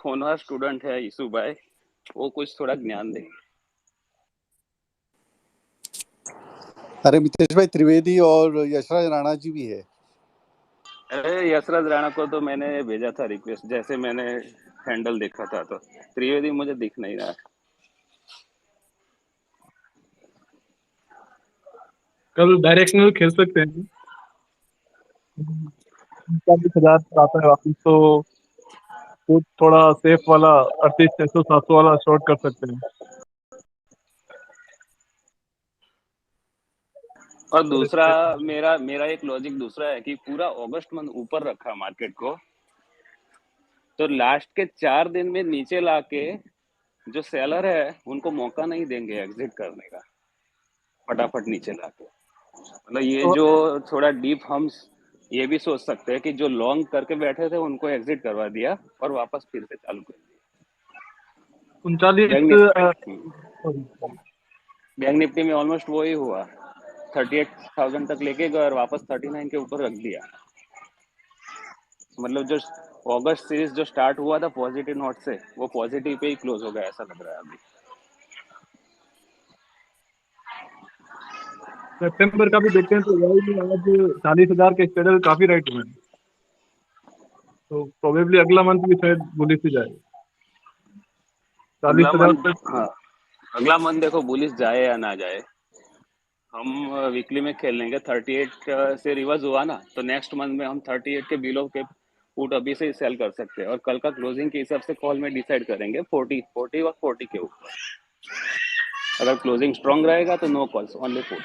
होनहार स्टूडेंट है यीशु भाई, वो कुछ थोड़ा ज्ञान देंगे। अरे मितेश भाई, त्रिवेदी और यशराज राणा जी भी है। अरे यशराज राणा को तो मैंने भेजा था रिक्वेस्ट, जैसे मैंने हैंडल देखा था, तो त्रिवेदी मुझे दिख नहीं रहा। कल डायरेक्शनल खेल सकते हैं। 40,000 आता है वापिस, तो कुछ थोड़ा सेफ वाला 38,600 700 वाला शॉर्ट कर सकते हैं। और दूसरा, मेरा मेरा एक लॉजिक दूसरा है कि पूरा अगस्त मंथ ऊपर रखा मार्केट को, तो लास्ट के 4 दिन में नीचे लाके जो सेलर है उनको मौका नहीं देंगे एग्जिट करने का, फटाफट नीचे लाके। मतलब ये तो जो थोड़ा डीप, हम ये भी सोच सकते हैं कि जो लॉन्ग करके बैठे थे उनको एग्जिट करवा दिया और वापस फिर से चालू कर दिया। 39 बैंक निफ्टी में ऑलमोस्ट वही हुआ, 38,000 तक लेके गए और वापस 39 के ऊपर रख दिया। मतलब जो अगस्त सीरीज जो स्टार्ट हुआ था पॉजिटिव नोट से, वो पॉजिटिव पे ही क्लोज हो गया, ऐसा लग रहा है अभी। सितंबर का भी देखते हैं, तो वही में आज 40,000 के स्टेडल काफी राइट हुए हैं, तो प्रोबेबली अगला मंथ भी शायद बुलिश ही जाए। अगला 40,000 मंथ, तक। हाँ, अगला मंथ देखो बुलिश जाए या ना जाए, हम वीकली में खेल लेंगे। 38 से रिवर्स हुआ ना, तो नेक्स्ट मंथ में हम 38 के बिलो के पुट अभी से सेल कर सकते हैं, और कल का क्लोजिंग के हिसाब से कॉल में डिसाइड करेंगे 40 और 40 के ऊपर। अगर क्लोजिंग स्ट्रांग रहेगा तो no calls, only put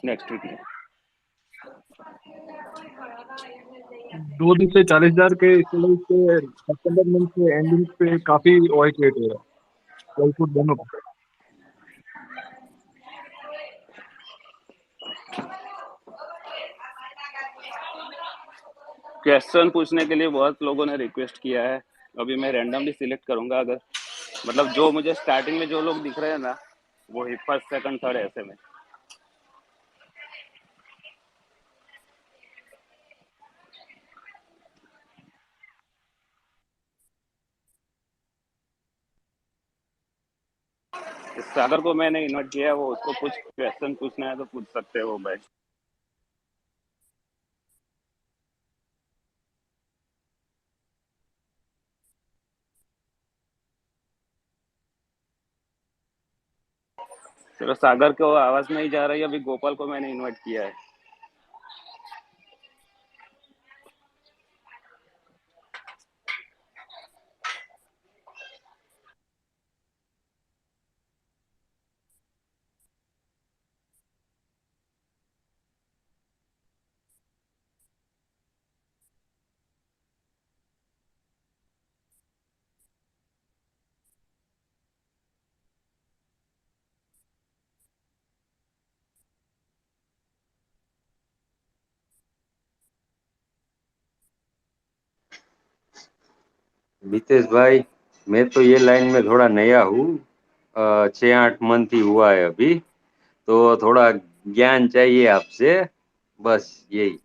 next week में। 2 दिन से 40,000 के स्टेडल पे सितंबर मंथ के एंडिंग पे काफी वाइट रेट हो रहा है, कॉल पुट दोनों पे। क्वेश्चन पूछने के लिए बहुत लोगों ने रिक्वेस्ट किया है, अभी मैं रैंडमली सिलेक्ट करूंगा। अगर मतलब जो मुझे स्टार्टिंग में जो लोग दिख रहे हैं ना, वो ही फर्स्ट सेकंड थर्ड ऐसे में। इस सागर को मैंने इन्वाइट किया है, वो उसको कुछ क्वेश्चन पूछना है तो पूछ सकते हो भाई। चलो, सागर को आवाज नहीं जा रही, अभी गोपाल को मैंने इनवाइट किया है। मितेश भाई, मैं तो ये लाइन में थोड़ा नया हूँ, 6-8 मंथ ही हुआ है अभी, तो थोड़ा ज्ञान चाहिए आपसे, बस यही।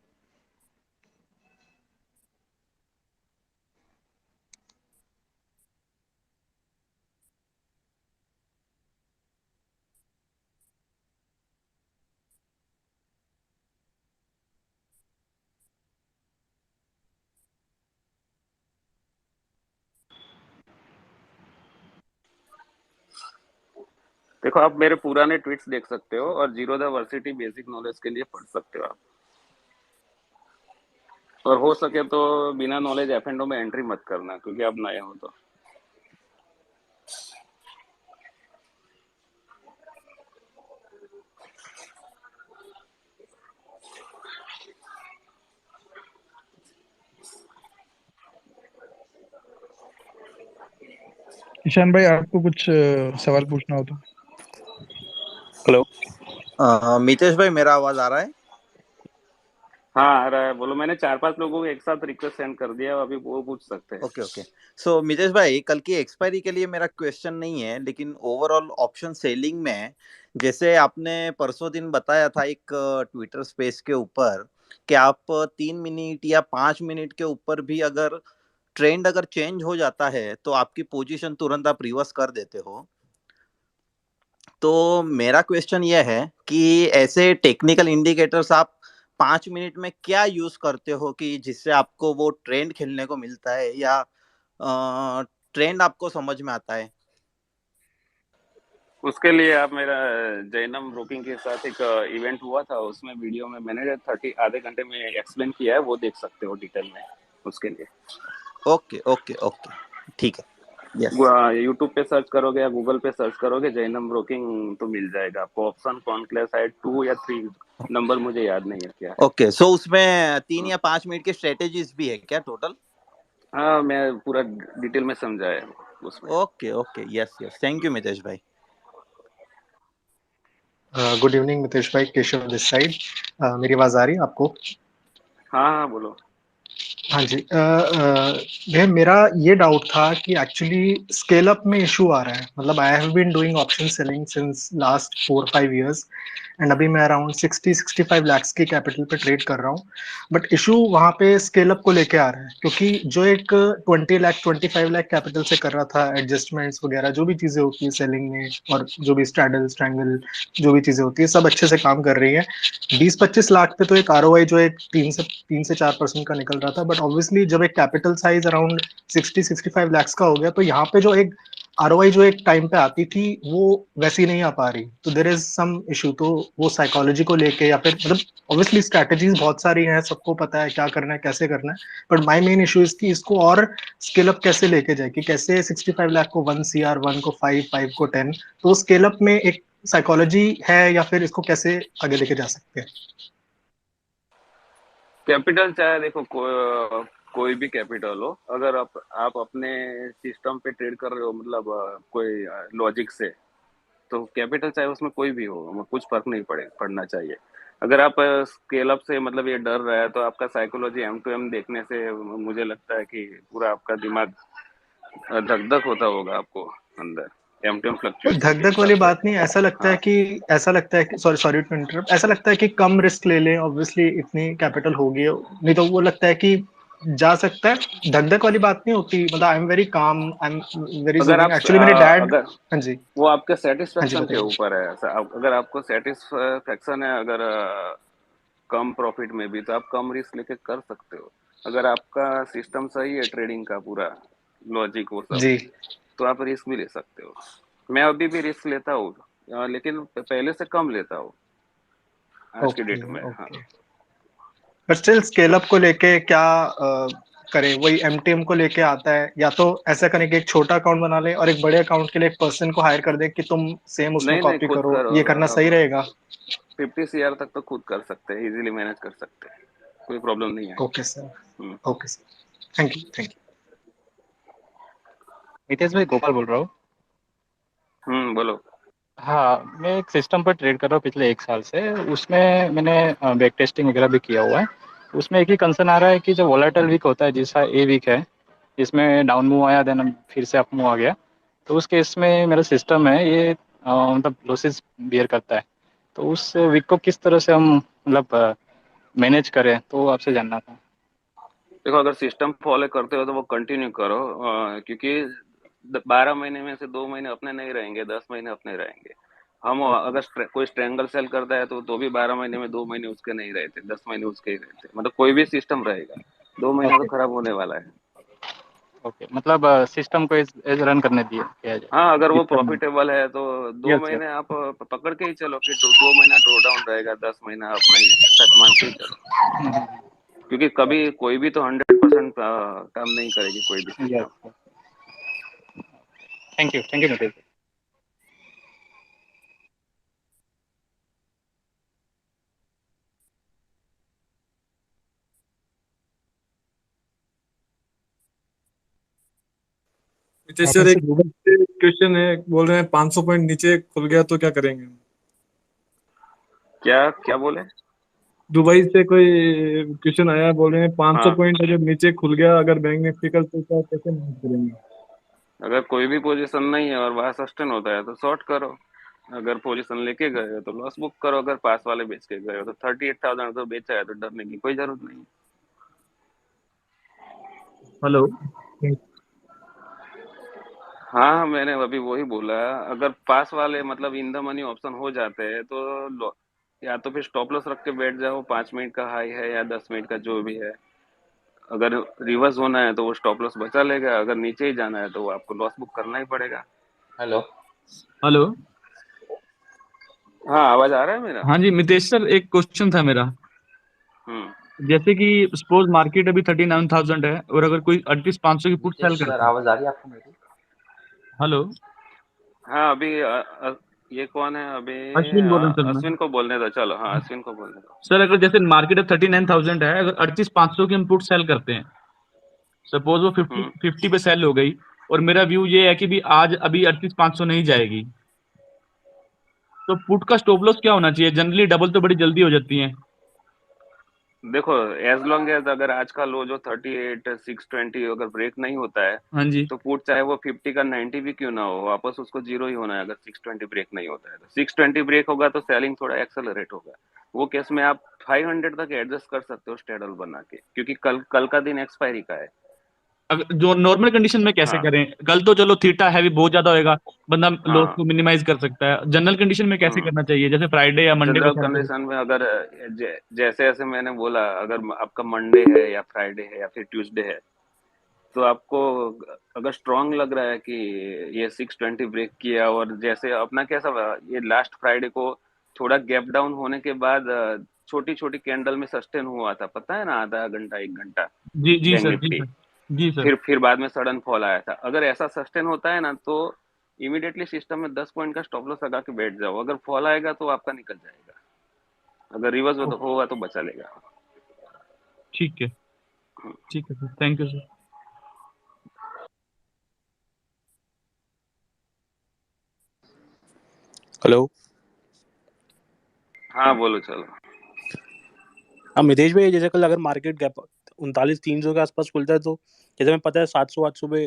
देखो, आप मेरे पुराने ट्वीट्स देख सकते हो और zero the varsity basic knowledge के लिए पढ़ सकते हो आप। और हो सके तो बिना नॉलेज एफ एंड ओ में एंट्री मत करना, क्योंकि आप नए हो तो। ईशान भाई, आपको कुछ सवाल पूछना हो तो। हेलो मितेश भाई, मेरा आवाज आ रहा है? हाँ, आ रहा है, बोलो। मैंने 4-5 लोगों को एक साथ रिक्वेस्ट सेंड कर दिया, अभी वो पूछ सकते हैं। Okay okay. सो मितेश भाई, कल की एक्सपायरी के लिए मेरा क्वेश्चन नहीं है, लेकिन ओवरऑल ऑप्शन सेलिंग में जैसे आपने परसों दिन बताया था एक ट्विटर स्पेस के ऊपर कि आप 3 मिनट या 5 मिनट के ऊपर भी अगर ट्रेंड अगर चेंज हो जाता है तो आपकी पोजीशन तुरंत आप रिवर्स कर देते हो। तो मेरा क्वेश्चन यह है कि ऐसे टेक्निकल इंडिकेटर्स आप 5 मिनट में क्या यूज करते हो कि जिससे आपको वो ट्रेंड खेलने को मिलता है या ट्रेंड आपको समझ में आता है? उसके लिए आप मेरा जैनम ब्रोकिंग के साथ एक इवेंट हुआ था, उसमें वीडियो में मैंने 30 आधे घंटे में एक्सप्लेन किया है, वो देख सकते हो डिटेल में उसके लिए। ओके ओके ओके, ठीक है। यस। यूट्यूब पे सर्च करोगे या गूगल पे सर्च करोगे जैनम ब्रोकिंग तो मिल जाएगा आपको ऑप्शन। कॉन्क्लेव 2 या 3 नंबर मुझे याद नहीं है क्या है। ओके, सो उसमें 3 या 5 मिनट के स्ट्रेटेजीज भी है क्या टोटल? हाँ, मैं पूरा डिटेल में समझाया उसमें। Okay okay, yes yes, thank you Mitesh भाई। गुड इवनिंग मितेश भाई, केशव दिस साइड। मेरी आवाज आ रही है आपको? हाँ हाँ, बोलो। हाँ जी। भैया मेरा ये डाउट था कि एक्चुअली स्केल अप में इशू आ रहा है। मतलब I have been doing option selling since last 4-5 years and अभी मैं अराउंड 60-65 lakhs की कैपिटल पे ट्रेड कर रहा हूँ। बट इशू वहाँ पे स्केल अप को लेके आ रहा है, क्योंकि जो एक 20 लाख 25 लाख कैपिटल से कर रहा था, एडजस्टमेंट्स वगैरह जो भी चीजें होती है सेलिंग में, और जो भी स्ट्रैडल स्ट्रैंगल जो भी चीजें होती है सब अच्छे से काम कर रही है। 20-25 लाख पे तो एक आरओआई जो एक 3 से 4% का निकल रहा था। बट ऑब्वियसली जब एक कैपिटल साइज अराउंड 60-65 lakhs का हो गया, तो यहाँ पे जो एक आरओआई जो एक टाइम पे आती थी वो वैसी नहीं आ पा रही। तो देयर इज सम इशू। तो वो साइकोलॉजी को लेके या फिर मतलब ऑब्वियसली स्ट्रैटेजीज बहुत सारी हैं, सबको पता है क्या करना है कैसे करना है, but my main issue is कि इसको और स्केल अप कैसे लेके जाए, कि कैसे 65 लाख को 1 CR, 1 को 5, 5 को 10। तो स्केल अप में एक साइकोलॉजी है या फिर इसको कैसे आगे लेके जा सकते हैं? कैपिटल चाहे देखो कोई भी कैपिटल हो, अगर आप अपने सिस्टम पे ट्रेड कर रहे हो, मतलब कोई लॉजिक से, तो कैपिटल चाहे उसमें कोई भी हो, कुछ फर्क नहीं पड़ना चाहिए। अगर आप स्केल अप से मतलब ये डर रहा है, तो आपका साइकोलॉजी M2M देखने से मुझे लगता है कि पूरा आपका दिमाग धक धक होता होगा आपको अंदर M2M फ्लक्चुएशन धक के धक हिसाब वाली से। बात नहीं, ऐसा लगता है हाँ, कि सॉरी सॉरी टू इंटरप्ट, ऐसा लगता है कि कम रिस्क ले लें। ऑब्वियसली इतनी कैपिटल होगी नहीं, तो वो लगता है कि जा सकता है। धक धक वाली बात नहीं होती। मतलब I am very calm, I am very अगर जोविंग। आप एक्चुअली मेरे डैड। अगर हाँ जी। वो आपके हाँ जी, सेटिस्फेक्शन के बताइए। ऊपर है। अगर आपको सेटिस्फेक्शन है, अगर कम प्रॉफिट में भी, तो आप कम रिस्क लेके कर सकते हो। अगर आपका सिस्टम सही है, ट्रेडिंग का पूरा लॉजिक वो सब, जी। तो आप रिस्क भी ले सकते हो। मैं अभी भी रिस्क लेता हूँ, लेकिन पहले से कम लेता हूँ आज की ओके डेट में। हाँ, okay. But still scale up को लेके क्या करें? वही एमटीएम को लेके आता है, या तो ऐसा करें कि एक छोटा अकाउंट बना ले और एक बड़े अकाउंट के लिए एक पर्सन को हायर कर दे कि तुम सेम उसमें नहीं नहीं, कॉपी खुद करो, करो। ये करना सही अब रहेगा? 50 CR तक तो खुद कर सकते हैं, इजीली मैनेज कर सकते हैं, कोई प्रॉब्लम नहीं ओके आएगी। Sir. Hmm. Okay sir, thank you thank you. Mitesh भाई, गोपाल बोल रहा हूँ। बोलो। हाँ, मैं एक सिस्टम पर ट्रेड कर रहा हूँ पिछले 1 साल से। उसमें मैंने बैक टेस्टिंग वगैरह भी किया हुआ है। उसमें एक ही कंसर्न आ रहा है कि जो वोलेटाइल वीक होता है, जैसा ए वीक है, इसमें डाउन मूव आया, देन फिर से अप मूव आ गया, तो उस केस में मेरा सिस्टम है ये मतलब लॉसेस बियर करता है। तो उस वीक को किस तरह से हम मतलब मैनेज करें, तो आपसे जानना था। देखो, अगर सिस्टम फॉलो करते हो तो वो कंटिन्यू करो, क्योंकि 12 महीने में से 2 महीने अपने नहीं रहेंगे, 10 महीने अपने रहेंगे। हम ओके अगर कोई स्ट्रेंगल सेल करता है तो भी 12 महीने में 2 महीने उसके नहीं रहते, 10 महीने उसके ही रहते। मतलब कोई भी सिस्टम रहेगा, 2 महीना तो ओके खराब होने वाला है। ओके, मतलब सिस्टम को एज रन करने दिए किया जाए, हाँ, अगर वो डिस्टर्ब नहीं। प्रॉफिटेबल है तो दो यस यस। महीने आप पकड़ के ही चलो कि 2 महीना ड्रॉ डाउन रहेगा, 10 महीना अपना ही, ऐसा मान के ही चलो। क्योंकि कभी कोई भी तो 100% काम नहीं करेगी कोई भी system. Yes, thank you Mitesh. Nitesh आप सर, एक ऐसे गूगल। क्वेश्चन है, बोल रहे हैं 500 पॉइंट नीचे खुल गया तो क्या करेंगे? क्या क्या बोले? दुबई से कोई क्वेश्चन आया, बोल रहे हैं 500 हाँ, पॉइंट अगर नीचे खुल गया अगर बैंक निफ्टी कल, तो क्या कैसे मैनेज करेंगे? अगर कोई भी पोजीशन नहीं है और वहां सस्टेन होता है तो शॉर्ट करो। अगर पोजीशन लेके गए हो तो लॉस बुक करो। अगर पास वाले बेच के गए हो तो 38,000 तो बेचा है, तो डरने की कोई जरूरत नहीं। हेलो। हाँ, मैंने अभी वही बोला, अगर पास वाले मतलब इन द मनी ऑप्शन हो जाते हैं तो या तो फिर स्टॉप लॉस रख के बैठ जाओ, 5 मिनट का हाई है या 10 मिनट का जो भी है। अगर रिवर्स होना है तो वो स्टॉप लॉस बचा लेगा, अगर नीचे ही जाना है तो वो आपको लॉस बुक करना ही पड़ेगा। Hello hello. हाँ, आवाज आ रहा है मेरा? हाँ जी मितेश सर, एक क्वेश्चन था मेरा। जैसे कि सपोज मार्केट अभी 39,000 है और अगर कोई 38,500 की पुट सेल सर करता है। आवाज आ रही है आपको मेरी? हेलो। हाँ, अभी ये कौन है अभी? अश्विन बोल रहा हूँ सर मैं। अश्विन को बोलने दो, चलो। हाँ, अश्विन को बोलने दो। सर अगर जैसे मार्केट अब 39,000 है, अगर 38,500 की हम पुट सेल करते हैं, सपोज वो 50 पे सेल हो गई, और मेरा व्यू ये है कि भी आज अभी 38,500 नहीं जाएगी, तो पुट का स्टॉप लॉस क्या होना चाहिए? जनरली डबल तो बड़ी जल्दी हो जाती है। देखो, एज लॉन्ग एज अगर आज का लो जो 38,620 अगर ब्रेक नहीं होता है, हाँ जी। तो पुट चाहे वो 50 का 90 भी क्यों ना हो, वापस उसको जीरो ही होना है। अगर 620 ब्रेक नहीं होता है तो 620 ब्रेक होगा तो सेलिंग थोड़ा एक्सेलरेट होगा। वो केस में आप 500 तक एडजस्ट कर सकते हो स्टेडल बना के, क्योंकि कल का दिन एक्सपायरी का है। अगर जो नॉर्मल कंडीशन में कैसे हाँ करें? कल तो चलो थीटा हैवी बहुत ज्यादा होएगा, बंदा लॉस हाँ। को मिनिमाइज कर सकता है। जनरल कंडीशन में कैसे करना चाहिए, जैसे फ्राइडे या मंडे को जनरल सेल करें? कंडीशन में अगर जैसे जैसे मैंने बोला, अगर आपका मंडे है या फ्राइडे है या फिर ट्यूसडे है, तो आपको अगर स्ट्रांग लग रहा है कि ये 620 ब्रेक किया, और जैसे अपना कैसा हुआ, ये लास्ट फ्राइडे को थोड़ा गैप डाउन होने के बाद छोटी छोटी कैंडल में सस्टेन हुआ था, पता है ना, आधा घंटा 1 घंटा जी जी बैंक सर, जी निफ्टी। सर, जी सर। फिर बाद में सडन फॉल आया था। अगर ऐसा सस्टेन होता है ना, तो इमीडिएटली सिस्टम में 10 पॉइंट का स्टॉप लॉस लगा के बैठ जाओ। अगर फॉल आएगा तो आपका निकल जाएगा, अगर रिवर्स होगा तो बचा लेगा। ठीक है, ठीक है sir, thank you sir. Hello. हाँ, बोलो, चलो। हाँ मितेश भाई, जैसे कल अगर मार्केट गैप 39,300 के आसपास खुलता है, तो जैसे हमें पता है 700-800 पे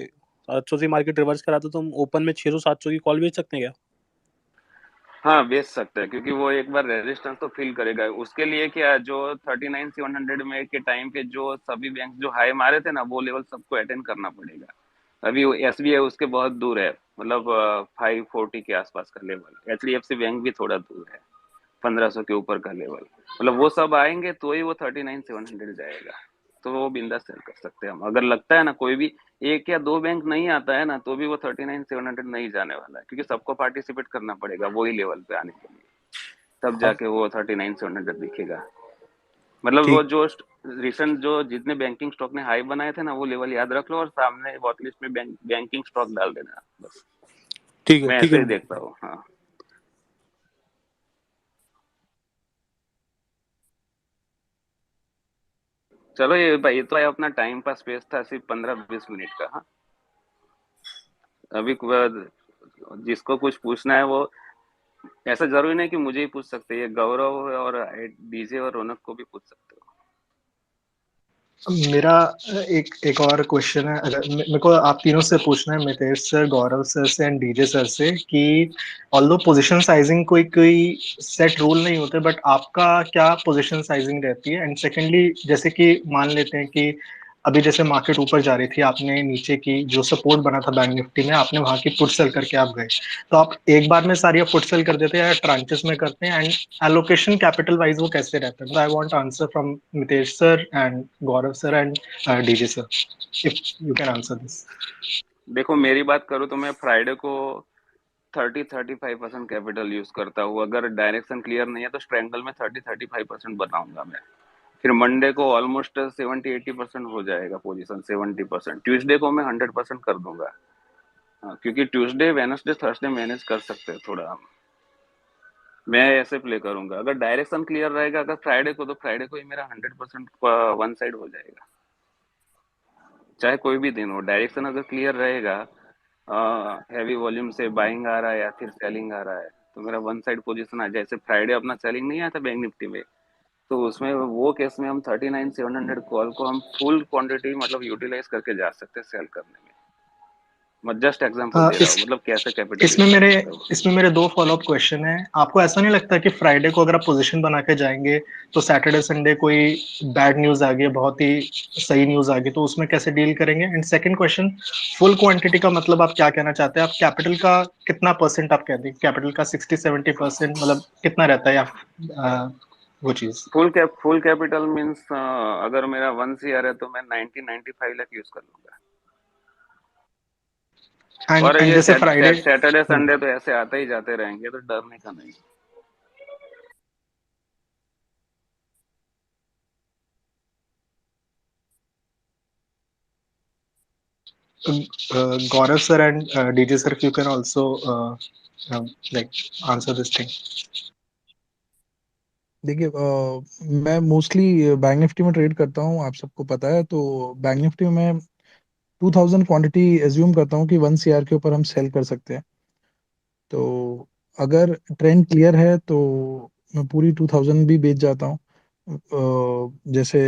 700 से मार्केट रिवर्स करा, तो हम ओपन में 600-700 की कॉल बेच सकते हैं क्या? हाँ, बेच सकते हैं, क्योंकि वो एक बार रेजिस्टेंस तो फील करेगा। उसके लिए क्या, जो 39,700 में के टाइम पे जो सभी बैंक जो हाई मारे थे ना, वो लेवल सबको अटेंड करना पड़ेगा। अभी एसबीआई उसके बहुत दूर है, मतलब 540 के आसपास का लेवल। एचडीएफसी बैंक भी थोड़ा दूर है, 1500 के ऊपर का लेवल। मतलब वो सब आएंगे तो ही वो 39,700 जाएगा। तो वो बिंदास सेल कर सकते हैं हम। अगर लगता है ना कोई भी एक या दो बैंक नहीं आता है ना, तो भी वो 39,700 नहीं जाने वाला है, क्योंकि सबको पार्टिसिपेट करना पड़ेगा वही लेवल पे आने के लिए, तब जाके वो 39,700 दिखेगा। मतलब वो ठीक जो रिसेंट जो जितने बैंकिंग स्टॉक ने हाई बनाए थे ना, वो लेवल याद रख लो और सामने वॉच लिस्ट में बैंकिंग स्टॉक डाल देना बस। ठीक है, मैं ठीक ऐसे है ही मितेश देखता हूँ। हाँ, चलो, ये भाई तो अपना टाइम पास पेज था, सिर्फ 15-20 मिनट का। हाँ, अभी जिसको कुछ पूछना है वो, ऐसा जरूरी नहीं कि मुझे ही पूछ सकते हैं, ये गौरव और डीजे और रौनक को भी पूछ सकते हो। मेरा एक एक और क्वेश्चन है, अगर मेरे को आप तीनों से पूछना है, मितेश सर, गौरव सर से एंड डीजे सर से, कि ऑल्दो पोजीशन साइजिंग कोई कोई सेट रूल नहीं होते, बट आपका क्या पोजीशन साइजिंग रहती है? एंड सेकेंडली, जैसे कि मान लेते हैं कि अभी जैसे मार्केट ऊपर जा रही थी, आपने नीचे की जो सपोर्ट बना था बैंक निफ्टी में, आपने वहां की पुट सेल करके आप गए, तो आप एक बार में सारी पुट सेल कर देते हैं या ट्रांचेस में करते हैं? एंड एलोकेशन कैपिटल वाइज वो कैसे रहता है? I want answer from Mitesh sir and Gaurav sir and DJ sir, if you can answer this. देखो, मेरी बात करूँ तो मैं फ्राइडे को 30-35% कैपिटल यूज करता हूँ। अगर डायरेक्शन क्लियर नहीं है तो स्ट्रेंगल में 30-35% बनाऊंगा मैं। फिर मंडे को ऑलमोस्ट 70-80% हो जाएगा पोजीशन, 70%। ट्यूसडे को मैं 100% कर दूंगा। हाँ, क्योंकि ट्यूसडे वेडनेसडे थर्सडे मैनेज कर सकते हैं थोड़ा हम। मैं ऐसे प्ले करूंगा। अगर डायरेक्शन क्लियर रहेगा अगर फ्राइडे को, तो फ्राइडे को ही मेरा 100% वन साइड हो जाएगा, चाहे कोई भी दिन हो। डायरेक्शन अगर क्लियर रहेगा, हैवी वॉल्यूम से बाइंग आ रहा है या फिर सेलिंग आ रहा है, तो मेरा वन साइड पोजीशन आ जाए। जैसे फ्राइडे अपना सेलिंग नहीं आया था बैंक निफ्टी में, तो उसमें वो केस में हम 39,700 कॉल को हम फुल क्वांटिटी मतलब यूटिलाइज करके जा सकते हैं सेल करने में। मैं जस्ट एग्जांपल दे रहा हूँ, मतलब कैसे कैपिटल यूज इसमें कर मेरे सकते हो। इसमें मेरे दो फॉलोअप क्वेश्चन है। आपको ऐसा नहीं लगता कि फ्राइडे को अगर आप पोजीशन बना के जाएंगे तो सैटरडे संडे कोई बैड न्यूज आ गई, बहुत ही सही न्यूज आ गई, तो उसमें कैसे डील करेंगे? And second question, full quantity का मतलब आप क्या कहना चाहते हैं? आप कैपिटल का कितना परसेंट आप कहते हैं? कैपिटल का 60-70% मतलब कितना रहता है वो चीज? फुल कैपिटल मींस अगर मेरा 1 CR है तो मैं 90-95 लाख यूज कर लूंगा। और एंड ये जैसे फ्राइडे सैटरडे संडे तो ऐसे आते ही जाते रहेंगे, तो डरने का नहीं। Gaurav sir and DJ sir, if you can also like answer this thing. देखिए मैं मोस्टली बैंक निफ्टी में ट्रेड करता हूँ, आप सबको पता है। तो बैंक निफ्टी में मैं 2000 क्वांटिटी एज्यूम करता हूँ कि 1 CR के ऊपर हम सेल कर सकते हैं। तो अगर ट्रेंड क्लियर है तो मैं पूरी 2000 भी बेच जाता हूँ। जैसे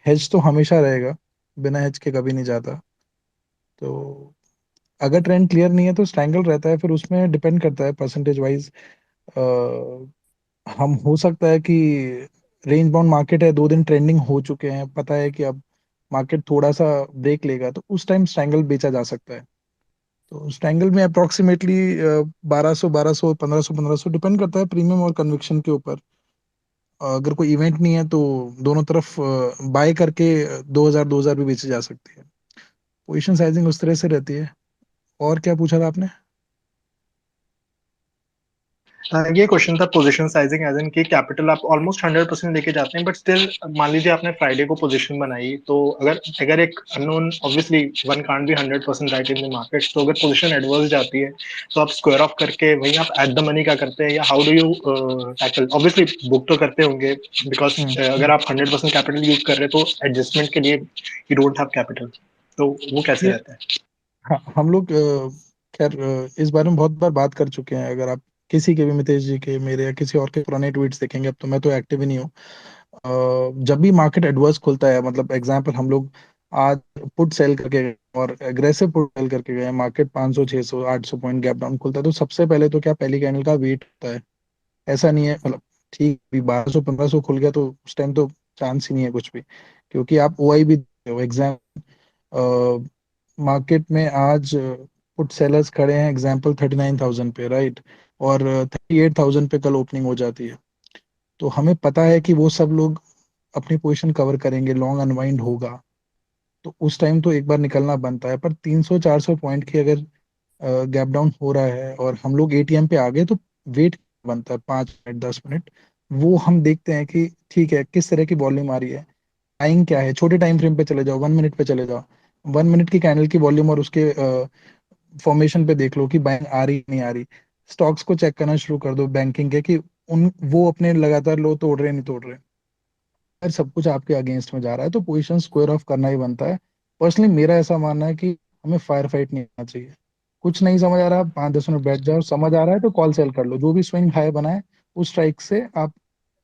हेज तो हमेशा रहेगा, बिना हेज के कभी नहीं जाता। तो अगर ट्रेंड क्लियर नहीं है तो स्ट्रैंगल रहता है, फिर उसमें डिपेंड करता है परसेंटेज वाइज। हम हो सकता है कि रेंज बाउंड मार्केट है, 2 दिन ट्रेंडिंग हो चुके हैं, पता है कि अब मार्केट थोड़ा सा ब्रेक लेगा, तो उस टाइम स्ट्रैंगल बेचा जा सकता है। तो स्ट्रैंगल में अप्रोक्सीमेटली 1200 1500 डिपेंड करता है प्रीमियम और कन्विक्शन के ऊपर। अगर कोई इवेंट नहीं है तो दोनों तरफ बाय करके 2000 भी बेची जा सकती है। पोजीशन साइजिंग उस तरह से रहती है। और क्या पूछा था आपने? ये क्वेश्चन था पोजीशन साइजिंग, एज इन कि कैपिटल आप ऑलमोस्ट 100% लेके जाते हैं, बट स्टिल मान लीजिए आपने फ्राइडे को पोजीशन बनाई, तो अगर एक unknown, obviously one can't be 100% right in the market, तो अगर पोजीशन एडवर्स जाती है तो आप स्क्वायर ऑफ करके वहीं आप एट द मनी का करते हैं, या how do you tackle? Obviously book तो करते होंगे, बिकॉज अगर आप 100% कैपिटल यूज कर रहे हैं तो एडजस्टमेंट के लिए यू डोंट हैव कैपिटल, तो वो कैसे ये रहता है? हाँ, हम लोग खैर इस बारे में बहुत बार बात कर चुके हैं। अगर आप किसी के भी, मितेश जी के, मेरे या किसी और के पुराने ट्वीट्स देखेंगे, अब तो मैं तो एक्टिव ही नहीं हूँ। जब भी मार्केट एडवर्स खुलता है, मतलब एग्जांपल हम लोग आज पुट सेल करके गए और एग्रेसिव पुट सेल करके गए, मार्केट 500 600 800 पॉइंट गैप डाउन खुलता है, तो सबसे पहले तो क्या पहली कैंडल का वेट होता है। ऐसा नहीं है, मतलब ठीक भी 1200 1500 खुल गया तो उस टाइम तो चांस ही नहीं है कुछ भी, क्योंकि आप ओआई भी हो। एग्जाम मार्केट में आज पुट सेलर्स खड़े हैं एग्जांपल 39,000 पे, राइट, और 38,000 पे कल ओपनिंग हो जाती है। तो हमें पता है कि वो सब लोग अपनी पोजीशन कवर करेंगे, लॉन्ग अनवाइंड होगा, तो उस टाइम तो एक बार निकलना बनता है। पर 300 400 पॉइंट की अगर गैप डाउन हो रहा है और हम लोग एटीएम पे आ गए, तो वेट बनता है 5 मिनट 10 मिनट। वो हम देखते हैं कि ठीक है किस तरह की वॉल्यूम आ रही है, टाइम क्या है, छोटे टाइम फ्रेम पे चले जाओ, 1 मिनट पे चले जाओ, 1 मिनट की कैंडल की वॉल्यूम और उसके फॉर्मेशन पे देख लो कि बाइंग आ रही नहीं आ रही। स्टॉक्स को चेक करना शुरू कर दो बैंकिंग के, कि उन वो अपने लगातार लो तोड़ रहे हैं नहीं तोड़ रहे। अगर सब कुछ आपके अगेंस्ट में जा रहा है तो पोजीशन स्क्वायर ऑफ करना ही बनता है। पर्सनली मेरा ऐसा मानना है कि हमें फायर फाइट नहीं करना चाहिए। कुछ नहीं समझ आ रहा, 5 10 मिनट बैठ जाओ, समझ आ रहा है तो कॉल सेल कर लो। जो भी स्विंग हाई बनाए उस स्ट्राइक से आप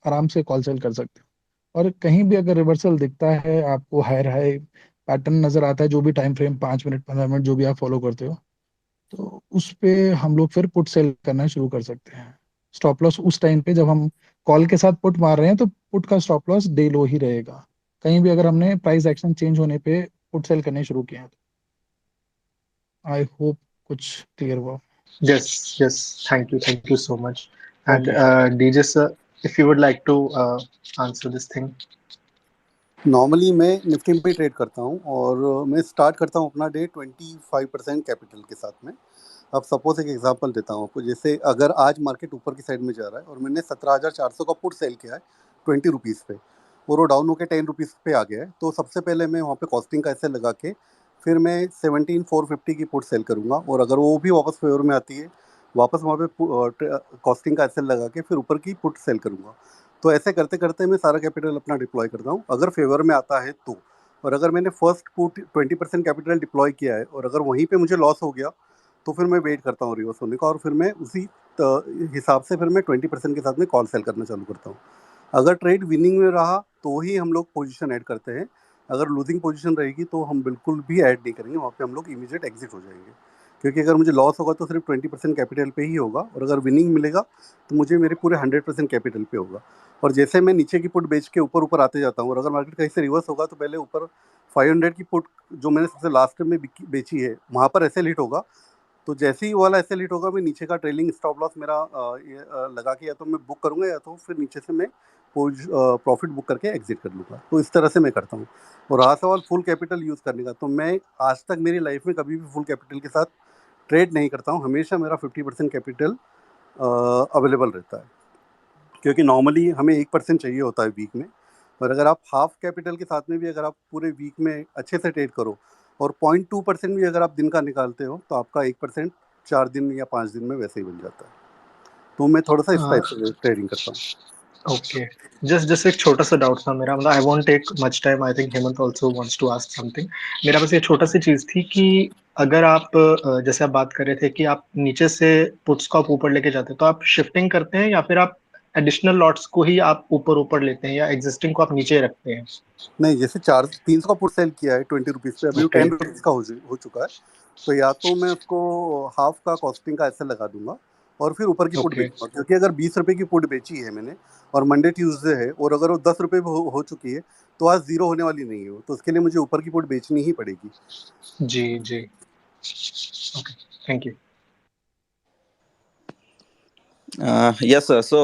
आराम से कॉल सेल कर सकते हो। और कहीं भी अगर रिवर्सल दिखता है, आपको हायर हाई पैटर्न नजर आता है, जो भी टाइम फ्रेम 5 मिनट 15 मिनट जो भी आप फॉलो करते हो, तो उस पे हम लोग फिर पुट सेल करना शुरू कर सकते हैं। स्टॉप लॉस उस टाइम पे जब हम कॉल के साथ पुट मार रहे हैं, तो पुट का स्टॉप लॉस डे लो ही रहेगा। कहीं भी अगर हमने प्राइस एक्शन चेंज होने पे पुट सेल करने शुरू किए हैं तो आई होप कुछ क्लियर हुआ। Yes, thank you so much. And okay. DJ sir, if you would like to answer this thing. Normally मैं निफ्टी में ट्रेड करता हूँ और मैं स्टार्ट करता हूँ अपना डे 25% कैपिटल के साथ में। अब सपोज एक एग्जांपल देता हूँ आपको, जैसे अगर आज मार्केट ऊपर की साइड में जा रहा है और मैंने 17,400 का पुट सेल किया है 20 रुपीज़ पे, और वो डाउन होकर 10 रुपीज़ पे आ गया है, तो सबसे पहले मैं वहाँ पे कॉस्टिंग का ऐसे लगा के फिर मैं 17,450 की पुट सेल करूँगा, और अगर वो भी वापस फेवर में आती है, वापस वहाँ पे कॉस्टिंग का ऐसे लगा के फिर ऊपर की पुट सेल करूँगा। तो ऐसे करते करते मैं सारा कैपिटल अपना डिप्लॉय करता हूँ, अगर फेवर में आता है तो। और अगर मैंने फर्स्ट पुट 20% कैपिटल डिप्लॉय किया है और अगर वहीं पे मुझे लॉस हो गया, तो फिर मैं वेट करता हूँ रिवर्स होने का, और फिर मैं उसी हिसाब से फिर मैं 20% के साथ में कॉल सेल करना चालू करता हूँ। अगर ट्रेड विनिंग में रहा तो ही हम लोग पोजीशन ऐड करते हैं। अगर लूजिंग पोजीशन रहेगी तो हम बिल्कुल भी ऐड नहीं करेंगे, वहाँ पे हम लोग इमीडिएट एग्जिट हो जाएंगे, क्योंकि अगर मुझे लॉस होगा तो सिर्फ 20% कैपिटल पे ही होगा, और अगर विनिंग मिलेगा तो मुझे मेरे पूरे 100% कैपिटल पे होगा। और जैसे मैं नीचे की पुट बेच के ऊपर ऊपर आते जाता हूँ, और अगर मार्केट कहीं से रिवर्स होगा तो पहले ऊपर 500 की पुट जो मैंने सबसे लास्ट में बेची है वहाँ पर ऐसे हिट होगा, तो जैसे ही वो वाला ऐसे हिट होगा मैं नीचे का ट्रेलिंग स्टॉप लॉस मेरा लगा के या तो मैं बुक करूँगा, या तो फिर नीचे से मैं प्रॉफिट बुक करके एग्जिट कर लूँगा। तो इस तरह से मैं करता हूँ। और रहा सवाल फुल कैपिटल यूज़ करने का, तो मैं आज तक मेरी लाइफ में कभी भी फुल कैपिटल के साथ ट्रेड नहीं करता हूँ, हमेशा मेरा 50% कैपिटल अवेलेबल रहता है, क्योंकि नॉर्मली हमें 1% चाहिए होता है वीक में। और अगर आप हाफ कैपिटल के साथ में भी अगर आप पूरे वीक में अच्छे से ट्रेड करो, और 0.2% भी अगर आप दिन का निकालते हो, तो आपका 1% 4 दिन या 5 दिन में वैसे ही बन जाता है। तो मैं थोड़ा सा इस टाइप से ट्रेडिंग करता हूँ। ओके, जस्ट एक छोटा सा डाउट था मेरा, मतलब I won't take much time, I think Hemant also wants to ask something. मेरा बस ये छोटा सी चीज थी कि अगर आप जैसे आप बात कर रहे थे कि आप नीचे से पुट्स को आप ऊपर लेके जाते हैं, तो आप शिफ्टिंग करते हैं या फिर आप एडिशनल लॉट्स को ही आप ऊपर ऊपर लेते हैं, या एग्जिस्टिंग को आप नीचे रखते हैं? नहीं, जैसे 300 का पुट सेल किया है 20 रुपीज़ पे, अभी वो ओके 10 रुपीज़ का हो चुका है, तो या तो मैं उसको हाफ का कॉस्टिंग का ऐसे लगा दूंगा और फिर ऊपर की पुट ओके बेचूंगा, क्योंकि अगर 20 रुपए की पुट बेची है मैंने और मंडे ट्यूसडे है, और अगर वो 10 रुपए हो चुकी है, तो आज जीरो होने वाली नहीं है वो, तो उसके लिए मुझे ऊपर की पुट बेचनी ही पड़ेगी। जी जी, okay, thank you. Yes sir, so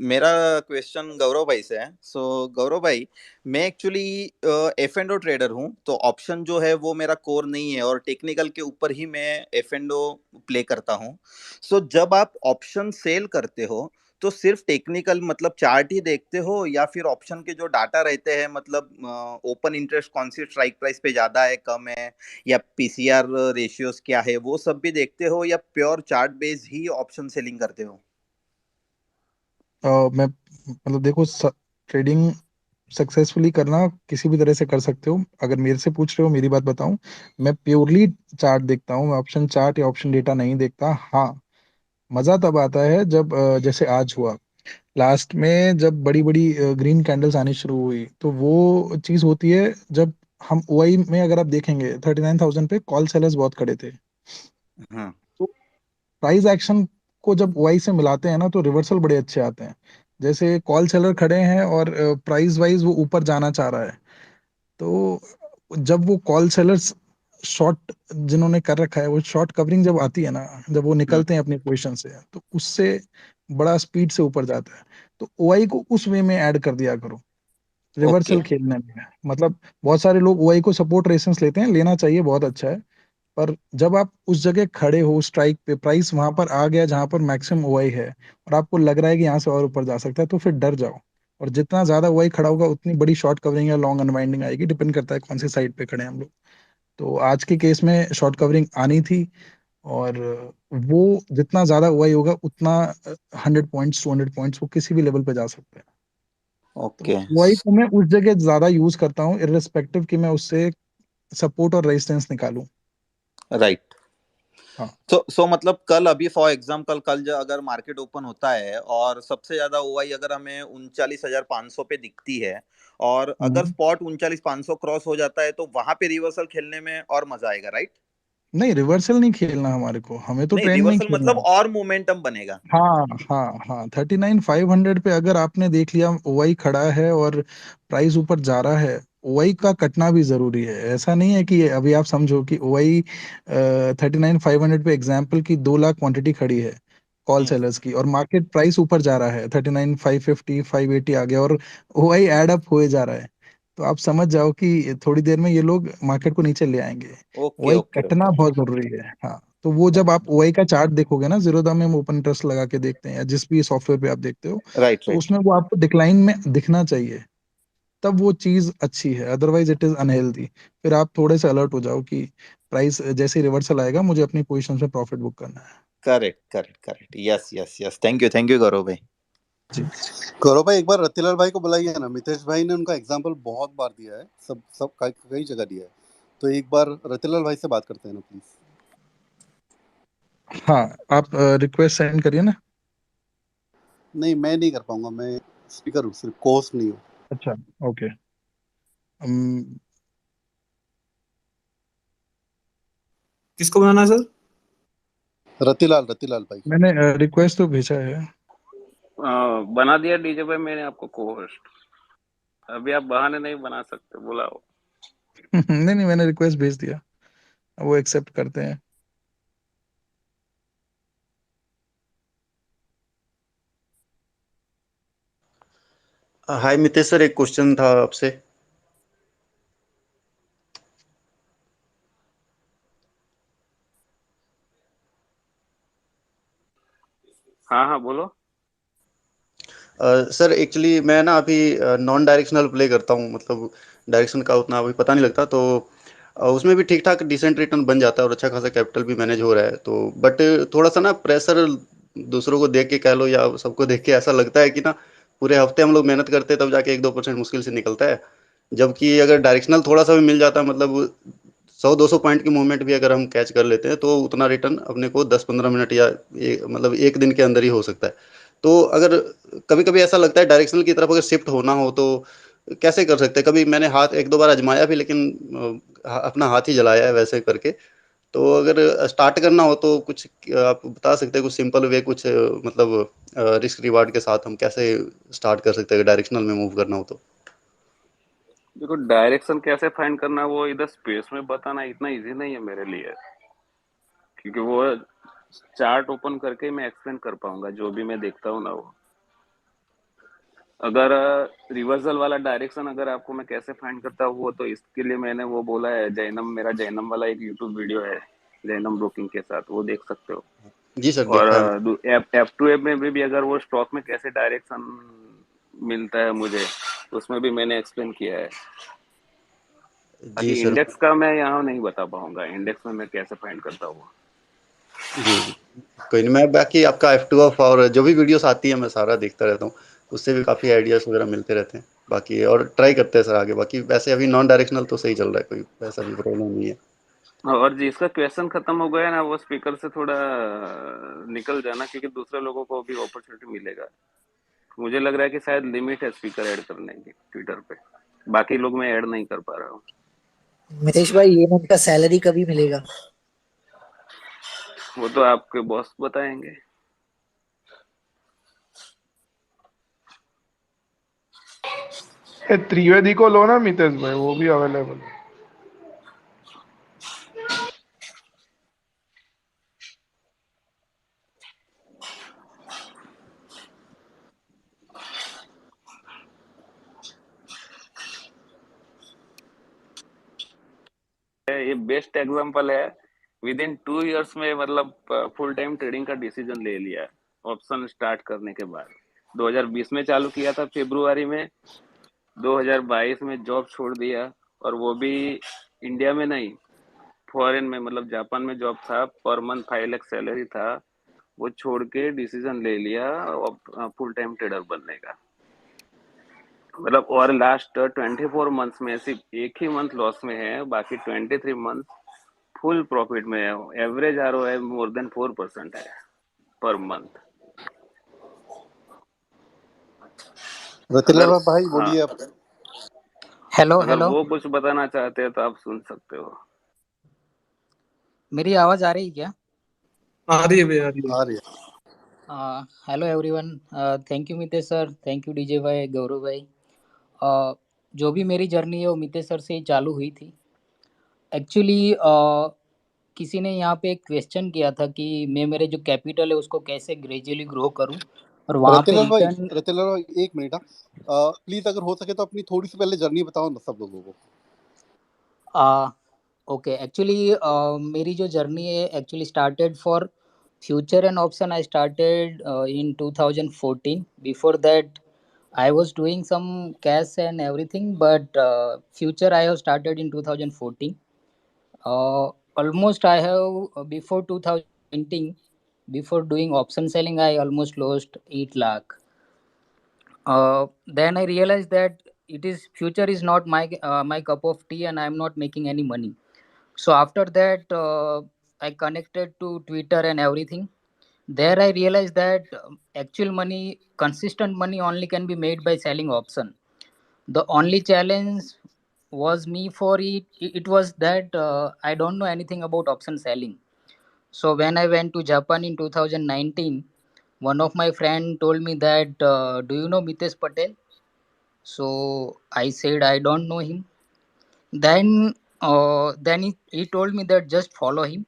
मेरा क्वेश्चन गौरव भाई से है। सो गौरव भाई, मैं actually F and O trader हूँ, तो ऑप्शन जो है वो मेरा कोर नहीं है और टेक्निकल के ऊपर ही मैं एफ एंड ओ प्ले करता हूँ। सो जब आप ऑप्शन सेल करते हो तो सिर्फ टेक्निकल मतलब चार्ट ही देखते हो, या फिर ऑप्शन के जो डाटा रहते हैं मतलब ओपन इंटरेस्ट कौन सी स्ट्राइक प्राइस पे ज्यादा है कम है, या पीसीआर रेशियोज क्या है, वो सब भी देखते हो, या प्योर चार्ट बेस्ड ही ऑप्शन सेलिंग करते हो? मैं मतलब देखो, ट्रेडिंग सक्सेसफुली करना किसी भी तरह से कर सकते हो। अगर मेरे से पूछ रहे हो, मेरी बात बताऊं, मैं प्योरली चार्ट देखता हूँ, मैं ऑप्शन चार्ट या ऑप्शन डेटा नहीं देखता। हाँ, मजा तब आता है जब जैसे आज हुआ लास्ट में, जब बड़ी बड़ी ग्रीन कैंडल्स आनी शुरू हुई, तो वो चीज होती है जब हम ओआई में, अगर आप देखेंगे 39,000 पे कॉल सेलर्स बहुत खड़े थे। हाँ। तो प्राइस एक्शन को जब ओआई से मिलाते हैं ना, तो रिवर्सल बड़े अच्छे आते हैं। जैसे कॉल सेलर खड़े हैं और प्राइस वाइज वो ऊपर जाना चाह रहा है, तो जब वो कॉल सेलर्स शॉर्ट जिन्होंने कर रखा है, वो शॉर्ट कवरिंग जब आती है ना, जब वो निकलते हैं अपनी पोजीशन से, तो उससे बड़ा स्पीड से ऊपर जाता है। तो ओआई को उस वे में ऐड कर दिया करो, ओके। रिवर्सल खेलने में। मतलब बहुत सारे लोग ओआई को सपोर्ट रेसेंस लेते हैं, लेना चाहिए, बहुत अच्छा है। पर जब आप उस जगह खड़े हो स्ट्राइक पे, प्राइस वहां पर आ गया जहां पर मैक्सिमम ओआई है, और आपको लग रहा है कि यहाँ से और ऊपर जा सकता है, तो फिर डर जाओ। और जितना ज्यादा ओआई खड़ा होगा, उतनी बड़ी शॉर्ट कवरिंग या लॉन्ग अनवाइंडिंग आएगी, डिपेंड करता है कौन सी साइड पे खड़े हैं हम लोग। तो आज के केस में शॉर्ट कवरिंग आनी थी, और वो जितना ज्यादा ओआई होगा, उतना 100 पॉइंट्स 200 पॉइंट्स वो किसी भी लेवल पे जा सकते हैं। तो ओके। ओआई को मैं उस जगह ज्यादा यूज करता हूँ, इररिस्पेक्टिव कि मैं उससे सपोर्ट और रेजिस्टेंस निकालूं। राइट। हाँ। सो मतलब कल अभी फॉर एग्जांपल कल जो अगर मार्केट ओपन होता है और सबसे ज्यादा ओआई अगर हमें 39,500 पे दिखती है, और अगर हम्म। स्पॉट 39,500 क्रॉस हो जाता है, तो वहां पे रिवर्सल खेलने में और मजा आएगा, राइट? नहीं, रिवर्सल नहीं खेलना हमारे को, हमें तो नहीं, ट्रेंड में ही रिवर्सल खेलना मतलब है। और मोमेंटम बनेगा। हाँ हाँ हाँ, 39,500 पे अगर आपने देख लिया ओआई खड़ा है और प्राइस ऊपर जा रहा है, ओआई का कटना भी जरूरी है। ऐसा नहीं है कि अभी आप समझो कि ओआई 39,500 पे एग्जाम्पल की 2 लाख क्वांटिटी खड़ी है कॉल हम्म। सेलर्स की, और मार्केट प्राइस ऊपर जा रहा है, 39,550 580 आ गया, और ओआई एड अप हुए जा रहा है, तो आप समझ जाओ कि थोड़ी देर में ये लोग मार्केट को नीचे ले आएंगे। ओके ओआई ओके कटना ओके। बहुत जरूरी है। हाँ, तो वो जब आप ओआई का चार्ट देखोगे ना, जीरोधा में हम ओपन इंटरेस्ट लगा के देखते हैं, या जिस भी सॉफ्टवेयर पे आप देखते हो, राइट तो राइट। उसमें वो आपको डिक्लाइन में दिखना चाहिए, तब वो चीज अच्छी है, अदरवाइज इट इज अनहेल्दी। फिर आप थोड़े से अलर्ट हो जाओ कि प्राइस जैसे रिवर्सल आएगा, मुझे अपनी पोजीशन से प्रॉफिट बुक करना है। Correct correct correct, yes yes yes, thank you Gaurav भाई। जी। गौरव भाई, एक बार रतिलाल भाई को बुलाइए ना, मितेश भाई ने उनका एग्जाम्पल बहुत बार दिया है, सब सब कई जगह दिया है, तो एक बार रतिलाल भाई से बात करते हैं ना प्लीज। हाँ, आप रिक्वेस्ट सेंड करिए ना। नहीं, मैं नहीं कर पाऊंगा, मैं स्पीकर हूँ, सिर्फ कोस्ट नहीं हूँ। अच्छा, ओके। किसको बनाना है सर? रतिलाल भाई। मैंने रिक्वेस्ट तो भेजा है। बना दिया डीजे भाई मैंने आपको को होस्ट। अभी आप बहाने नहीं बना सकते, बुलाओ। नहीं मैंने रिक्वेस्ट भेज दिया, वो एक्सेप्ट करते हैं। हाय मितेश सर, एक क्वेश्चन था आपसे। हाँ बोलो। सर एक्चुअली मैं ना अभी नॉन डायरेक्शनल प्ले करता हूँ, मतलब डायरेक्शन का उतना अभी पता नहीं लगता, तो उसमें भी ठीक ठाक डिसेंट रिटर्न बन जाता है और अच्छा खासा कैपिटल भी मैनेज हो रहा है। तो बट थोड़ा सा ना प्रेशर दूसरों को देख के कह लो या सबको देख के ऐसा लगता है कि ना पूरे हफ्ते हम लोग मेहनत करते हैं तब जाके 1-2% मुश्किल से निकलता है। जबकि अगर डायरेक्शनल थोड़ा सा भी मिल जाता है, मतलब 100-200 पॉइंट की मूवमेंट भी अगर हम कैच कर लेते हैं तो उतना रिटर्न अपने को 10-15 मिनट या मतलब एक दिन के अंदर ही हो सकता है। तो अगर कभी कभी ऐसा लगता है डायरेक्शनल की तरफ अगर शिफ्ट होना हो तो कैसे कर सकते हैं? कभी मैंने हाथ एक दो बार आजमाया भी, लेकिन अपना हाथ ही जलाया है वैसे करके। तो अगर स्टार्ट करना हो तो कुछ आप बता सकते हैं, कुछ सिंपल वे, कुछ मतलब रिस्क रिवार्ड के साथ हम कैसे स्टार्ट कर सकते हैं डायरेक्शनल में मूव करना हो तो? देखो, डायरेक्शन कैसे फाइंड करना वो इधर स्पेस में बताना इतना इजी नहीं है मेरे लिए, क्योंकि वो चार्ट ओपन करके मैं एक्सप्लेन कर पाऊंगा जो भी मैं देखता हूँ ना वो। अगर रिवर्सल वाला डायरेक्शन अगर आपको मैं कैसे फाइंड करता हूँ वो, तो इसके लिए मैंने वो बोला है, मेरा जैनम वाला एक यूट्यूब वीडियो है जैनम ब्रोकिंग के साथ, वो देख सकते हो। जी सर, और देखा है। एफ टू एफ में भी अगर वो स्टॉक में कैसे डायरेक्शन मिलता है मुझे, उसमें भी मैंने एक्सप्लेन किया है। जी बाकी सर। इंडेक्स का मैं यहाँ नहीं बता पाऊंगा, इंडेक्स में मैं कैसे फाइंड करता हूँ। जी जी, कोई नहीं, मैं बाकी आपका F2F और जो भी वीडियोस आती है मैं सारा देखता रहता हूँ, उससे भी काफ़ी आइडियाज़ वगैरह मिलते रहते हैं। बाकी और ट्राई करते हैं सर आगे। बाकी वैसे अभी नॉन डायरेक्शनल तो सही चल रहा है, कोई ऐसा भी प्रॉब्लम नहीं है। और जिसका क्वेश्चन खत्म हो गया ना, वो स्पीकर से थोड़ा निकल जाना, क्योंकि दूसरे लोगों को भी अपॉर्चुनिटी मिलेगा। मुझे लग रहा है कि शायद लिमिट है स्पीकर ऐड करने की ट्विटर पे, बाकी लोग मैं ऐड नहीं कर पा रहा हूँ। मितेश भाई, ये मंथ का सैलरी कभी मिलेगा? वो तो आपके बॉस बताएंगे। त्रिवेदी को लो ना मितेश भाई, वो भी अवेलेबल है। ये बेस्ट एग्जांपल है, विद इन 2 इयर्स में मतलब फुल टाइम ट्रेडिंग का डिसीजन ले लिया ऑप्शन स्टार्ट करने के बाद। 2020 में चालू किया था फरवरी में, 2022 में जॉब छोड़ दिया, और वो भी इंडिया में नहीं, फॉरेन में, मतलब जापान में जॉब था, पर मंथ 5 लाख सैलरी था। वो छोड़ के डिसीजन ले लिया फुल टाइम ट्रेडर बनने का। मतलब और लास्ट 24 मंथ्स में सिर्फ एक ही मंथ लॉस में है, बाकी 23 मंथ फुल प्रॉफिट में है। एवरेज आरओआई मोर देन 4% है पर मंथ। रतिलाल अगर भाई हाँ, बोलिए आप। हेलो अगर हेलो, वो कुछ बताना चाहते हैं तो आप सुन सकते हो। मेरी आवाज आ रही है क्या? आ रही है भैया, आ रही है। आ रही है। Hello everyone, thank you Mitesh sir, thank you DJ भाई, गौरव भाई। जो भी मेरी जर्नी है वो मितेश सर से ही चालू हुई थी। एक्चुअली किसी ने यहाँ पे एक क्वेश्चन किया था कि मैं मेरे जो कैपिटल है उसको कैसे ग्रेजुअली ग्रो करूँ, और वहाँ पे रिटर्न। रतिलाल भाई एक मिनट, प्लीज अगर हो सके तो अपनी थोड़ी सी पहले जर्नी बताओ ना सब लोगों को। ओके, एक्चुअली मेरी जो जर्नी है actually started for future and option. I started in 2014। Before that I was doing some cash and everything, but future I have started in 2014. Almost I have before 2019, before doing option selling, I almost lost 8 lakh. Then I realized that it is future is not my cup of tea, and I am not making any money. So after that, I connected to Twitter and everything. There I realized that actual money, consistent money only can be made by selling option. The only challenge was me for it was that I don't know anything about option selling. So when I went to Japan in 2019, one of my friend told me that, do you know Mitesh Patel? So I said I don't know him. Then he told me that just follow him.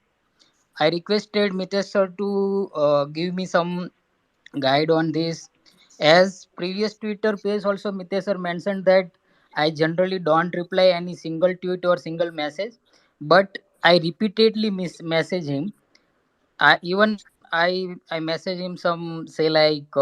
I requested Mitesh sir to give me some guide on this. As previous Twitter page also Mitesh sir mentioned that I generally don't reply any single tweet or single message, but I repeatedly message him. I message him some say like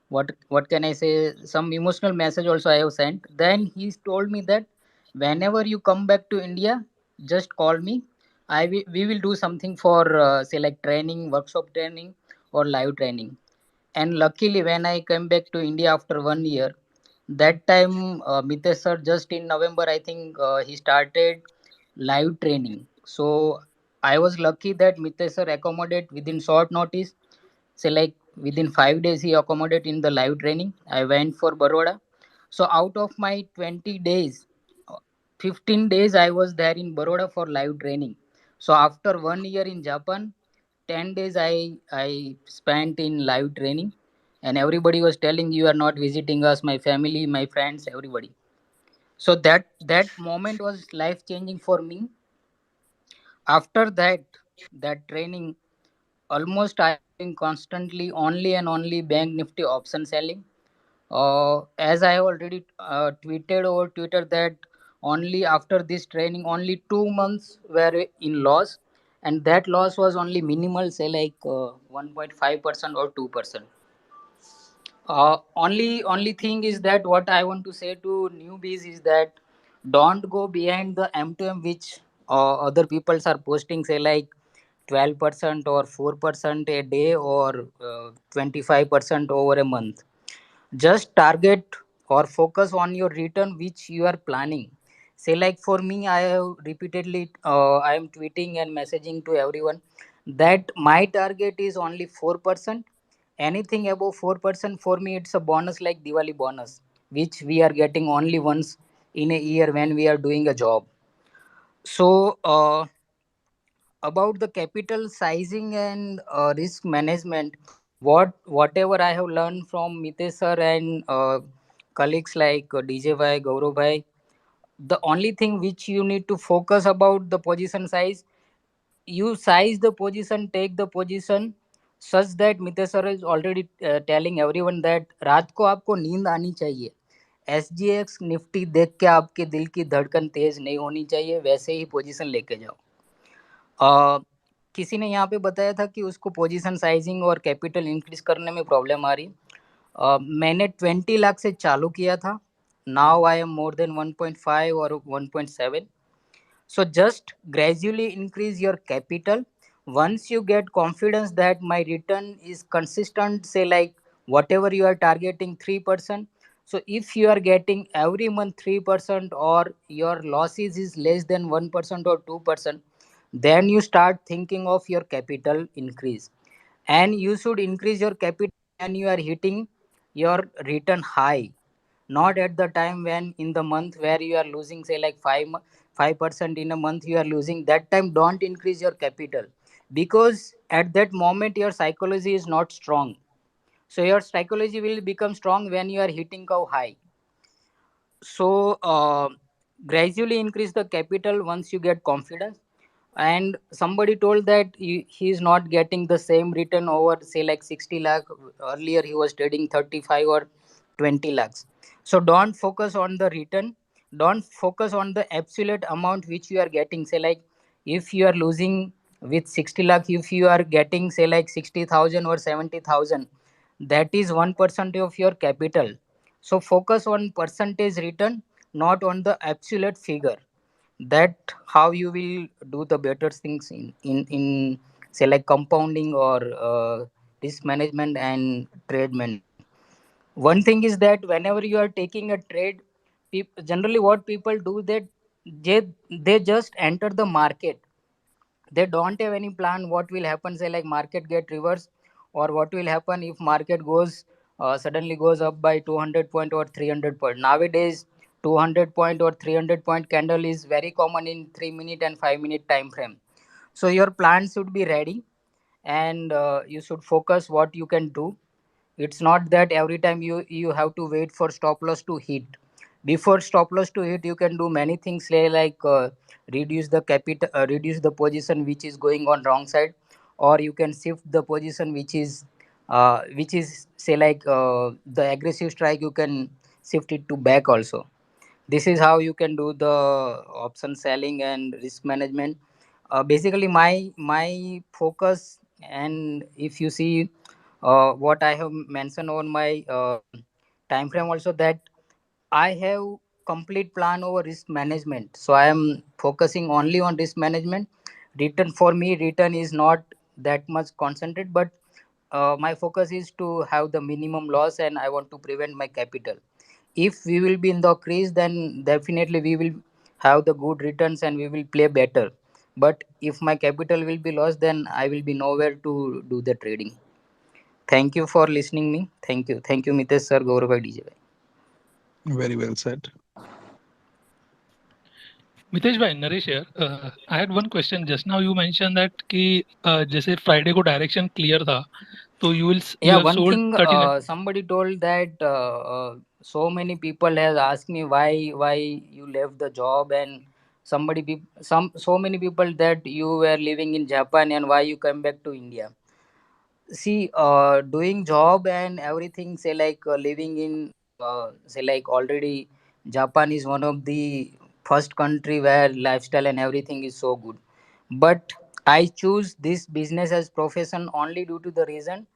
what can I say, some emotional message also I have sent. Then he told me that whenever you come back to India, just call me. We will do something for say like training, workshop training or live training. And luckily when I came back to India after 1 year, that time Mitesh sir just in November I think he started live training. So I was lucky that Mitesh sir accommodate within short notice. Say like within 5 days he accommodate in the live training. I went for Baroda. So out of my 20 days, 15 days I was there in Baroda for live training. So after 1 year in Japan, 10 days I spent in live training, and everybody was telling you are not visiting us, my family, my friends, everybody. So that moment was life changing for me. After that training, almost I am doing constantly only and only bank nifty option selling. As I have already tweeted over Twitter that only after this training, only 2 months were in loss, and that loss was only minimal, say like 1.5% or 2%. Only thing is that what I want to say to newbies is that don't go behind the M2M which other peoples are posting, say like 12% or 4% a day or 25% over a month. Just target or focus on your return which you are planning. Say like for me, I have repeatedly I am tweeting and messaging to everyone that my target is only 4%. Anything above 4% for me it's a bonus, like Diwali bonus, which we are getting only once in a year when we are doing a job. So about the capital sizing and risk management, whatever I have learned from Mitesh sir and colleagues like DJ Bhai, Gaurav Bhai, the only thing which you need to focus about the position size, you size the position, take the position such that Mitesh sir is already telling everyone that रात को आपको नींद आनी चाहिए. SGX Nifty देख के आपके दिल की धड़कन तेज नहीं होनी चाहिए, वैसे ही पोजीशन लेके जाओ. किसी ने यहाँ पे बताया था कि उसको पोजीशन साइजिंग और कैपिटल इंक्रीज करने में प्रॉब्लम आ रही. मैंने 20 लाख से चालू किया था. Now I am more than 1.5 और 1.7. So just gradually increase your capital. Once you get confidence that my return is consistent, say like whatever you are targeting 3%. So if you are getting every month 3% or your losses is less than 1% or 2%, then you start thinking of your capital increase. And you should increase your capital when you are hitting your return high, not at the time when in the month where you are losing, say like 5% in a month you are losing. That time don't increase your capital, because at that moment your psychology is not strong. So your psychology will become strong when you are hitting cow high. So gradually increase the capital once you get confidence. And somebody told that he is not getting the same return over, say like 60 lakh. Earlier he was trading 35 or 20 lakhs. So don't focus on the return, don't focus on the absolute amount which you are getting. Say like if you are losing with 60 lakh, if you are getting say like 60,000 or 70,000, that is 1% of your capital. So focus on percentage return, not on the absolute figure. That how you will do the better things in say like compounding or risk management and trade management. One thing is that whenever you are taking a trade, generally what people do that they just enter the market. They don't have any plan what will happen, say like market get reversed, or what will happen if market goes suddenly goes up by 200 point or 300 point. Nowadays 200 point or 300 point candle is very common in 3 minute and 5 minute time frame. So your plan should be ready, and you should focus what you can do. It's not that every time you have to wait for stop loss to hit. Before stop loss to hit, you can do many things, like reduce the capital, reduce the position which is going on wrong side, or you can shift the position which is say like the aggressive strike, you can shift it to back also. This is how you can do the option selling and risk management. Basically my focus, and if you see what I have mentioned on my time frame also, that I have complete plan over risk management. So I am focusing only on risk management. Return, for me, return is not that much concentrated, but my focus is to have the minimum loss, and I want to prevent my capital. If we will be in the crease, then definitely we will have the good returns and we will play better. But if my capital will be lost, then I will be nowhere to do the trading. Thank you for listening me. Thank you, Mitesh sir, Gaurav, DJ. Very well said. Mitesh भाई, Naresh here. I had one question. Just now you mentioned that कि जैसे Friday को direction clear था, तो you Yeah, have one sold thing 39. somebody told that so many people has asked me why you left the job, and so many people that you were living in Japan and why you come back to India. See, doing job and everything, say like living in say like already Japan is one of the first country where lifestyle and everything is so good. But I choose this business as profession only due to the reason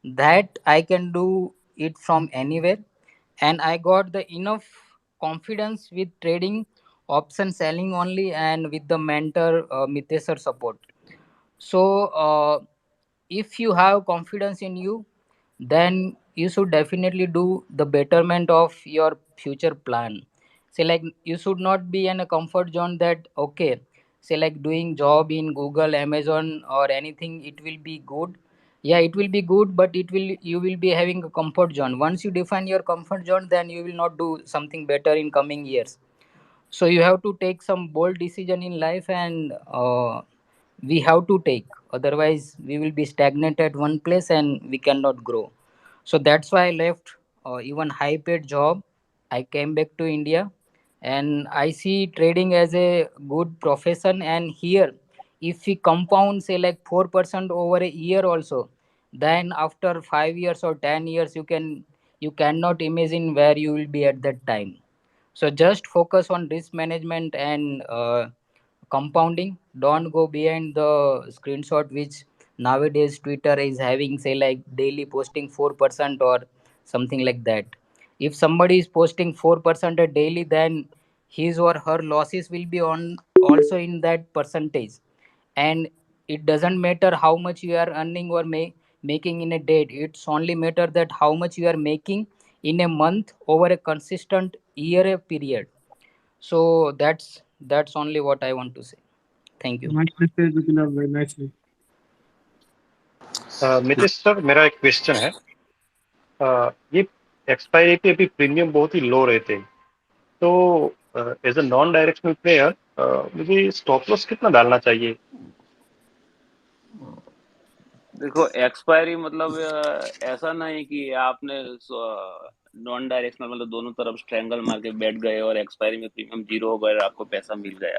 that I can do it from anywhere, and I got the enough confidence with trading option selling only, and with the mentor Mitesh sir support. So if you have confidence in you, then you should definitely do the betterment of your future plan. Say like you should not be in a comfort zone that okay, say like doing job in Google, Amazon or anything, it will be good. Yeah, it will be good, but you will be having a comfort zone. Once you define your comfort zone, then you will not do something better in coming years. So you have to take some bold decision in life, and we have to take, otherwise we will be stagnant at one place and we cannot grow. So that's why I left even high paid job. I came back to India, and I see trading as a good profession. And here, if we compound say like 4% over a year also, then after 5 years or 10 years, you cannot imagine where you will be at that time. So just focus on risk management and compounding. Don't go behind the screenshot which nowadays Twitter is having, say like daily posting 4% or something like that. If somebody is posting 4% a daily, then his or her losses will be on also in that percentage. And it doesn't matter how much you are earning or making in a day. It's only matter that how much you are making in a month over a consistent year period. So that's only what I want to say. Thank you. Nicely said, Vipin, very nicely. Mitesh sir, मेरा एक question है। ये expiry पे अभी premium बहुत ही लो रहते हैं, तो as a non directional player मुझे स्टॉप लॉस कितना डालना चाहिए? देखो, एक्सपायरी मतलब ऐसा नहीं कि आपने नॉन डायरेक्शनल मतलब दोनों तरफ स्ट्रैंगल मार के बैठ गए और एक्सपायरी में प्रीमियम 0 हो गया और आपको पैसा मिल गया।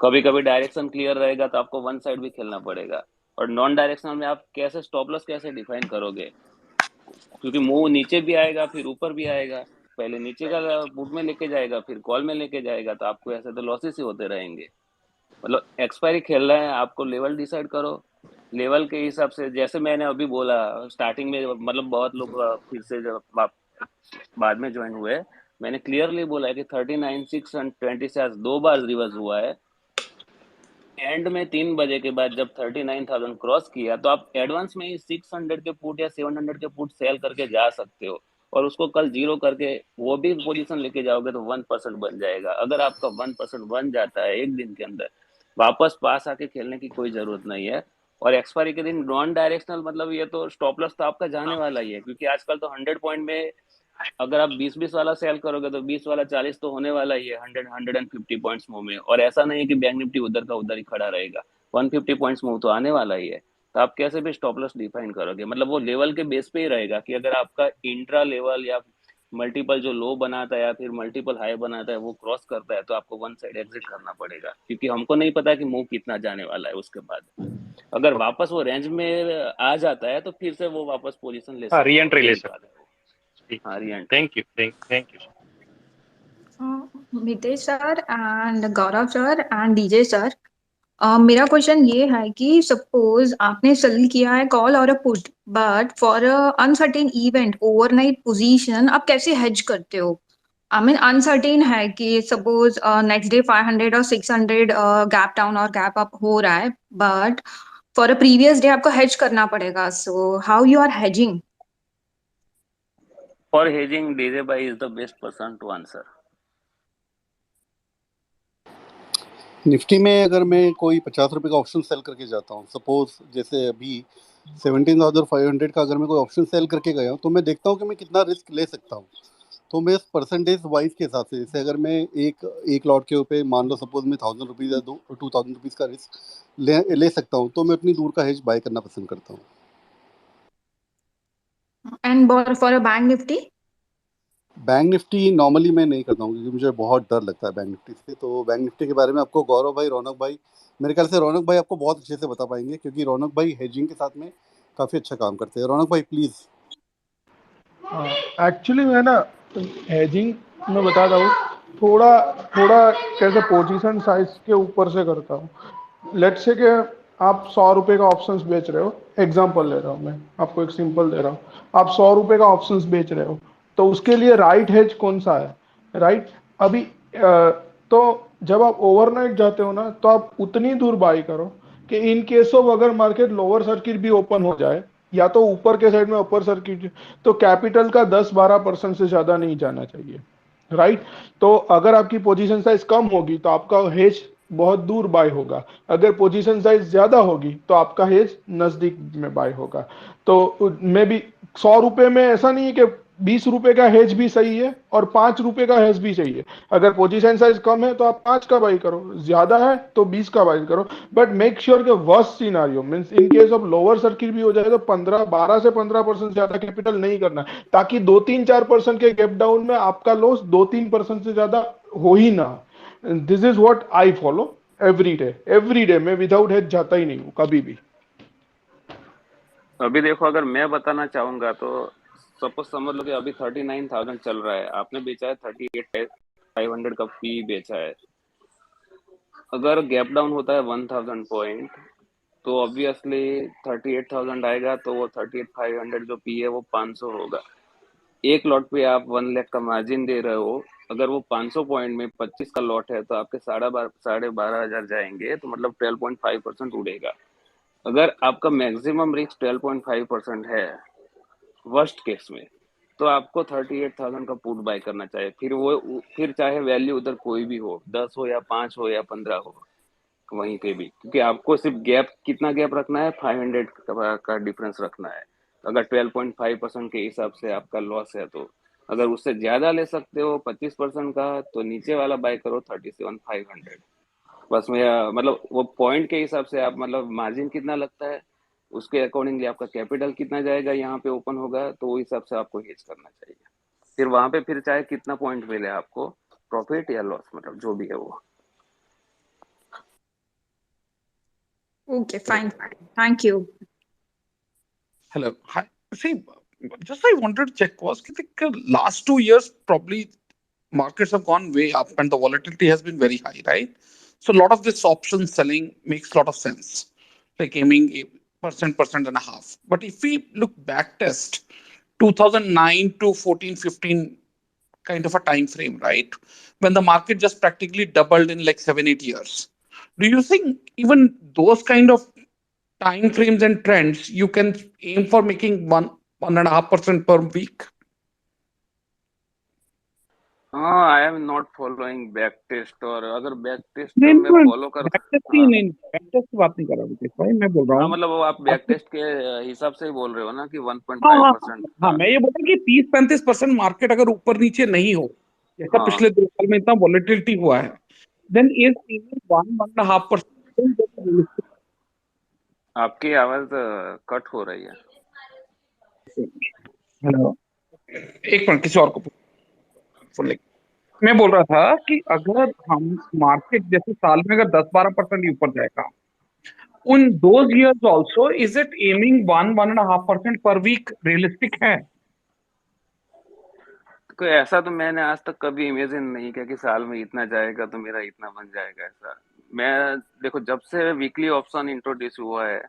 कभी कभी डायरेक्शन क्लियर रहेगा तो आपको वन साइड भी खेलना पड़ेगा। और नॉन डायरेक्शनल में आप कैसे स्टॉप लॉस कैसे डिफाइन करोगे? क्योंकि मूव नीचे भी आएगा फिर ऊपर भी आएगा। पहले नीचे का पुट में लेके जाएगा फिर कॉल में लेके जाएगा, तो आपको ऐसे तो लॉसेस ही होते रहेंगे। मतलब एक्सपायरी खेल रहे हैं, आपको लेवल डिसाइड करो, लेवल के हिसाब से। जैसे मैंने अभी बोला स्टार्टिंग में, मतलब बहुत लोग फिर से जब बाद में ज्वाइन हुए, मैंने क्लियरली बोला है कि 39,620 से आज 2 बार रिवर्स हुआ है। एंड में 3 बजे के बाद जब 39,000 क्रॉस किया, तो आप एडवांस में ही 600 के पुट या 700 के पुट सेल करके जा सकते हो, और उसको कल 0 करके वो भी पोजीशन लेके जाओगे तो 1% बन जाएगा। अगर आपका 1% बन जाता है एक दिन के अंदर, वापस पास आके खेलने की कोई जरूरत नहीं है। और एक्सपायरी के दिन नॉन डायरेक्शनल मतलब ये तो स्टॉप लॉस तो आपका जाने वाला ही है, क्योंकि आजकल तो 100 पॉइंट में अगर आप 20-20 वाला सेल करोगे तो 20 वाला 40 तो होने वाला ही है, 150 पॉइंट्स मूव में। और ऐसा नहीं है कि बैंक निफ्टी उधर का उधर ही खड़ा रहेगा, 150 पॉइंट्स मूव तो आने वाला ही है। तो आप कैसे भी स्टॉप लॉस डिफाइन करोगे, मतलब वो लेवल के बेस पे ही रहेगा कि अगर आपका इंट्रा लेवल या मल्टीपल जो लो बनाता है या फिर मल्टीपल हाई बनाता है वो क्रॉस करता है तो आपको वन साइड एग्जिट करना पड़ेगा, क्योंकि हमको नहीं पता कि मूव कितना जाने वाला है। उसके बाद अगर वापस वो रेंज में आ जाता है तो फिर से वो वापस पोजीशन ले सकते री हो, एंट्री ले यही सकते बात है। हाँ, re entry. Thank you thank you Mitesh sir and Gaurav sir and DJ sir, मेरा क्वेश्चन ये है कि सपोज आपने सेल किया है कॉल और a put, but for a uncertain event overnight position आप कैसे हेज करते हो? आई मीन अनसर्टेन है कि सपोज नेक्स्ट डे 500 और 600 गैप डाउन और गैप अप हो रहा है, but for a previous day आपको हेज करना पड़ेगा, so how you are hedging? For hedging DJ भाई is the best person to answer. Nifty में अगर मैं कोई 50 रुपये का ऑप्शन सेल करके जाता हूँ, सपोज जैसे अभी 17,500 का अगर मैं कोई ऑप्शन सेल करके गया हूँ, तो मैं देखता हूँ कि मैं कितना रिस्क ले सकता हूँ। तो मैं परसेंटेज वाइज के हिसाब से, जैसे अगर मैं एक लॉट के ऊपर मान लो सपोज मैं 1000 रुपीज़ या 2000 रुपीज़ का रिस्क ले सकता हूँ, तो मैं अपनी दूर का हेज बाय करना पसंद करता हूँ। And for a bank Nifty? Bank Nifty normally मैं नहीं करता हूँ क्योंकि मुझे बहुत डर लगता है बैंक निफ्टी से। तो बैंक निफ्टी के बारे में आपको गौरव भाई, रौनक भाई, मेरे ख्याल से रौनक भाई आपको बहुत अच्छे से बता पाएंगे, क्योंकि रौनक भाई हेजिंग के साथ में काफ़ी अच्छा काम करते हैं। रौनक भाई प्लीज़। एक्चुअली मैं ना हेजिंग में बताता हूँ, थोड़ा थोड़ा कैसे पोजीशन साइज के ऊपर से करता हूँ। लेट्स से कि आप 100 रुपये का ऑप्शंस बेच रहे हो, एग्जांपल ले रहा हूँ मैं आपको, एक सिंपल दे रहा हूँ। आप 100 रुपये का ऑप्शंस बेच रहे हो, तो उसके लिए राइट हेज कौन सा है? राइट अभी तो जब आप ओवरनाइट जाते हो ना, तो आप उतनी दूर बाई करो कि इन केस ऑफ अगर मार्केट लोअर सर्किट भी ओपन हो जाए या तो ऊपर के साइड में अपर सर्किट, तो कैपिटल का 10-12% से ज्यादा नहीं जाना चाहिए। राइट तो अगर आपकी पोजीशन साइज कम होगी तो आपका हेज बहुत दूर बाय होगा, अगर पोजीशन साइज ज्यादा होगी तो आपका हेज नजदीक में बाय होगा। तो मे बी 100 रुपए में ऐसा नहीं है कि 20 रुपए का हेज भी सही है और 5 रुपए का हेज भी सही है। अगर पोजीशन साइज कम है तो आप 5 का बाई करो, ज्यादा है तो 20 का बाई करो, बट मेक श्योर कि worst scenario means in case of lower circuit भी हो जाए तो 12 से 15% ज्यादा कैपिटल नहीं करना, ताकि 2-3-4% के गैप डाउन में आपका लॉस 2-3% से ज्यादा हो ही ना। This is what I follow every day मैं विदाउट हेज जाता ही नहीं हूँ कभी भी। अभी देखो, अगर मैं बताना चाहूंगा तो सपोज समझ लो कि अभी 39,000 चल रहा है, आपने बेचा है 38,500 का पी बेचा है। अगर गैप डाउन होता है 1000 पॉइंट तो ऑब्वियसली 38,000 आएगा, तो वो 38,500 जो पी है वो 500 होगा। एक लॉट पे आप 1 लाख का मार्जिन दे रहे हो, अगर वो 500 पॉइंट में 25 का लॉट है तो आपके 12,500 जाएंगे, तो मतलब 12.5% उड़ेगा। अगर आपका मैक्सिमम रिस्क 12.5% है वर्स्ट केस में, तो आपको 38,000 का पुट बाय करना चाहिए। फिर चाहे वैल्यू उधर कोई भी हो, 10 हो या 5 हो या 15 हो, वहीं पे भी, क्योंकि आपको सिर्फ गैप, कितना गैप रखना है, 500 का डिफरेंस रखना है। अगर 12.5% के हिसाब से आपका लॉस है, तो अगर उससे ज्यादा ले सकते हो 25% का, तो नीचे वाला बाय करो 37,500। बस मैं मतलब वो पॉइंट के हिसाब से आप, मतलब मार्जिन कितना लगता है उसके अकॉर्डिंगली आपका कैपिटल कितना जाएगा, यहाँ पे ओपन होगा, तो वो हिसाब से आपको हेज करना चाहिए। फिर वहां पे फिर चाहे कितना पॉइंट मिले आपको, प्रॉफिट या लॉस, मतलब जो भी है वो। Okay, fine. Thank you. Hello. Hi. See, just I wanted to check was last 2 years probably markets have gone way up and the volatility has been very high, right? So a lot of this option selling makes a lot of sense, like aiming a percent and a half. But if we look back test 2009 to 14-15 kind of a time frame, right, when the market just practically doubled in like 7-8 years, do you think even those kind of time frames and trends you can aim for making 1.5% per week? हाँ, I am not following back test, और अगर back test नहीं मैं नहीं, follow कर, back test नहीं हाँ नहीं, बैक टेस्ट की बात नहीं कर रहा मुकेश भाई, मैं बोल रहा हाँ, हूँ मतलब वो आप बैक आपके। टेस्ट के हिसाब से ही बोल रहे हो ना कि हाँ हाँ 1.5% हाँ हाँ, था। मैं ये बोल रहा हूँ कि 30-35% मार्केट अगर ऊपर नीचे नहीं हो, जैसा हाँ, पिछले 2 साल में इतना वॉलेटिलिटी हुआ है, देन इज 1.5%। आपकी आवाज कट हो रही है। हेलो, एक मिनट, किसी और को सुन ले। मैं बोल रहा था कि अगर हम मार्केट जैसे साल में अगर 10-12% ऊपर जाएगा, उन those years also, is it aiming 1.5% per week realistic है? कोई ऐसा तो मैंने आज तक कभी इमेजिन नहीं किया कि साल में इतना जाएगा तो मेरा इतना बन जाएगा, ऐसा। मैं देखो, जब से वीकली ऑप्शन इंट्रोड्यूस हुआ है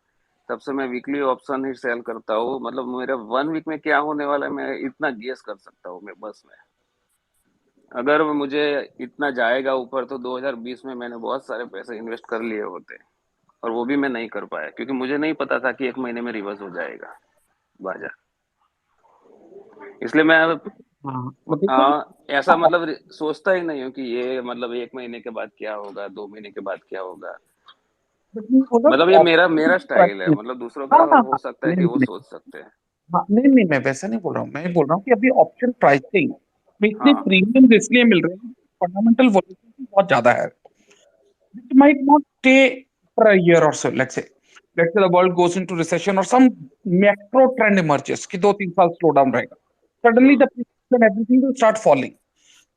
तब से मैं वीकली ऑप्शन ही सेल करता हूँ। मतलब मेरा 1 वीक में क्या होने वाला है मैं इतना गेस कर सकता हूँ मैं बस में। अगर मुझे इतना जाएगा ऊपर तो 2020 में मैंने बहुत सारे पैसे इन्वेस्ट कर लिए होते, और वो भी मैं नहीं कर पाया क्योंकि मुझे नहीं पता था कि 1 महीने में रिवर्स हो जाएगा बाजार। इसलिए मैं हाँ मतलब ऐसा मतलब सोचता ही नहीं हूँ कि ये मतलब 1 महीने के बाद क्या होगा, 2 महीने के बाद क्या होगा। मतलब ये मेरा मेरा स्टाइल है, मतलब दूसरों हाँ का हाँ हो हाँ, सकता है नहीं कि वो नहीं, सोच सकते हैं। हाँ नहीं नहीं, मैं वैसा नहीं बोल रहा हूँ, मैं बोल रहा हूँ कि अभी ऑप्शन प्राइसिंग में इतने हाँ प्रीमियम इसलिए मिल रहे हैं, फंडामेंटल वॉलेटिलिटी बहुत ज्यादा है, which might not stay for a year or so. Let's say the world goes into recession or some macro trend emerges कि 2-3 साल स्लो डाउन रहेगा, suddenly the prices and everything will start falling.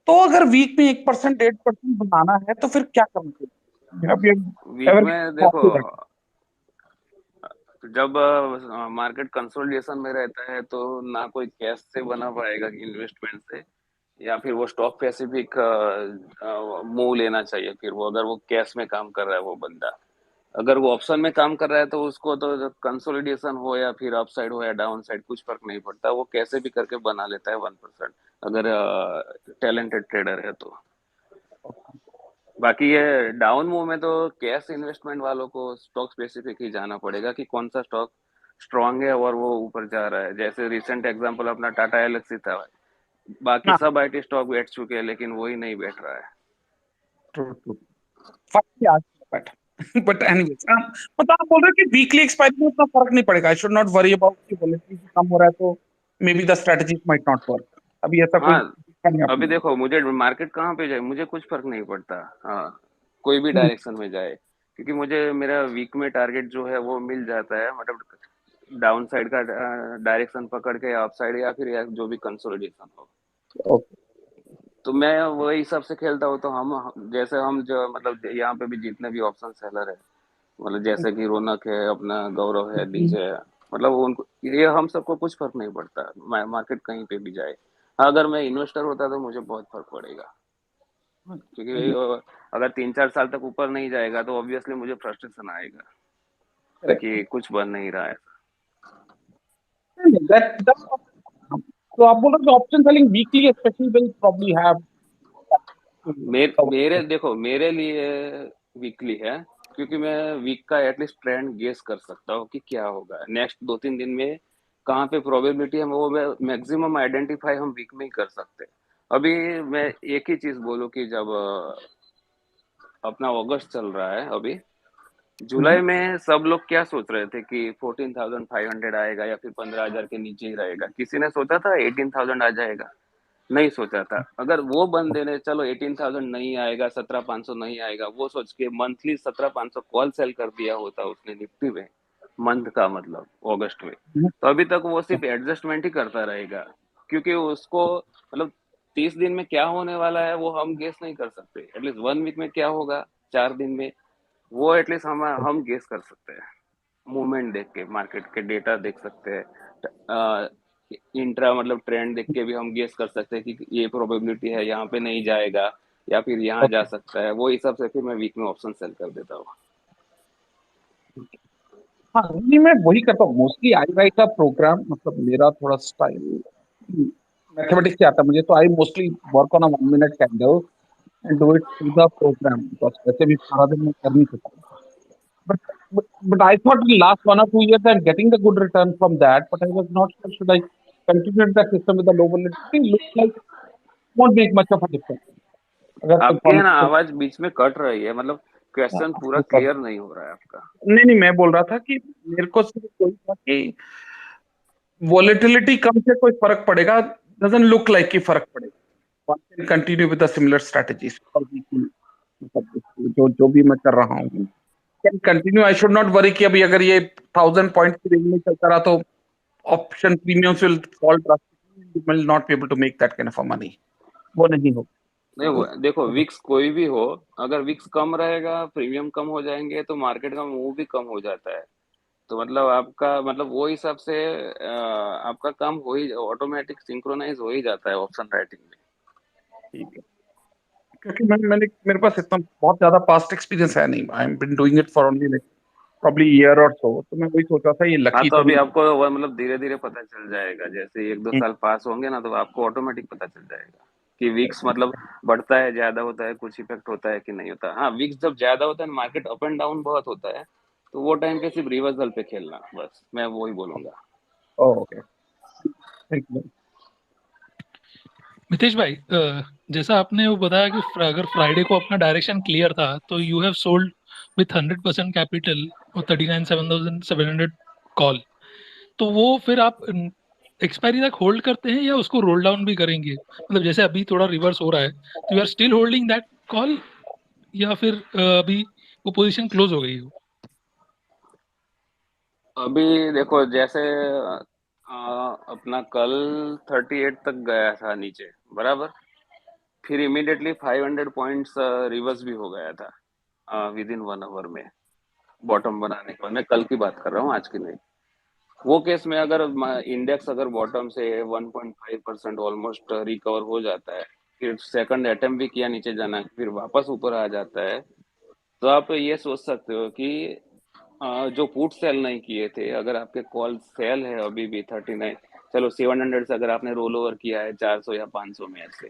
तो अगर week में 1% 1.5% बनाना है तो फिर क्या करना चाहिए? Have you वीक ever में thought देखो, to that? जब मार्केट कंसोलिडेशन में रहता है तो ना कोई कैश से बना पाएगा इन्वेस्टमेंट से, या फिर वो स्टॉक स्पेसिफिक मूव लेना चाहिए। फिर वो अगर वो कैश में काम कर रहा है वो बंदा, अगर वो ऑप्शन में काम कर रहा है तो उसको तो कंसोलिडेशन हो या फिर अपसाइड हो या डाउन साइड कुछ फर्क नहीं पड़ता, वो कैसे भी करके बना लेता है 1%, अगर टैलेंटेड ट्रेडर है तो। बाकी ये डाउन मूव में तो कैश इन्वेस्टमेंट वालों को स्टॉक स्पेसिफिक ही जाना पड़ेगा कि कौन सा स्टॉक स्ट्रांग है और वो ऊपर जा रहा है। जैसे रिसेंट एग्जांपल अपना टाटा एलएक्सी था, बाकी हाँ, सब आईटी स्टॉक बैठ चुके हैं लेकिन वही नहीं बैठ रहा है। true, true. Fuck yeah, but but anyways, मतलब आप बोल रहे हैं कि वीकली एक्सपायरी में उतना फर्क नहीं पड़ेगा, I should not worry about कि वॉलेटिलिटी कम हो रहा है तो may be the strategy might not work. अभी ऐसा कोई हाँ, नहीं अभी आपने। देखो मुझे मार्केट कहाँ पे जाए मुझे कुछ फर्क नहीं पड़ता। हाँ, कोई भी डायरेक्शन में जाए, क्योंकि मुझे मेरा वीक में टारगेट जो है वो मिल जाता है। मतलब डाउन साइड का डायरेक्शन पकड़ के अप साइड या फिर जो भी कंसोलिडेशन हो, ओके, तो मैं वही हिसाब से खेलता हूँ। तो जैसे हम जो मतलब यहाँ पे भी जितने भी ऑप्शन सेलर है, मतलब जैसे कि रौनक है, अपना गौरव है, डीजे है, मतलब उनको ये हम सबको कुछ फर्क नहीं पड़ता मार्केट कहीं पे भी जाए। हाँ, अगर मैं इन्वेस्टर होता तो मुझे बहुत फर्क पड़ेगा, क्योंकि अगर 3-4 साल तक ऊपर नहीं जाएगा तो ऑब्वियसली मुझे फ्रस्ट्रेशन आएगा कि कुछ बन नहीं रहा है। तो आप बोल रहे हो option selling weekly specially will probably have. मेरे देखो, मेरे लिए वीकली है क्योंकि मैं वीक का एटलीस्ट ट्रेंड गेस कर सकता हूँ कि क्या होगा नेक्स्ट 2-3 दिन में, कहाँ पे प्रोबेबिलिटी है वो मैक्सिमम आइडेंटिफाई हम वीक में ही कर सकते हैं। अभी मैं एक ही चीज बोलूँ कि जब अपना अगस्त चल रहा है, अभी जुलाई में सब लोग क्या सोच रहे थे कि 14,500 आएगा या फिर 15,000 के नीचे ही रहेगा। किसी ने सोचा था 18,000 आ जाएगा? नहीं सोचा था। अगर वो बंदे ने चलो 18,000 नहीं आएगा, 17,500 नहीं आएगा, वो सोच के मंथली 17,500 कॉल सेल कर दिया होता उसने निफ्टी में, मंथ का मतलब अगस्त में, तो अभी तक वो सिर्फ एडजस्टमेंट ही करता रहेगा, क्योंकि उसको मतलब 30 दिन में क्या होने वाला है वो हम गेस नहीं कर सकते। एटलीस्ट 1 वीक में क्या होगा, 4 दिन में, वो एटलीस्ट हम गेस कर सकते हैं। मूवमेंट देख के, मार्केट के डेटा देख सकते हैं, इंट्रा मतलब ट्रेंड देख के भी हम गेस कर सकते हैं कि ये प्रोबेबिलिटी है यहाँ पे नहीं जाएगा या फिर यहाँ जा सकता है। वो हिसाब से फिर मैं वीक में ऑप्शन सेल कर देता हूँ। हाँ, नहीं मैं वही करता हूँ मोस्टली, आई राइट अ प्रोग्राम, मतलब मेरा थोड़ा स्टाइल मैथमेटिक्स से आता है मुझे, तो I mostly work on a 1 minute candle and do it through the program, because वैसे भी सारा दिन मैं कर नहीं सकता। But, but I thought in last 1 or 2 years I'm getting the good return from that, but I was not sure should I continue that system with the low volatility. Looks like won't make much of a difference. अगर आपकी है ना performance आवाज बीच में cut रही है, मतलब question पूरा क्लियर नहीं हो रहा है आपका। नहीं मैं बोल रहा था कि मेरे को सिर्फ कोई था कि वॉलेटिलिटी कम से कोई फर्क पड़ेगा, डजंट लुक लाइक कि फर्क पड़ेगा। One can continue with the similar strategies जो भी मैं कर रहा हूँ can continue. I should not worry कि अभी अगर ये 1000 पॉइंट की रेंज में चलता रहा तो option premiums will fall drastically, you will not be able to make that kind of money. वो नहीं हो। नहीं वो देखो, विक्स कोई भी हो, अगर विक्स कम रहेगा, प्रीमियम कम हो जाएंगे तो मार्केट का मूव भी कम हो जाता है। तो मतलब आपका मतलब वो हिसाब से आपका काम हो ही ऑटोमेटिक सिंक्रोनाइज हो ही जाता है ऑप्शन राइटिंग में। ठीक है, क्योंकि मैंने मेरे पास इतना बहुत ज्यादा पास्ट एक्सपीरियंस है नहीं। I am been doing it for only like probably year or so, तो मैं वही सोचा था ये हाँ, लकी तो तो अभी नहीं। आपको वो मतलब धीरे धीरे पता चल जाएगा, जैसे 1-2 साल पास होंगे ना तो आपको ऑटोमेटिक पता चल जाएगा कि विक्स मतलब बढ़ता है, ज्यादा होता है, कुछ इफेक्ट होता है कि नहीं होता। हाँ, विक्स जब ज्यादा होता है, मार्केट अप एंड डाउन बहुत होता है, तो वो टाइम पे सिर्फ रिवर्सल पे खेलना, बस मैं वही बोलूंगा। Okay, thank you. मितेश भाई, जैसा आपने वो बताया कि अगर फ्राइडे को अपना डायरेक्शन क्लियर था तो you have sold with 100% capital और 39,700 कॉल, तो वो फिर आप एक्सपायरी तक होल्ड करते हैं या उसको रोल डाउन भी करेंगे? मतलब जैसे अभी थोड़ा रिवर्स हो रहा है तो you are still holding that call, या फिर अभी वो पोजीशन क्लोज हो गई हो? अभी देखो, जैसे अपना कल 38 तक गया था नीचे, बराबर, फिर इमीडिएटली 500 पॉइंट्स रिवर्स भी हो गया था विद इन 1 आवर में, बॉटम बनाने के बाद। मैं कल की बात कर रहा हूँ, आज की नहीं। वो केस में अगर इंडेक्स अगर बॉटम से 1.5% ऑलमोस्ट रिकवर हो जाता है, फिर सेकंड अटेम्प्ट भी किया नीचे जाना, फिर वापस ऊपर आ जाता है, तो आप ये सोच सकते हो कि जो पुट सेल नहीं किए थे, अगर आपके कॉल सेल है अभी भी 39, चलो 700 से अगर आपने रोल ओवर किया है 400 या 500 में से,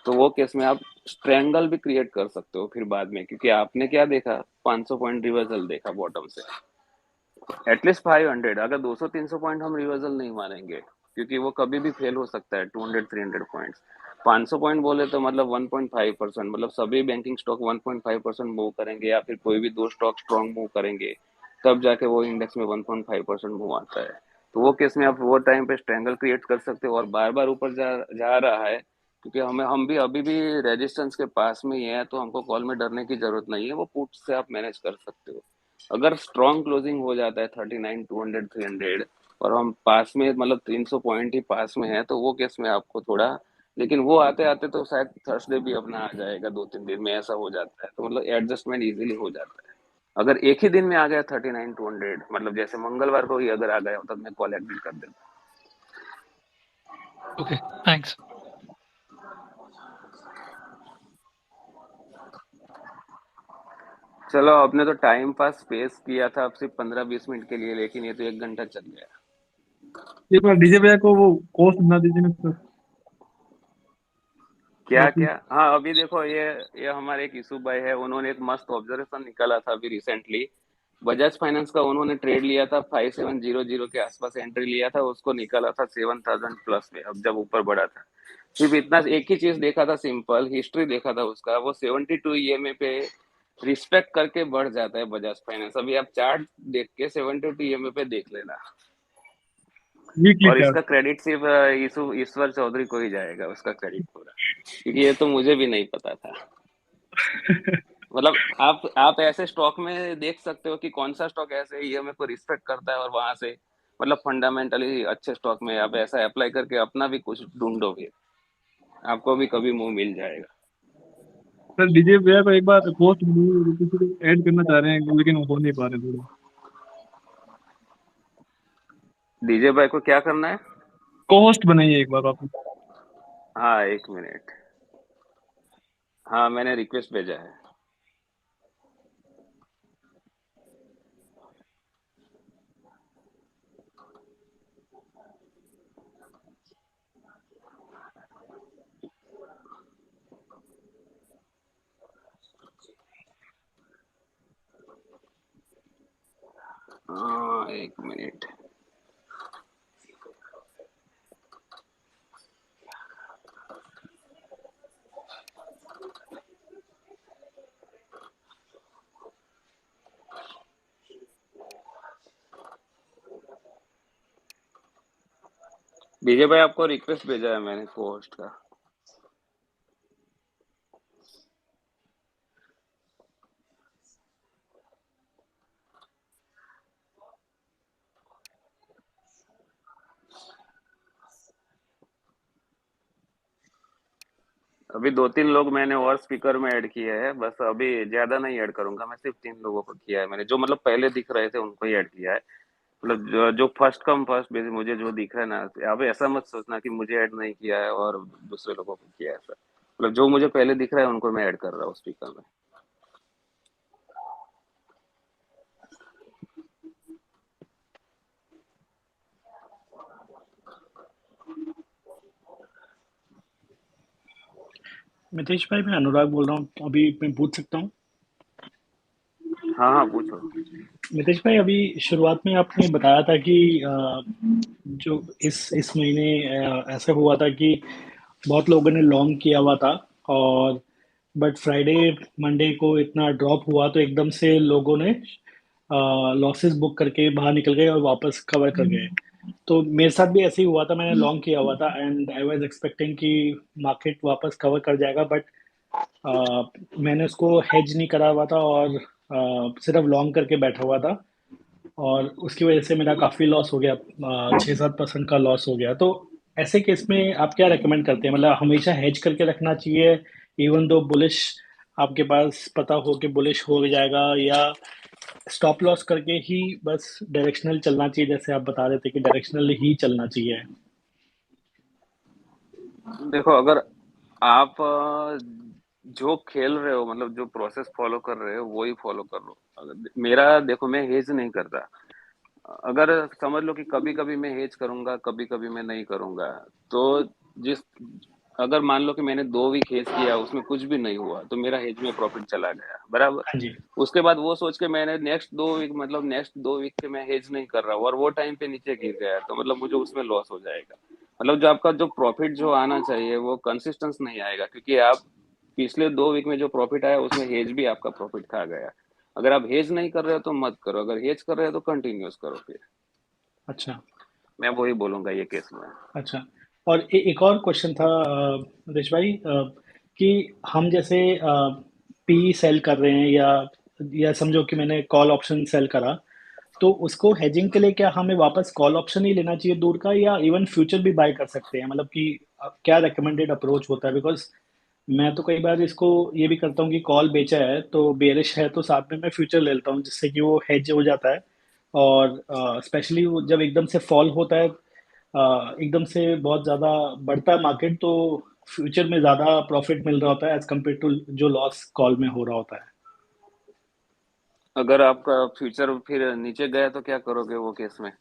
तो वो केस में आप स्ट्रेंगल भी क्रिएट कर सकते हो फिर बाद में, क्योंकि आपने क्या देखा, 500 पॉइंट रिवर्सल देखा बॉटम से। एटलीस्ट 500, अगर 200-300 पॉइंट हम रिवर्सल नहीं मानेंगे, क्योंकि वो कभी भी फेल हो सकता है, 200-300 पॉइंट्स। 500 पॉइंट बोले तो मतलब 1.5%, मतलब सभी बैंकिंग स्टॉक 1.5% मूव करेंगे, या फिर कोई भी 2 स्टॉक स्ट्रॉन्ग मूव करेंगे, तब जाके वो इंडेक्स में 1.5% मूव आता है। तो वो केस में आप वो टाइम पे स्ट्रेंगल क्रिएट कर सकते हो, और बार बार ऊपर जा रहा है, क्योंकि हम भी अभी भी रेजिस्टेंस के पास में ही है, तो हमको कॉल में डरने की जरूरत नहीं है, वो पुट से आप मैनेज कर सकते हो। अगर स्ट्रॉन्ग क्लोजिंग हो जाता है 39, 200, 300, और हम पास में मतलब 300 पॉइंट ही पास में है, तो वो केस में आपको थोड़ा, लेकिन वो आते आते तो शायद थर्सडे भी अपना आ जाएगा, 2-3 दिन में ऐसा हो जाता है, तो मतलब एडजस्टमेंट इजीली हो जाता है। अगर एक ही दिन में आ गया 39, 200, मतलब जैसे मंगलवार को ही अगर आ गया, तब मैं कॉल एग्री कर देता। Okay, thanks. चलो, आपने तो टाइम पास पेश किया था अब सिर्फ 15-20 मिनट के लिए, लेकिन ये तो 1 घंटा चल गया। एक बार डीजे भैया को वो कोस्ट बना दीजिए ना सर। क्या क्या? हाँ, अभी देखो, ये हमारे एक यूसुफ भाई है, उन्होंने एक मस्त ऑब्जर्वेशन निकाला था अभी रिसेंटली। बजाज फाइनेंस का उन्होंने ट्रेड लिया था 5700 के आसपास, एंट्री लिया था, उसको निकाला था 7000 प्लस में, अब जब ऊपर बढ़ा था। सिर्फ इतना एक ही चीज देखा था, सिंपल हिस्ट्री देखा था उसका, वो 72 ईएमए पे रिस्पेक्ट करके बढ़ जाता है बजाज फाइनेंस। अभी आप चार्ट देख के 72 ईएमए पे देख लेना, वीकली और इसका चार्ट। क्रेडिट सिर्फ ईश्वर चौधरी को ही जाएगा, उसका क्रेडिट पूरा, क्योंकि ये तो मुझे भी नहीं पता था। मतलब आप ऐसे स्टॉक में देख सकते हो कि कौन सा स्टॉक ऐसे ईएमए को रिस्पेक्ट करता है, और वहां से मतलब फंडामेंटली अच्छे स्टॉक में आप ऐसा अप्लाई करके अपना भी कुछ ढूंढोगे, आपको भी कभी मुंह मिल जाएगा। सर डीजे भैया को एक बार पोस्ट किसी को ऐड करना चाह रहे हैं लेकिन वो हो नहीं पा रहे थोड़ा। डीजे भाई को क्या करना है? कोस्ट बनाइए एक बार आप। हाँ, 1 मिनट। हाँ, मैंने रिक्वेस्ट भेजा है। हाँ, 1 मिनट। विजय भाई आपको रिक्वेस्ट भेजा है मैंने पोस्ट का। अभी 2-3 लोग मैंने और स्पीकर में ऐड किए हैं, बस अभी ज्यादा नहीं ऐड करूंगा, मैं सिर्फ 3 लोगों को किया है मैंने, जो मतलब पहले दिख रहे थे उनको ही ऐड किया है। मतलब जो फर्स्ट कम फर्स्ट बेसिस मुझे जो दिख रहा है ना, अब ऐसा मत सोचना कि मुझे ऐड नहीं किया है और दूसरे लोगों को किया है। ऐसा मतलब जो मुझे पहले दिख रहा है उनको मैं ऐड कर रहा हूँ स्पीकर में। मितेश भाई, मैं अनुराग बोल रहा हूँ, अभी मैं पूछ सकता हूँ? हाँ हाँ पूछो। मितेश भाई, अभी शुरुआत में आपने बताया था कि जो इस महीने ऐसा हुआ था कि बहुत लोगों ने लॉन्ग किया हुआ था, और बट फ्राइडे मंडे को इतना ड्रॉप हुआ तो एकदम से लोगों ने लॉसेस बुक करके बाहर निकल गए और वापस कवर कर गए। तो मेरे साथ भी ऐसे ही हुआ था, मैंने लॉन्ग किया हुआ था एंड आई वाज एक्सपेक्टिंग कि मार्केट वापस कवर कर जाएगा, बट मैंने उसको हेज नहीं करा हुआ था और सिर्फ लॉन्ग करके बैठा हुआ था, और उसकी वजह से मेरा काफ़ी लॉस हो गया, 6-7% का लॉस हो गया। तो ऐसे केस में आप क्या रेकमेंड करते हैं? मतलब हमेशा हेज करके रखना चाहिए इवन दो बुलिश आपके पास पता हो कि बुलिश हो जाएगा, या स्टॉप लॉस करके ही बस डायरेक्शनल चलना चाहिए, जैसे आप बता रहे थे कि डायरेक्शनल ही चलना चाहिए? देखो, अगर आप जो खेल रहे हो, मतलब जो प्रोसेस फॉलो कर रहे हो वही फॉलो कर लो। मेरा देखो, मैं हेज नहीं करता। अगर समझ लो कि कभी कभी मैं हेज करूंगा, कभी कभी मैं नहीं करूंगा, तो जिस अगर मान लो कि मैंने 2 वीक हेज किया, उसमें कुछ भी नहीं हुआ, तो मेरा हेज में प्रॉफिट चला गया, बराबर। हाँ जी। उसके बाद वो सोच के मैंने नेक्स्ट 2 वीक, मतलब नेक्स्ट 2 वीक के मैं हेज नहीं कर रहा हूँ और वो टाइम पे नीचे गिर गया, तो मतलब मुझे उसमें लॉस हो जाएगा। मतलब जो आपका जो प्रॉफिट जो आना चाहिए वो कंसिस्टेंस नहीं आएगा, क्योंकि आप पिछले 2 वीक में जो प्रॉफिट आया उसमें हेज भी आपका प्रॉफिट खा गया। अगर आप हेज नहीं कर रहे हो तो मत करो, अगर हेज कर रहे हो तो कंटिन्यूस करो फिर। अच्छा मैं वही बोलूंगा ये केस में। अच्छा। और एक और क्वेश्चन था रमेश भाई, कि हम जैसे पी सेल कर रहे हैं, या समझो कि मैंने कॉल ऑप्शन सेल करा, तो उसको हेजिंग के लिए क्या हमें वापस कॉल ऑप्शन ही लेना चाहिए दूर का, या इवन फ्यूचर भी बाय कर सकते हैं? मतलब कि क्या रिकमेंडेड अप्रोच होता है? बिकॉज मैं तो कई बार इसको ये भी करता हूँ कि कॉल बेचा है तो बेरिश है तो साथ में मैं फ्यूचर ले लेता हूँ, जिससे कि वो हेज हो जाता है। और स्पेशली जब एकदम से फॉल होता है, एकदम से बहुत ज़्यादा बढ़ता है मार्केट, तो फ्यूचर में ज़्यादा प्रॉफिट मिल रहा होता है एज कम्पेयर टू जो लॉस कॉल में हो रहा होता है। अगर आपका फ्यूचर फिर नीचे गया तो क्या करोगे वो केस में?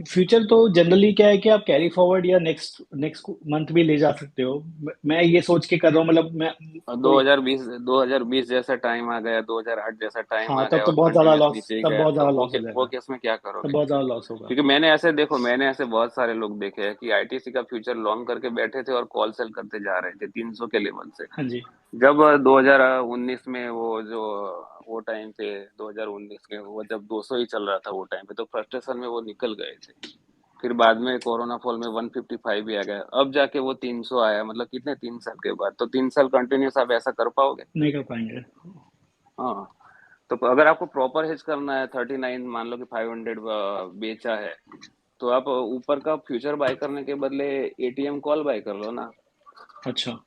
फ्यूचर तो जनरली क्या है कि आप कैरी फॉरवर्ड या नेक्स्ट नेक्स्ट मंथ भी ले जा सकते हो। मैं ये सोच के कर रहा हूँ, मतलब मैं और कोई 2020 जैसा टाइम आ गया, 2008 जैसा टाइम हाँ, आ तब गया तो और बहुत ज़्यादा कंटिन्यूस लॉस, नीचे ही तब गया, बहुत तो ज़्यादा लॉस हो वो जाएगा, केस में क्या तब करोगे? बहुत ज़्यादा लॉस होगा। क्योंकि मैंने ऐसे बहुत सारे लोग देखे हैं कि आईटीसी का फ्यूचर लॉन्ग करके बैठे थे और कॉल सेल करते जा रहे थे 300 के लेवल से। हाँ जी। जब 2019 में वो टाइम पे 2019 में वो जब 200 ही चल रहा था वो टाइम पे, तो फ्रस्ट्रेशन में वो निकल गए थे। फिर बाद में कोरोना फॉल में 155 भी आ गया, अब जाके वो 300 आया, मतलब कितने 3 साल के बाद। तो 3 साल कंटिन्यूस आप ऐसा कर पाओगे? नहीं कर पाएंगे। हाँ। तो अगर आपको प्रॉपर हेज करना है, 39 मान लो कि 500 बेचा है, तो आप ऊपर का फ्यूचर बाय करने के बदले एटीएम कॉल बाय कर लो ना। अच्छा।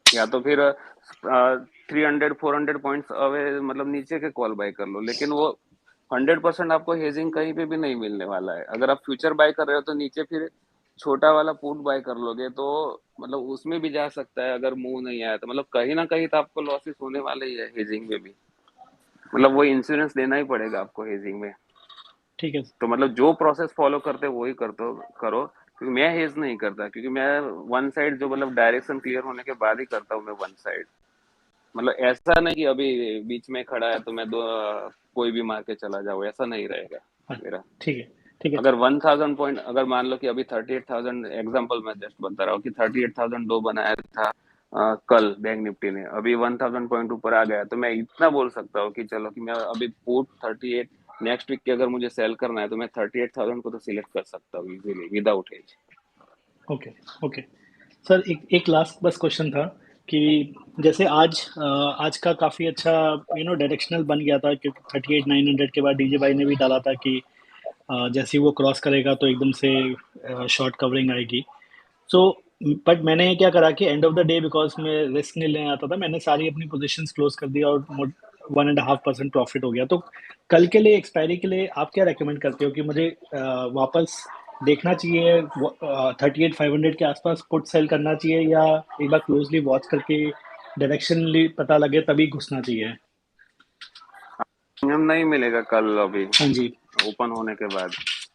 या तो फिर 300-400 पॉइंट्स अवे, मतलब नीचे के कॉल बाय कर लो, लेकिन वो 100% आपको हेजिंग कहीं पे भी नहीं मिलने वाला है। अगर आप फ्यूचर बाय कर रहे हो तो नीचे फिर छोटा वाला पुट बाय कर लोगे, तो मतलब उसमें भी जा सकता है अगर मूव नहीं आया तो, मतलब कहीं ना कहीं तो आपको लॉसेस होने वाले ही है हेजिंग में भी। मतलब वो इंश्योरेंस देना ही पड़ेगा आपको हेजिंग में। ठीक है। तो मतलब जो प्रोसेस फॉलो करते हो वही करो, क्योंकि मैं हेज नहीं करता, क्योंकि मैं वन साइड जो मतलब डायरेक्शन क्लियर होने के बाद ही करता हूँ मैं वन साइड। मतलब ऐसा नहीं कि अभी बीच में खड़ा है तो मैं कोई भी मार के चला जाऊँ, ऐसा नहीं रहेगा हाँ, मेरा। ठीक है ठीक है। अगर 1000 पॉइंट, अगर मान लो कि अभी 38,000 एग्जांपल मैं जस्ट बता रहा हूँ कि 38,000 दो बनाया था कल बैंक निफ्टी ने, अभी 1000 पॉइंट ऊपर आ गया, तो मैं इतना बोल सकता हूँ कि चलो कि मैं अभी पुट 38 नेक्स्ट वीक के अगर मुझे सेल करना है तो मैं 38,000 को तो सिलेक्ट कर सकता हूँ easily without edge. Okay okay sir, एक लास्ट बस क्वेश्चन था कि जैसे आज का काफ़ी अच्छा डायरेक्शनल बन गया था, क्योंकि 38,900 के बाद डीजे भाई ने भी डाला था कि जैसे ही वो क्रॉस करेगा तो एकदम से शॉर्ट कवरिंग आएगी। सो बट मैंने क्या करा कि end of the day, because मैं रिस्क नहीं लेना आता था, मैंने सारी अपनी पोजीशंस क्लोज कर दिया और 1.5% प्रॉफिट हो गया। तो कल के लिए एक्सपायरी के लिए आप क्या रेकमेंड करते हो कि मुझे वापस देखना चाहिए 38,500 के आसपास पुट सेल करना चाहिए, या एक बार क्लोजली वॉच करके डायरेक्शनली पता लगे तभी घुसना चाहिए? प्रीमियम नहीं मिलेगा कल, अभी हाँ जी। ओपन होने के बाद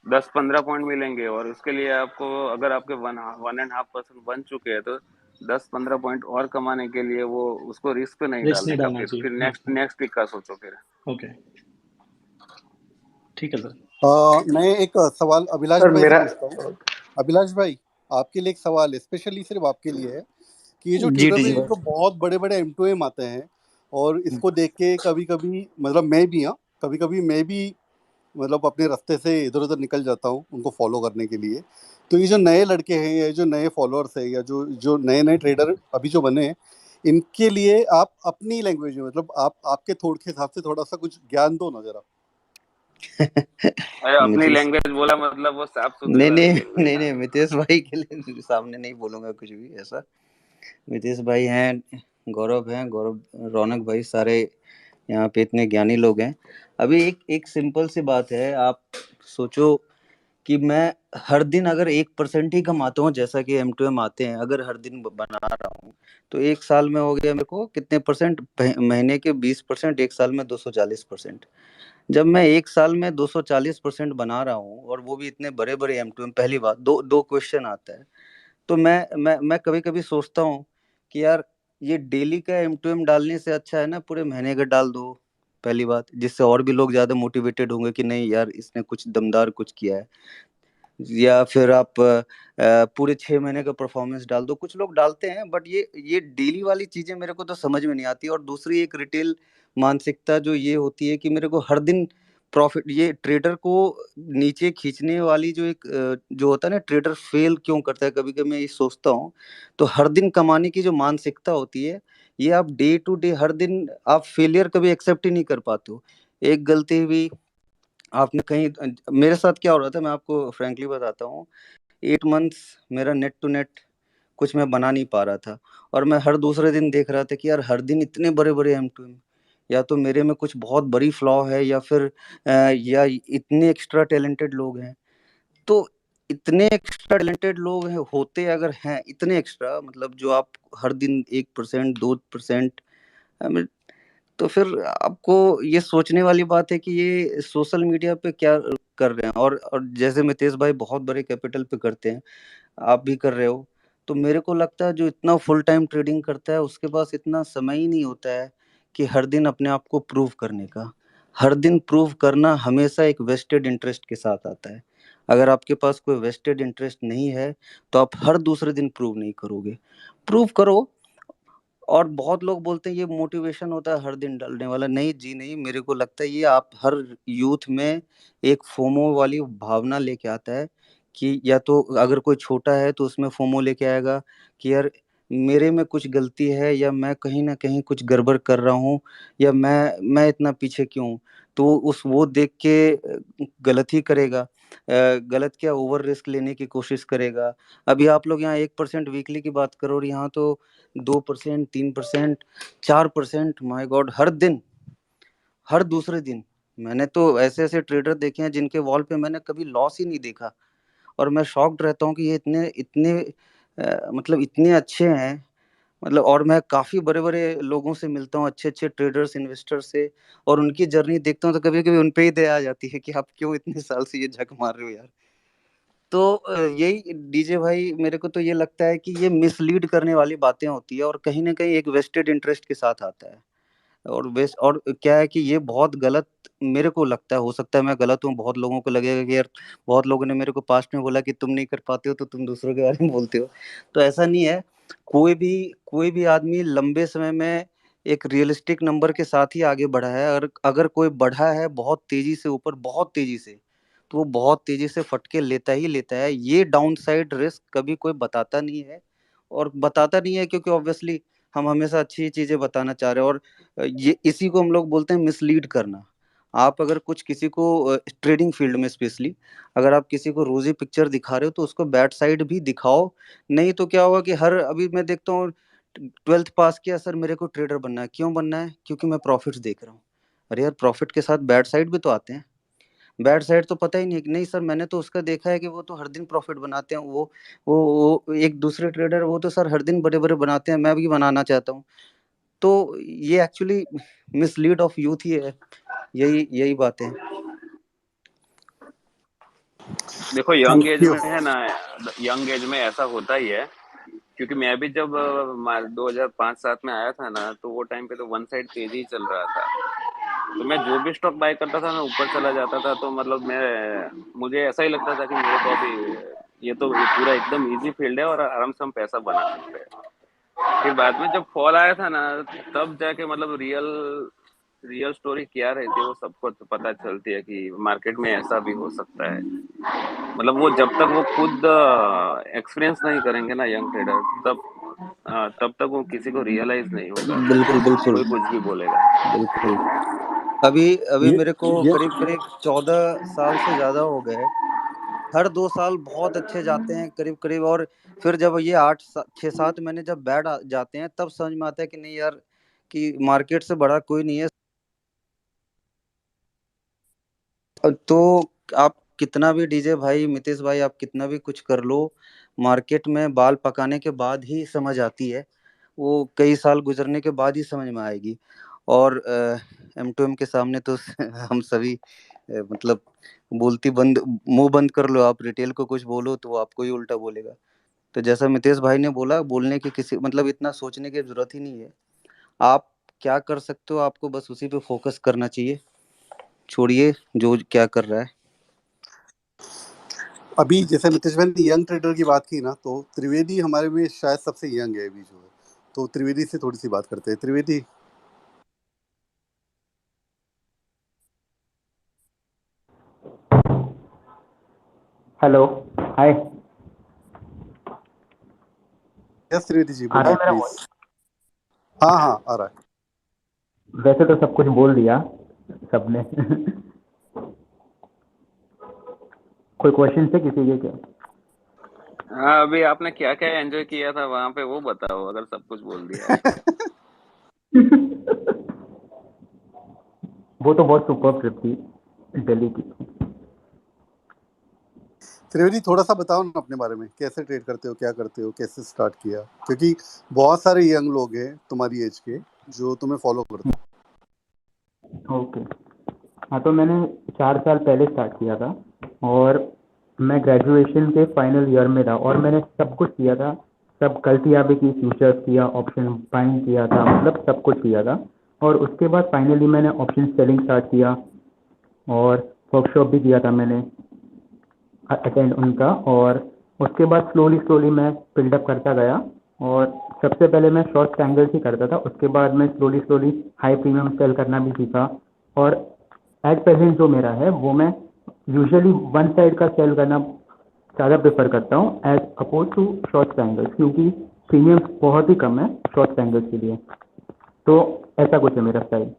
10-15 पॉइंट मिलेंगे, और उसके लिए आपको अगर आपके 1.5% बन चुके हैं तो 10-15 पॉइंट और कमाने के लिए वो उसको रिस्क पे नहीं रिस्क डालने नहीं का, डालना फिर चाहिए। नेक्स्ट वीक का सोचो फिर। ओके ठीक है सर। मैं एक सवाल अभिलाष सर भाई से मेरा पूछता हूँ। अभिलाष भाई, आपके लिए एक सवाल है, स्पेशली सिर्फ आपके लिए है कि ये जो जी ट्विटर पे डीजे ये जो बहुत बड़े बड़े M2M आते हैं और इसको देख के कभी कभी मतलब मैं भी कभी कभी मैं भी मतलब अपने रास्ते से इधर उधर निकल जाता हूँ उनको फॉलो करने के लिए। तो ये जो नए लड़के हैं या जो नए फॉलोअर्स हैं या जो जो नए नए ट्रेडर अभी जो बने हैं, इनके लिए आप अपनी लैंग्वेज में मतलब आप आपके थोड़ के हिसाब से थोड़ा सा कुछ ज्ञान दो ना जरा। अरे अपनी मितेश लैंग्वेज बोला मतलब वो साफ नहीं सुथरा नहीं लैंग्वेज नहीं नहीं मितेश भाई के लिए सामने नहीं बोलूंगा कुछ भी ऐसा। मितेश भाई हैं, गौरव, रौनक भाई, सारे यहाँ पे इतने ज्ञानी लोग हैं। अभी एक एक सिंपल सी बात है, आप सोचो कि मैं हर दिन अगर 1% ही कमाता हूँ, जैसा कि M2M आते हैं, अगर हर दिन बना रहा हूँ तो एक साल में हो गया मेरे को कितने परसेंट? महीने के 20%, एक साल में 240%। जब मैं एक साल में 240% बना रहा हूँ और वो भी इतने बड़े बड़े M2M, पहली बात, दो दो क्वेश्चन आता है। तो मैं कभी कभी सोचता हूँ कि यार ये डेली का M2M डालने से अच्छा है ना पूरे महीने का डाल दो, पहली बात, जिससे और भी लोग ज्यादा मोटिवेटेड होंगे कि नहीं यार इसने कुछ दमदार कुछ किया है। या फिर आप पूरे 6 महीने का परफॉर्मेंस डाल दो, कुछ लोग डालते हैं, बट ये डेली वाली चीजें मेरे को तो समझ में नहीं आती। और दूसरी एक रिटेल मानसिकता जो ये होती है कि मेरे को हर दिन प्रॉफिट, ये ट्रेडर को नीचे खींचने वाली जो एक जो होता है ना, ट्रेडर फेल क्यों करता है, कभी कभी मैं ये सोचता हूँ। तो हर दिन कमाने की जो मानसिकता होती है, ये आप डे टू डे हर दिन आप फेलियर कभी एक्सेप्ट ही नहीं कर पाते हो। एक गलती हुई आपने कहीं, मेरे साथ क्या हो रहा था मैं आपको फ्रैंकली बताता हूँ। 8 मंथ्स मेरा नेट टू नेट कुछ मैं बना नहीं पा रहा था, और मैं हर दूसरे दिन देख रहा था कि यार हर दिन इतने बड़े बड़े M2M, या तो मेरे में कुछ बहुत बड़ी फ्लॉ है, या फिर या इतने एक्स्ट्रा टैलेंटेड लोग हैं। तो इतने एक्स्ट्रा टैलेंटेड लोग हैं, होते अगर हैं इतने एक्स्ट्रा, मतलब जो आप हर दिन 1% 2%, तो फिर आपको ये सोचने वाली बात है कि ये सोशल मीडिया पे क्या कर रहे हैं। और जैसे मितेश भाई बहुत बड़े कैपिटल पे करते हैं, आप भी कर रहे हो, तो मेरे को लगता है जो इतना फुल टाइम ट्रेडिंग करता है उसके पास इतना समय ही नहीं होता है कि हर दिन अपने आप को प्रूव करने का। हर दिन प्रूव करना हमेशा एक वेस्टेड इंटरेस्ट के साथ आता है। अगर आपके पास कोई वेस्टेड इंटरेस्ट नहीं है तो आप हर दूसरे दिन प्रूव नहीं करोगे। प्रूव करो। और बहुत लोग बोलते हैं ये मोटिवेशन होता है हर दिन डालने वाला, नहीं जी नहीं, मेरे को लगता है ये आप हर यूथ में एक फोमो वाली भावना लेके आता है कि या तो अगर कोई छोटा है तो उसमें फोमो लेके आएगा कि यार मेरे में कुछ गलती है, या मैं कहीं ना कहीं कुछ गड़बड़ कर रहा हूँ, या मैं इतना पीछे क्यों हूँ। तो उस वो देख के गलत ही करेगा, गलत क्या ओवर रिस्क लेने की कोशिश करेगा। अभी आप लोग यहाँ 1% वीकली की बात करो, और यहाँ तो 2%, 3%, 4%, माय गॉड, हर दिन, हर दूसरे दिन। मैंने तो ऐसे ऐसे ट्रेडर देखे हैं जिनके वॉल पे मैंने कभी लॉस ही नहीं देखा, और मैं शॉक्ड रहता हूँ कि ये इतने इतने मतलब इतने अच्छे हैं। मतलब और मैं काफी बड़े बड़े लोगों से मिलता हूँ, अच्छे अच्छे ट्रेडर्स इन्वेस्टर से, और उनकी जर्नी देखता हूँ तो कभी कभी उनपे ही दया आ जाती है कि आप क्यों इतने साल से ये झक मार रहे हो यार। तो यही डीजे भाई, मेरे को तो ये लगता है कि ये मिसलीड करने वाली बातें होती है, और कहीं ना कहीं एक वेस्टेड इंटरेस्ट के साथ आता है। और वेस्ट, और क्या है कि ये बहुत गलत, मेरे को लगता है, हो सकता है मैं गलत हूँ, बहुत लोगों को लगेगा कि यार, बहुत लोगों ने मेरे को पास्ट में बोला कि तुम नहीं कर पाते हो तो तुम दूसरों के बारे में बोलते हो। तो ऐसा नहीं है। कोई भी आदमी लंबे समय में एक रियलिस्टिक नंबर के साथ ही आगे बढ़ा है। और अगर कोई बढ़ा है बहुत तेजी से ऊपर, बहुत तेजी से, तो वो बहुत तेजी से फटके लेता ही लेता है। ये डाउन साइड रिस्क कभी कोई बताता नहीं है, और बताता नहीं है क्योंकि ऑब्वियसली हम हमेशा अच्छी चीजें बताना चाह रहे हैं। और ये इसी को हम लोग बोलते हैं मिसलीड करना। आप अगर कुछ किसी को ट्रेडिंग फील्ड में स्पेशली अगर आप किसी को रोजी पिक्चर दिखा रहे हो तो उसको बैड साइड भी दिखाओ। नहीं तो क्या होगा कि अभी मैं देखता हूँ 12th पास किया सर, मेरे को ट्रेडर बनना है। क्यों बनना है? क्योंकि मैं प्रॉफिट्स देख रहा हूँ। अरे यार, प्रॉफिट के साथ बैड साइड भी तो आते हैं। बैड साइड तो पता ही नहीं है कि नहीं सर, मैंने तो उसका देखा है कि वो तो हर दिन प्रॉफिट बनाते हैं। वो एक दूसरे ट्रेडर, वो तो सर हर दिन बड़े बड़े बनाते हैं, मैं भी बनाना चाहता हूँ। तो ये एक्चुअली मिसलीड ऑफ यूथ ही है। यही यही बातें हैं। देखो यंग थैंक एज यू। में है ना, यंग एज में ऐसा होता ही है, क्योंकि मैं भी जब 2005-7 में आया था ना, तो वो टाइम पे तो वन साइड तेजी ही चल रहा था। तो मैं जो भी स्टॉक बाय करता था मैं ऊपर चला जाता था, तो मतलब मुझे ऐसा ही लगता था कि मेरे को अभी ये पूरा एकदम इजी फील्ड है और आराम से हम पैसा बना सकते हैं। फिर बाद में जब फॉल आया था ना, तब जाके मतलब रियल रियल स्टोरी क्या रहती है वो सबको तो पता चलती है कि मार्केट में ऐसा भी हो सकता है। मतलब वो जब तक वो खुद एक्सपीरियंस नहीं करेंगे ना यंग ट्रेडर, तब तक वो किसी को रियलाइज नहीं होगा, बिल्कुल बिल्कुल कोई कुछ भी बोलेगा। बिल्कुल। अभी अभी ये मेरे को ये करीब करीब 14 साल से ज्यादा हो गए। हर 2 साल बहुत अच्छे जाते हैं करीब करीब, और फिर जब ये 6-7 महीने जब बैड जाते हैं, तब समझ में आता है कि नहीं यार, कि मार्केट से बड़ा कोई नहीं है। तो आप कितना भी डीजे भाई, मितेश भाई, आप कितना भी कुछ कर लो, मार्केट में बाल पकाने के बाद ही समझ आती है। वो कई साल गुजरने के बाद ही समझ में आएगी। और M2M के सामने तो हम सभी मतलब बोलती बंद, मुंह बंद कर लो। आप रिटेल को कुछ बोलो तो वो आपको ही उल्टा बोलेगा। तो जैसा मितेश भाई ने बोला, बोलने की किसी मतलब इतना सोचने की जरूरत ही नहीं है। आप क्या कर सकते हो, आपको बस उसी पे फोकस करना चाहिए। छोड़िए जो क्या कर रहा है। अभी जैसे मितेश भाई ने यंग ट्रेडर की बात की ना, तो त्रिवेदी हमारे में शायद सबसे यंग है अभी जो है, तो त्रिवेदी से थोड़ी सी बात करते हैं। त्रिवेदी, हेलो, हाय। यस त्रिवेदी जी आ रहा है बोलिए मेरा प्लीज। वॉइस? हाँ हाँ आ रहा है। वैसे तो सब कुछ बोल दिया सबने। कोई क्वेश्चन है किसी के क्या? हाँ, अभी आपने क्या क्या एंजॉय किया था वहां पे वो बताओ, अगर सब कुछ बोल दिया है। वो तो बहुत सुपर ट्रिप थी दिल्ली की। त्रिवेदी थोड़ा सा बताओ ना अपने बारे में, कैसे ट्रेड करते हो, क्या करते हो, कैसे स्टार्ट किया, क्योंकि बहुत सारे यंग लोग हैं तुम्हारी एज के जो तुम्हें फॉलो करते हैं। ओके, हाँ तो मैंने 4 साल पहले स्टार्ट किया था, और मैं ग्रेजुएशन के फाइनल ईयर में था, और मैंने सब कुछ किया था। सब गलतियाँ भी की, फ्यूचर्स किया, ऑप्शन बाइंग किया था, मतलब सब कुछ किया था। और उसके बाद फाइनली मैंने ऑप्शन सेलिंग स्टार्ट किया, और वर्कशॉप भी किया था मैंने अटेंड उनका। और उसके बाद स्लोली स्लोली मैं बिल्डअप करता गया, और सबसे पहले मैं शॉर्ट ट्रायंगल्स ही करता था। उसके बाद मैं slowly slowly high premium sell करना भी सीखा। और एट प्रेजेंट जो मेरा है वो मैं यूजुअली वन साइड का सेल करना ज़्यादा प्रेफर करता हूँ as opposed to short strangles, क्योंकि प्रीमियम बहुत ही कम है शॉर्ट ट्रायंगल्स के लिए। तो ऐसा कुछ है मेरा स्टाइल।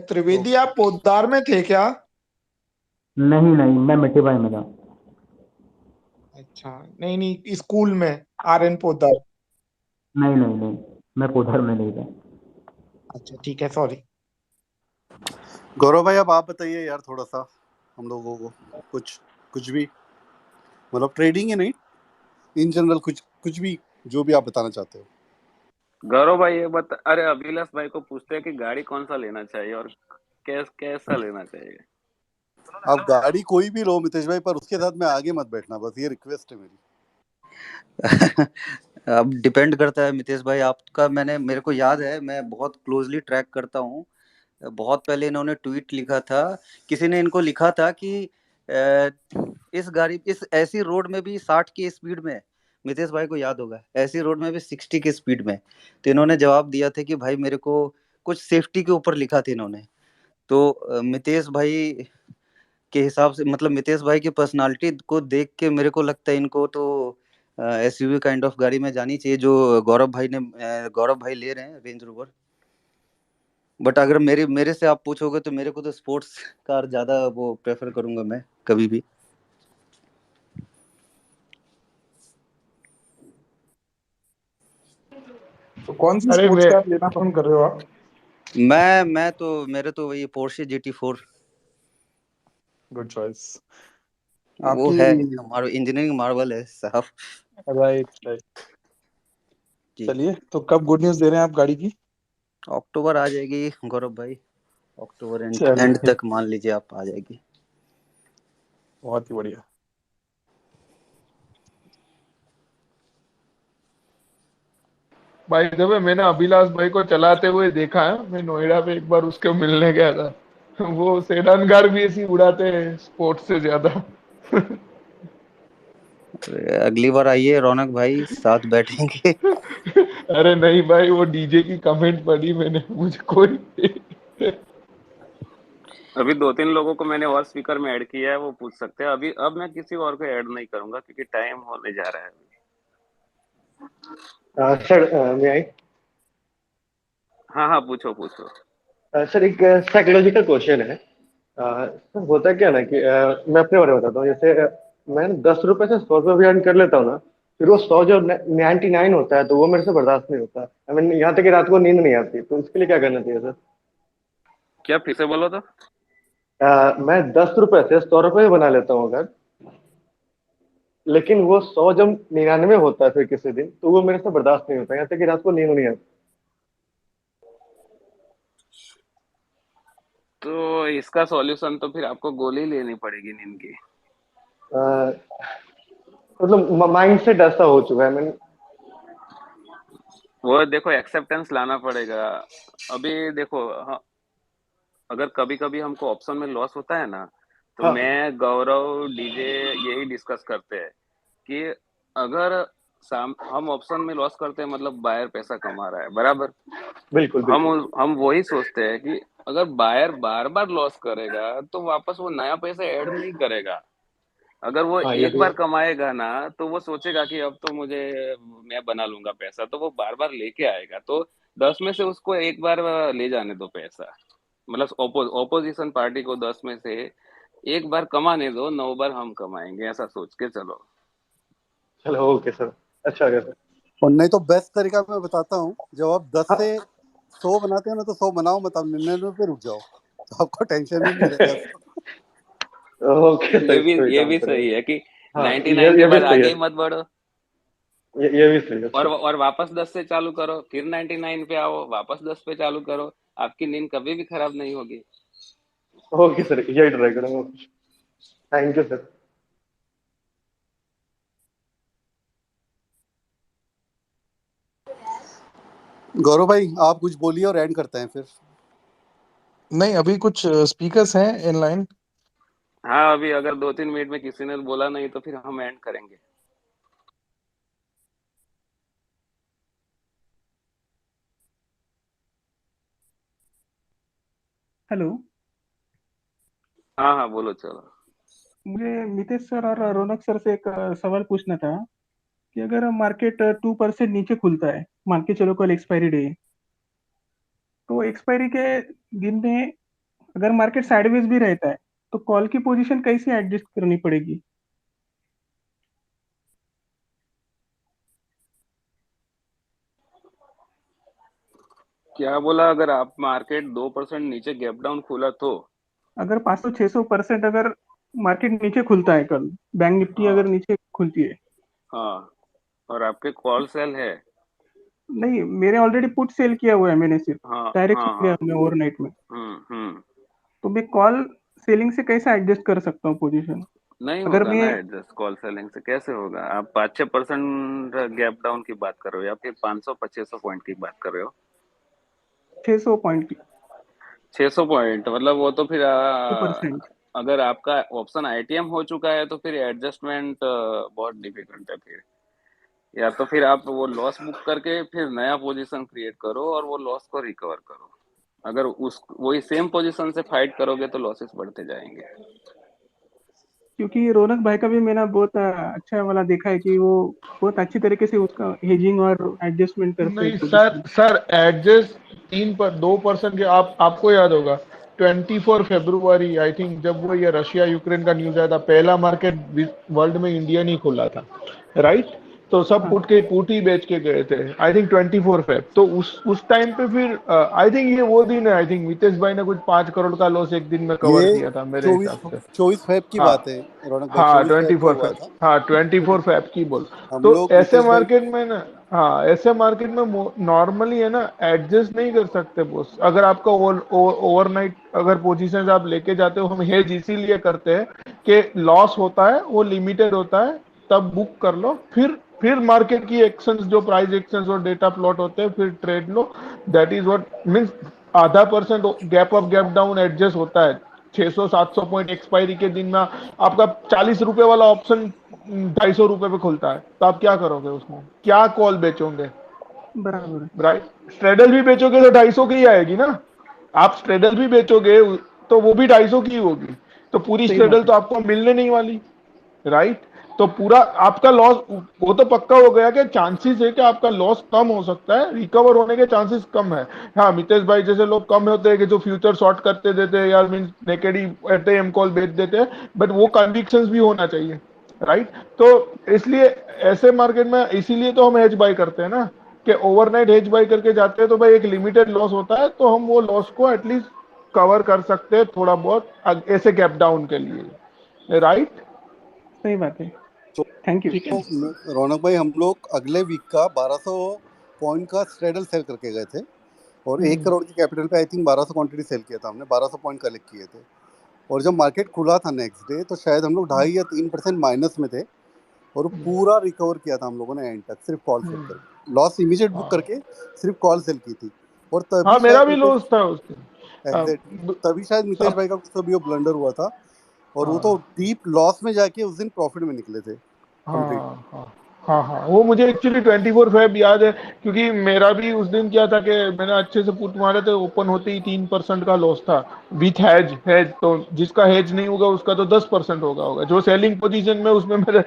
त्रिवेदी आप पोद्दार में थे क्या? नहीं नहीं, मैं मिट्टीबाई में था। अच्छा, नहीं नहीं, स्कूल में RN पोद्दार। नहीं नहीं नहीं, मैं पोधर में नहीं था। अच्छा ठीक है, सॉरी। गौरव भाई अब आप बताइए यार थोड़ा सा हम लोगों को, कुछ कुछ भी, मतलब ट्रेडिंग ही नहीं, इन जनरल कुछ कुछ भी जो भी आप बताना चाहते हो। गौरव भाई ये बता, अरे अभिलाष भाई को पूछते हैं कि गाड़ी कौन सा लेना चाहिए और कैसा लेना चाहिए। आप गाड़ी कोई भी लो मितेश भाई, पर उसके साथ में आगे मत बैठना, बस ये रिक्वेस्ट है मेरी। अब डिपेंड करता है मितेश भाई आपका। मेरे को याद है, मैं बहुत क्लोजली ट्रैक करता हूँ। बहुत पहले इन्होंने ट्वीट लिखा था, किसी ने इनको लिखा था कि इस ऐसी रोड में भी 60 की स्पीड में मितेश भाई को याद होगा, ऐसी रोड में भी 60 की स्पीड में। तो इन्होंने जवाब दिया था कि भाई मेरे को कुछ सेफ्टी के ऊपर लिखा था इन्होंने। तो मितेश भाई के हिसाब से, मतलब मितेश भाई की पर्सनालिटी को देख के मेरे को लगता है इनको तो एसयूवी काइंड ऑफ गाड़ी में जानी चाहिए, जो गौरव भाई ले रहे हैं रेंज रोवर। बट अगर मेरे से आप पूछोगे तो मेरे को तो स्पोर्ट्स कार ज्यादा वो प्रेफर करूंगा मैं कभी भी। तो कौन सी अरे स्पोर्ट्स वे कार लेना पसंद कर रहे हो आप? मैं तो मेरे तो वही पोर्शे GT4 गुड चॉइस। वो आपकी है, हमारा इंजीनियरिंग मार्वल है साहब। Right right. जी चलिए, तो कब गुड न्यूज दे रहे हैं आप गाड़ी की? अक्टूबर आ जाएगी गौरव भाई, अक्टूबर एंड चलिए, तक मान लीजिए आप आ जाएगी। बहुत ही बढ़िया। भाई जब मैंने अभिलाष भाई को चलाते हुए देखा है, मैं नोएडा पे एक बार उसके मिलने गया था। वो सेडान कार भी ऐसी उड़ाते हैं स्पोर्ट्स से ज्यादा। अगली बार आइए रौनक भाई, साथ बैठेंगे। अरे नहीं भाई, वो डीजे की कमेंट पढ़ी मैंने, मुझे कोई अभी 2-3 लोगों को मैंने और स्पीकर में ऐड किया है, वो पूछ सकते हैं। अभी अब मैं किसी और को ऐड नहीं करूंगा क्योंकि टाइम होने जा रहा है। सर मैं आई हाँ हाँ, पूछो पूछो। सर एक साइकोलॉजिकल क्वेश्चन है। सर होता क्या ना कि मैं अपने बारे में बताता हूँ। जैसे मैं 10 रुपए से 100 रुपए भी अर्न कर लेता हूँ ना, फिर वो 100 जो 99 होता है तो वो मेरे से बर्दाश्त नहीं होता। आई मीन यहाँ तक कि रात को नींद नहीं आती। तो इसके लिए क्या करना चाहिए सर? क्या फिर से बोलो तो? मैं 10 रुपए से 100 रुपए बना लेता हूँ अगर, लेकिन वो 100 जब 99 होता है फिर किसी दिन, तो वो मेरे से बर्दाश्त नहीं होता, यहाँ तक कि रात को नींद नहीं आती। तो इसका सॉल्यूशन तो फिर आपको गोली लेनी पड़ेगी नींद की। मतलब माइंड सेट ऐसा हो चुका है। मैं वो देखो, एक्सेप्टेंस लाना पड़ेगा। अभी देखो, हाँ, अगर कभी कभी हमको ऑप्शन में लॉस होता है ना, तो हाँ मैं गौरव डीजे यही डिस्कस करते हैं कि अगर हम ऑप्शन में लॉस करते हैं मतलब बायर पैसा कमा रहा है, बराबर। बिल्कुल बिल्कुल। हम वही सोचते हैं कि अगर बायर बार बार लॉस करेगा तो वापस वो नया पैसा ऐड नहीं करेगा। अगर वो हाँ ये एक भी है। बार कमाएगा ना, तो वो सोचेगा कि अब तो मैं बना लूंगा पैसा, तो वो बार बार लेके आएगा। तो 10 में से उसको एक बार ले जाने दो पैसा, मतलब ऑपोजिशन पार्टी को 10 में से एक बार कमाने दो, 9 बार हम कमाएंगे, ऐसा सोच के चलो। चलो ओके सर, अच्छा गया सर। और नहीं तो बेस्ट तरीका मैं बताता हूँ, जब आप 10 हाँ से 100 बनाते हो ना, तो 100 बनाओ मत, आप 99 पे रुक जाओ, तो आपको टेंशन ही नहीं रहेगा। ओके सर, इस पे भी ये काम भी करेंगे। सही है कि हाँ 99 के ये भी बाद सही आगे है। ही मत बढ़ो, ये भी सही है। अच्छा और वापस 10 से चालू करो, फिर 99 पे आओ, वापस 10 पे चालू करो। आपकी नींद कभी भी खराब नहीं होगी। ओके सर, यही ट्राई करूंगा। Thank you sir. गौरव भाई आप कुछ बोलिए और एंड करते हैं फिर। नहीं, अभी कुछ स्पीकर्स हैं इन लाइन। हाँ, अभी अगर 2-3 मिनट में किसी ने बोला नहीं तो फिर हम एंड करेंगे। हेलो, हाँ हाँ, बोलो चलो। मुझे मितेश सर और रौनक सर से एक सवाल पूछना था कि अगर मार्केट 2% नीचे खुलता है, मान के चलो कल एक्सपायरी डे, तो एक्सपायरी के दिन में अगर मार्केट साइडवेज भी रहता है तो कॉल की पोजीशन कैसे एडजस्ट करनी पड़ेगी? क्या बोला? अगर आप मार्केट 2% नीचे गैप डाउन खुला तो? अगर 500-600% अगर मार्केट नीचे खुलता है कल, बैंक निफ्टी हाँ अगर नीचे खुलती है। हाँ, और आपके कॉल सेल है? नहीं, मेरे ऑलरेडी पुट सेल किया हुआ है मैंने, सिर्फ हाँ डायरेक्ट हाँ सेल हाँ। किया हमने ओवरनाइट में। हम्म। तो मैं कॉल सेलिंग से कैसे एडजस्ट कर सकता हूँ पोजीशन? नहीं अगर होगा मैं ना एडजस्ट, कॉल सेलिंग से कैसे होगा? आप 5-6% गैप डाउन की बात कर रहे हो या फिर 500-2500 पॉइंट की बात कर रहे हो? 600 पॉइंट की 600 पॉइंट मतलब वो तो फिर 2%। अगर आपका ऑप्शन आईटीएम हो चुका है तो फिर एडजस्टमेंट बहुत डिफिकल्ट है फिर। या तो फिर आप वो लॉस बुक करके फिर नया पोजीशन क्रिएट करो और वो लॉस को रिकवर करो। अगर उस वही सेम पोजीशन से फाइट करोगे तो लॉसेस बढ़ते जाएंगे। क्योंकि रौनक भाई का भी मैंने बहुत अच्छा वाला देखा है कि वो बहुत अच्छी तरीके से उसका हेजिंग और एडजस्टमेंट करते हैं नहीं सर, पोजीशन। सर एडजस्ट 2% के आपको याद होगा 24 फरवरी आई थिंक, जब वो ये रशिया यूक्रेन का न्यूज आया था, पहला मार्केट वर्ल्ड में इंडिया नहीं खुला था, राइट? तो सब पुट ही बेच के गए थे आई थिंक 24 फेब। तो उस टाइम पे फिर आई थिंक ये वो दिन है, आई थिंक मितेश भाई ने कुछ 5 करोड़ का लॉस एक दिन में कवर ये किया था मेरे चौबीस हिसाब से। चौबीस फेब की हाँ बात है रौनक भाई, हाँ 24 फेब को 24 हुआ फेब, था। हाँ 24 फेब की बोल। हम तो लोग ऐसे मितेश भाई मार्केट में ना, हाँ ऐसे मार्केट में नॉर्मली है ना एडजस्ट नहीं कर सकते बॉस। अगर आपका ओवरनाइट अगर पोजीशन आप लेके जाते हो, हम हेज इसीलिए करते हैं कि लॉस होता है वो लिमिटेड होता है, तब बुक कर लो, फिर मार्केट की एक्शंस जो प्राइस एक्शंस और डेटा प्लॉट होते हैं फिर ट्रेड लो। दैट इज व्हाट मींस आधा percent gap up gap down adjust होता है। 600-700 पॉइंट एक्सपायरी के दिन में आपका 40 रुपए वाला ऑप्शन 250 रुपए पे खुलता है, तो आप क्या करोगे उसमें? क्या कॉल बेचोगे? बराबर है। राइट? स्ट्रेडल भी बेचोगे तो 250 की ही आएगी ना। आप स्ट्रेडल भी बेचोगे तो वो भी 250 की ही होगी, तो पूरी सही बात स्ट्रेडल है। तो आपको मिलने नहीं वाली, राइट? तो पूरा आपका लॉस वो तो पक्का हो गया कि चांसेस है कि आपका लॉस कम हो सकता है, रिकवर होने के चांसेस कम है। हाँ मितेश भाई जैसे लोग कम होते हैं कि जो फ्यूचर शॉर्ट करते देते हैं यार, मीन नेकेडी एट एम कॉल बेच देते हैं, बट वो कन्विक्शंस भी होना चाहिए, राइट? तो इसलिए ऐसे मार्केट में इसीलिए तो हम हेज बाय करते हैं ना, कि ओवरनाइट हेज बाय करके जाते हैं तो भाई एक लिमिटेड लॉस होता है, तो हम वो लॉस को एटलीस्ट कवर कर सकते हैं थोड़ा बहुत ऐसे गैप डाउन के लिए, राइट? सही बात है। Thank you. ठीक है। तो रौनक भाई हम लोग अगले वीक का 1200 पॉइंट का स्ट्रेडल सेल करके गए थे और 1 करोड़ की कैपिटल पे आई थिंक 1200 क्वांटिटी सेल किया था हमने, 1200 पॉइंट कलेक्ट किए थे। और जब मार्केट खुला था नेक्स्ट डे तो शायद हम लोग 2.5 या 3% माइनस में थे और वो पूरा रिकवर किया था हम लोगों ने एंड तक, सिर्फ कॉल सेल करके। लॉस इमीडिएट बुक करके सिर्फ कॉल सेल की थी और हाँ तभी मेरा शायद भी लॉस था उस दिन। एग्जैक्टली तभी शायद मितेश सब भाई का कुछ तो भी वो ब्लंडर हुआ था और वो तो हाँ डीप लॉस में जाके उस दिन प्रॉफिट में निकले थे कंप्लीट। हाँ हाँ हाँ हाँ, वो मुझे एक्चुअली 24 फेब याद है, क्योंकि मेरा भी उस दिन क्या था कि मैंने अच्छे से पुट मारे थे, ओपन होते ही 3% का लॉस था विथ हेज। तो जिसका हेज नहीं होगा उसका तो 10% होगा। जो सेलिंग पोजीशन में उसमें मेरे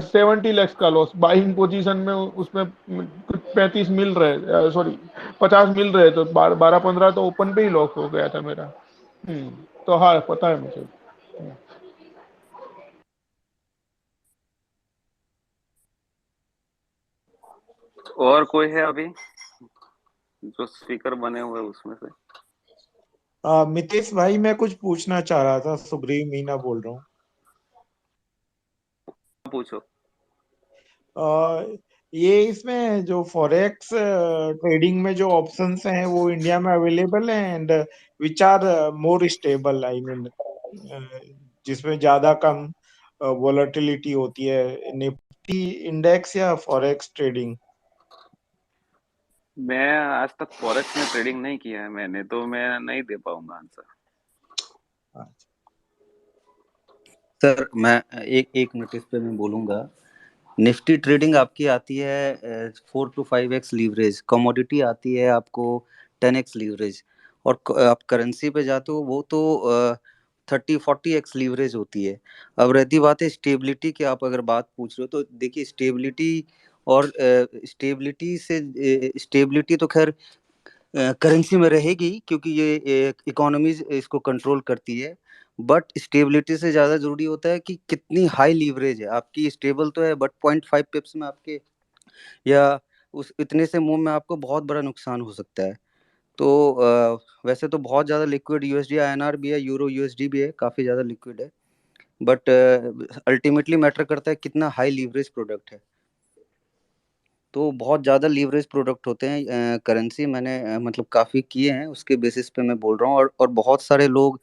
70 लैक्स का लॉस, बाइंग पोजीशन में उसमें कुछ 35 मिल रहे, सॉरी 50 मिल रहे, तो 12-15 तो ओपन पे ही लॉस हो गया था मेरा। तो हाँ पता है मुझे। और कोई है अभी जो स्पीकर बने हुए उसमें से? मितेश भाई मैं कुछ पूछना चाह रहा था, सुग्रीव मीना बोल रहा हूँ। पूछो। ये इसमें जो फॉरेक्स ट्रेडिंग में जो ऑप्शंस हैं वो इंडिया में अवेलेबल हैं, and which are more stable, I mean जिसमें ज्यादा कम वोलेटिलिटी होती है, निफ्टी इंडेक्स या फॉरेक्स ट्रेडिंग? मैं आज तक फॉरेक्स में ट्रेडिंग नहीं किया है मैंने, तो मैं नहीं दे पाऊंगा आंसर। सर मैं एक मिनट इस पे मैं बोलूंगा। निफ्टी ट्रेडिंग आपकी आती है 4 to 5x लीवरेज, कमोडिटी आती है आपको 10x लीवरेज, और आप करेंसी पे जाते हो वो तो 30-40x लीवरेज होती है। अब रहती बात है स्टेबिलिटी की, आप अगर बात पूछ रहे हो तो देखिए स्टेबिलिटी और स्टेबिलिटी तो खैर करेंसी में रहेगी क्योंकि ये इकोनॉमीज इसको कंट्रोल करती है, बट स्टेबिलिटी से ज़्यादा जरूरी होता है कि कितनी हाई लीवरेज है आपकी। स्टेबल तो है बट 0.5 पिप्स में आपके या उस इतने से मूव में आपको बहुत बड़ा नुकसान हो सकता है। तो वैसे तो बहुत ज़्यादा लिक्विड यूएसडी आईएनआर भी है, यूरो यूएसडी भी है, काफ़ी ज़्यादा लिक्विड है, बट अल्टीमेटली मैटर करता है कितना हाई लीवरेज प्रोडक्ट है। तो बहुत ज़्यादा लीवरेज प्रोडक्ट होते हैं करेंसी, मैंने मतलब काफ़ी किए हैं, उसके बेसिस पे मैं बोल रहा हूँ। और बहुत सारे लोग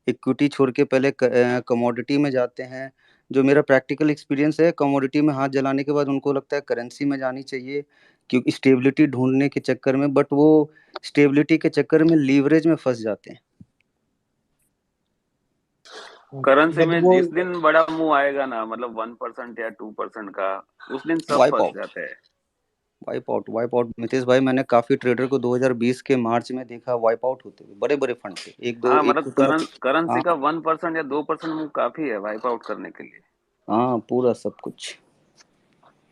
इक्विटी छोड़ के पहले कमोडिटी में जाते हैं। जो मेरा प्रैक्टिकल एक्सपीरियंस है, कमोडिटी में हाथ जलाने के बाद उनको लगता है करेंसी में जानी चाहिए क्योंकि स्टेबिलिटी ढूंढने के चक्कर में, बट वो स्टेबिलिटी के चक्कर में लीवरेज में फंस जाते हैं। करेंसी बट में वो जिस दिन बड़ा मूव आएगा ना, मतलब 1% या 2% का, उस दिन सब वाइप फंस आउट, जाते हैं। वाइप आउट मितेश भाई, मैंने काफी ट्रेडर को 2020 के मार्च में देखा वाइप आउट होते हुए, बड़े बड़े फंड थे, एक दो हाँ, एक मतलब को तो करेंसी हाँ का 1% या 2% मूव काफी है वाइप आउट करने के लिए, हाँ पूरा सब कुछ।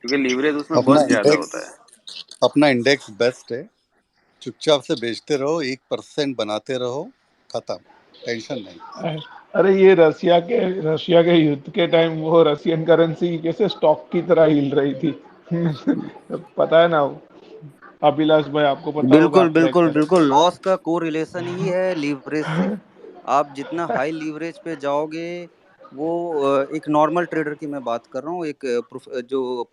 क्योंकि लीवरेज उसमें अपना बहुत ज्यादा इंडेक्स होता है। अपना इंडेक्स बेस्ट है, चुपचाप से बेचते रहो, 1% बनाते रहो, खत्म, टेंशन नहीं। अरे ये रशिया के युद्ध के टाइम वो रशियन करेंसी कैसे स्टॉक की तरह हिल रही थी। पता है ना, अभिलाष भाई आपको पता होगा, बिल्कुल आप ट्रैक बिल्कुल करें। बिल्कुल, लॉस का कोरिलेशन ही है लीवरेज से। आप जितना हाई लीवरेज पे जाओगे, वो एक नॉर्मल ट्रेडर की मैं बात कर रहा हूँ, एक जो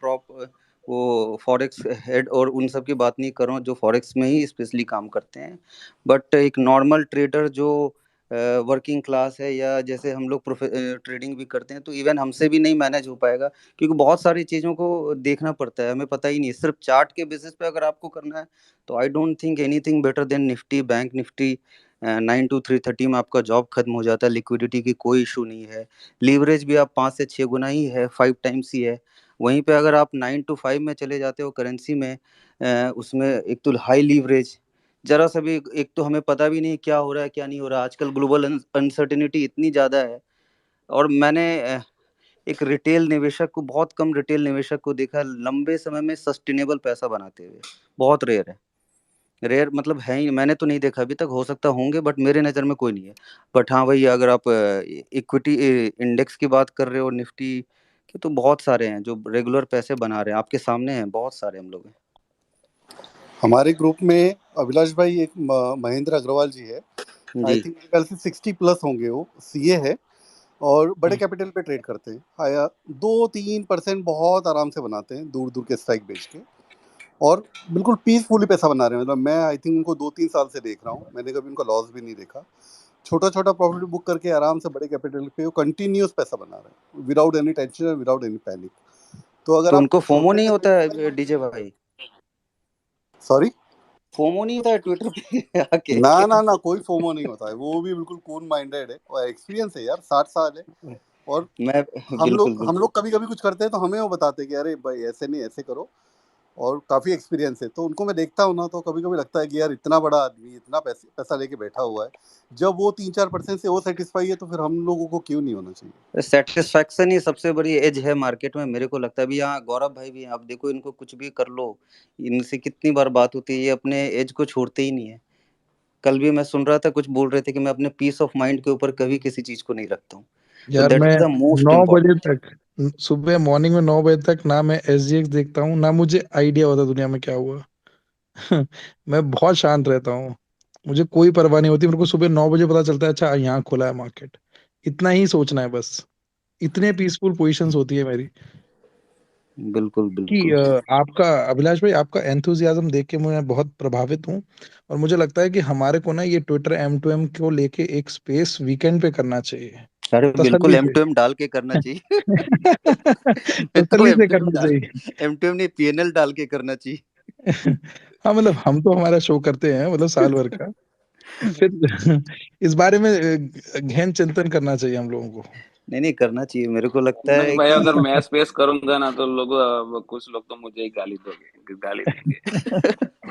वो फॉरेक्स हेड और उन सब की बात नहीं कर रहा हूँ जो फॉरेक्स में ही स्पेशली काम करते हैं, बट एक नॉर्मल ट्रेडर जो वर्किंग क्लास है, या जैसे हम लोग ट्रेडिंग भी करते हैं, तो इवन हमसे भी नहीं मैनेज हो पाएगा, क्योंकि बहुत सारी चीज़ों को देखना पड़ता है, हमें पता ही नहीं। सिर्फ चार्ट के बेसिस पे अगर आपको करना है तो I don't think anything better than Nifty, bank Nifty 9 to 330 में आपका जॉब खत्म हो जाता है, लिक्विडिटी की कोई इशू नहीं है, लीवरेज भी आप 5 से 6 गुना ही है, 5 times ही है। वहीं पे अगर आप 9 to 5 में चले जाते हो करेंसी में, उसमें एक तो हाई लीवरेज, जरा सा भी, एक तो हमें पता भी नहीं क्या हो रहा है क्या नहीं हो रहा, आजकल ग्लोबल अनसर्टेनिटी इतनी ज़्यादा है। और मैंने एक रिटेल निवेशक को, बहुत कम रिटेल निवेशक को देखा लंबे समय में सस्टेनेबल पैसा बनाते हुए, बहुत रेयर है, रेयर मतलब है ही, मैंने तो नहीं देखा अभी तक, हो सकता होंगे बट मेरे नज़र में कोई नहीं है। बट हाँ भाई, अगर आप इक्विटी इंडेक्स की बात कर रहे हो निफ्टी के, तो बहुत सारे हैं जो रेगुलर पैसे बना रहे हैं, आपके सामने हैं, बहुत सारे हम लोग हैं। हमारे ग्रुप में अभिलाष भाई एक महेंद्र अग्रवाल जी है, आई जी थिंक मेरे ख्याल से 60+ होंगे, वो सीए है और बड़े कैपिटल पे ट्रेड करते हैं। आया 2-3% बहुत आराम से बनाते हैं, दूर दूर के स्ट्राइक बेच के, और बिल्कुल पीसफुली पैसा बना रहे हैं। मतलब मैं आई थिंक उनको 2-3 साल से देख रहा हूँ, मैंने कभी उनका लॉस भी नहीं देखा। छोटा छोटा प्रॉफिट बुक करके आराम से बड़े कैपिटल पे वो कंटिन्यूस पैसा बना रहे हैं, without any tension, without any panic. तो अगर तो आप उनको फोमो छोटे नहीं से होता ट्रेड है डीजे भाई? सॉरी, फोमो नहीं होता है ट्विटर पे आके? ना ना ना, कोई फोमो नहीं होता है, वो भी बिल्कुल कूल माइंडेड है, और एक्सपीरियंस है यार, 60 साल है। और मैं बिल्कुल हम बिल्कुल लोग कभी कभी कुछ करते हैं तो हमें वो बताते हैं कि अरे भाई ऐसे नहीं, ऐसे करो, और काफ़ी एक्सपीरियंस है। तो उनको मैं देखता हूँ ना, तो कभी कभी लगता है कि यार इतना बड़ा आदमी इतना पैसा लेके बैठा हुआ है, जब वो 3-4% से वो सेटिस्फाई है, तो फिर हम लोगों को क्यों नहीं होना चाहिए। सेटिस्फैक्शन ही सबसे बड़ी एज है मार्केट में, मेरे को लगता है। अभी यहाँ गौरव भाई भी हैं, आप देखो इनको कुछ भी कर लो, इनसे कितनी बार बात होती है, ये अपने एज को छोड़ते ही नहीं है। कल भी मैं सुन रहा था, कुछ बोल रहे थे कि मैं अपने पीस ऑफ माइंड के ऊपर कभी किसी चीज को नहीं रखता हूँ, तो यार दैट मैं इज द मोस्ट 9 बजे इम्पोर्टेंट। तक, सुबह मॉर्निंग में 9 बजे तक ना मैं एसजीएक्स देखता हूँ, ना मुझे आइडिया होता दुनिया में क्या हुआ। मैं बहुत शांत रहता हूँ, मुझे कोई परवाह नहीं होती, मेरे को सुबह 9 बजे पता चलता है अच्छा यहाँ खुला है मार्केट, इतना ही सोचना है बस। इतने पीसफुल पोजीशंस होती है मेरी बिल्कुल कि बिल्कुल। आपका अभिलाष भाई, आपका एंथुजियाज्म देख के मैं बहुत प्रभावित हूँ। और मुझे लगता है कि हमारे को ना ये ट्विटर M2M को लेके एक स्पेस वीकेंड पे करना चाहिए, अरे बिल्कुल, तसल्ली से। M2M डाल के करना चाहिए। मैं तो तसल्ली से M2M करना डाल चाहिए। के, M2M नहीं, PNL डाल के करना चाहिए। हाँ मतलब हम तो हमारा शो करते हैं, मतलब साल भर का, फिर इस बारे में गहन चिंतन करना चाहिए हम लोगों को। नहीं नहीं, करना चाहिए, मेरे को लगता नहीं है भाई, कि अगर मैं स्पेस करूंगा ना तो लोग, कुछ लोग तो मुझे ही गाली देंगे।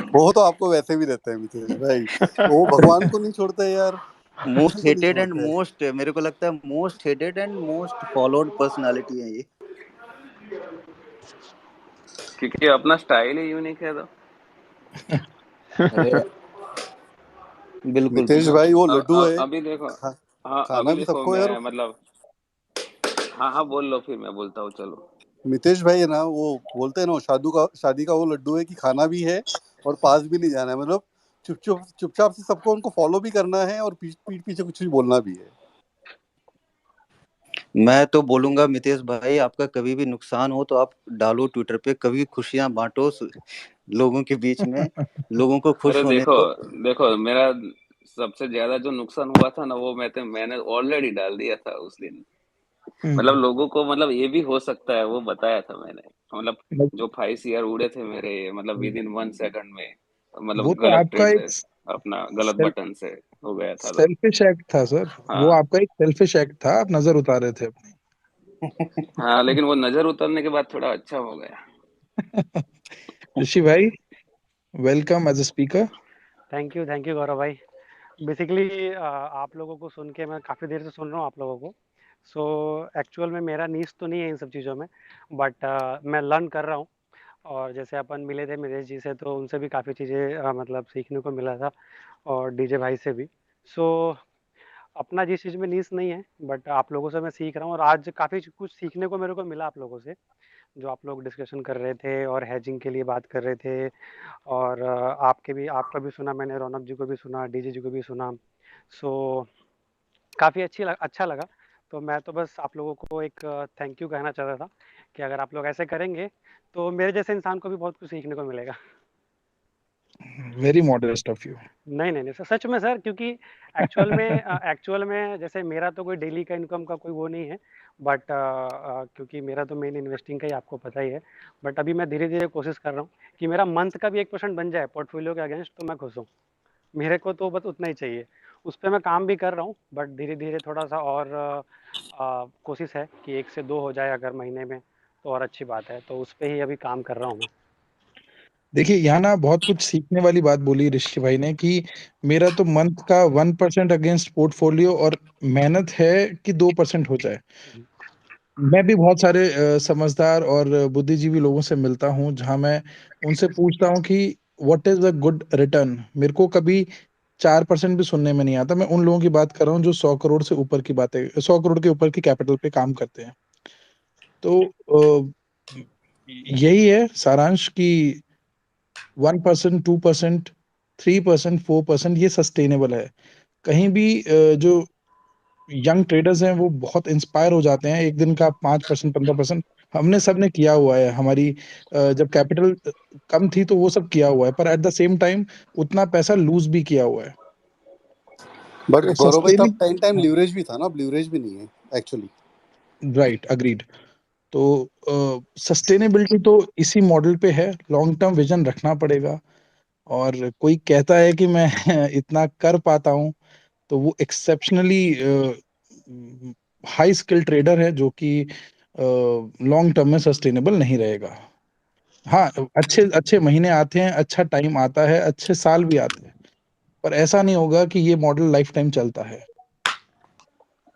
वो तो आपको वैसे भी देते हैं मितेश भाई, वो भगवान को नहीं छोड़ते यार, मोस्ट किसी को नहीं हेटेड एंड छोड़ते हैं। मोस्ट, मेरे को लगता है most hated and most followed personality है ये। क्योंकि अपना स्टाइल ही यूनिक है। तो अरे बिल्कुल मितेश बिल्कुल। भाई वो लड्डू है, अभी देखो, खा, हाँ खाना अभी भी देखो, सबको है, और मैं मतलब, हाँ हाँ बोल लो, फिर मैं बोलता हूँ, चलो। मितेश भाई है ना, वो बोलते हैं ना, वो शादी का वो लड्डू है कि खाना भी है और पास भी नहीं जाना है, मतलब चुपचाप से सबको उनको फॉलो भी करना है, और पीठ पीछे कुछ भी बोलना भी है। मैं तो बोलूंगा मितेश भाई, आपका कभी भी नुकसान हो तो आप डालो ट्विटर पे, कभी खुशियां बांटो लोगों के बीच में, लोगों को खुश अरे होने देखो, दो। देखो मेरा सबसे ज्यादा जो नुकसान हुआ था ना, वो मैंने ऑलरेडी डाल दिया था उस दिन। मतलब लोगों को, मतलब ये भी हो सकता है, वो बताया था मैंने। मतलब जो 5 CR उड़े थे मेरे, मतलब विद इन 1 सेकंड में, मतलब वो तो गलत आपका ट्रेड से, एक अपना गलत बटन से। हो गया था। तो सेल्फिश एक्ट था सर, वो हाँ आपका एक सेल्फिश एक्ट था, आप नजर उतार रहे थे अपनी। हाँ, लेकिन वो नजर उतरने के बाद थोड़ा अच्छा हो गया। ऋषि भाई, welcome as a speaker. Thank you Gaurav भाई। बेसिकली आप लोगों को सुन के मैं काफ़ी देर से सुन रहा हूँ आप लोगों को। सो एक्चुअल में मेरा नीश तो नहीं है इन सब चीज़ों में, बट मैं लर्न कर रहा हूँ। और जैसे अपन मिले थे मितेश जी से, तो उनसे भी काफ़ी चीज़ें मतलब सीखने को मिला था, और डीजे भाई से भी। सो अपना जिस चीज़ में नीश नहीं है, बट आप लोगों से मैं सीख रहा हूँ, और आज काफ़ी कुछ सीखने को मेरे को मिला आप लोगों से। जो आप लोग डिस्कशन कर रहे थे और हैजिंग के लिए बात कर रहे थे, और आपका भी सुना मैंने, रौनक जी को भी सुना, डीजे जी को भी सुना। सो काफ़ी अच्छा लगा। तो मैं तो बस आप लोगों को एक थैंक यू कहना चाह रहा था कि अगर आप लोग ऐसे करेंगे तो मेरे जैसे इंसान को भी बहुत कुछ सीखने को मिलेगा। Very modest of you. नहीं सर, सच में सर, क्योंकि एक्चुअल में जैसे मेरा तो कोई डेली का इनकम का कोई वो नहीं है, बट क्योंकि मेरा तो मेन इन्वेस्टिंग का ही आपको पता ही है। बट अभी मैं धीरे धीरे कोशिश कर रहा हूँ कि मेरा मंथ का भी 1% बन जाए पोर्टफोलियो के अगेंस्ट, तो मैं खुश हूँ। मेरे को तो बस उतना ही चाहिए। उस पे मैं काम भी कर रहा हूँ, बट धीरे धीरे थोड़ा सा और कोशिश है कि 1 से 2 हो जाए अगर महीने में, तो और अच्छी बात है। तो उस पे ही अभी काम कर रहा हूँ मैं। देखिए यहाँ ना बहुत कुछ सीखने वाली बात बोली ऋषि भाई ने कि मेरा तो मंथ का 1% अगेंस्ट पोर्टफोलियो और मेहनत है कि 2% हो जाए। मैं भी बहुत सारे समझदार और बुद्धिजीवी लोगों से मिलता हूँ, जहां मैं उनसे पूछता हूँ कि what is a good return. मेरे को कभी 4% भी सुनने में नहीं आता। मैं उन लोगों की बात कर रहा हूँ जो 100 करोड़ से ऊपर की बातें, 100 करोड़ के ऊपर की कैपिटल पे काम करते हैं। तो यही है सारांश कि 1%, 2%, 3%, 4% ये सस्टेनेबल है। कहीं भी जो यंग ट्रेडर्स हैं वो बहुत इंस्पायर हो जाते हैं, एक दिन का 5%, 15%। हमने सबने किया हुआ है, हमारी जब कैपिटल कम थी तो वो सब किया हुआ है, पर एट द सेम टाइम उतना पैसा लूज भी किया हुआ है। बट तो गौरव भाई, तब सस्टेनिंग, 10 टाइम लीवरेज भी था ना, अब लीवरेज भी नहीं है एक्चुअली। Right, agreed. तो सस्टेनेबिलिटी तो इसी मॉडल पे है, लॉन्ग टर्म विजन रखना पड़ेगा। और कोई कहता है कि मैं इतना कर पाता हूँ, तो वो एक्सेप्शनली हाई स्किल ट्रेडर है, जो कि लॉन्ग टर्म में सस्टेनेबल नहीं रहेगा। हाँ, अच्छे अच्छे महीने आते हैं, अच्छा टाइम आता है, अच्छे साल भी आते हैं, पर ऐसा नहीं होगा कि ये मॉडल लाइफ टाइम चलता है।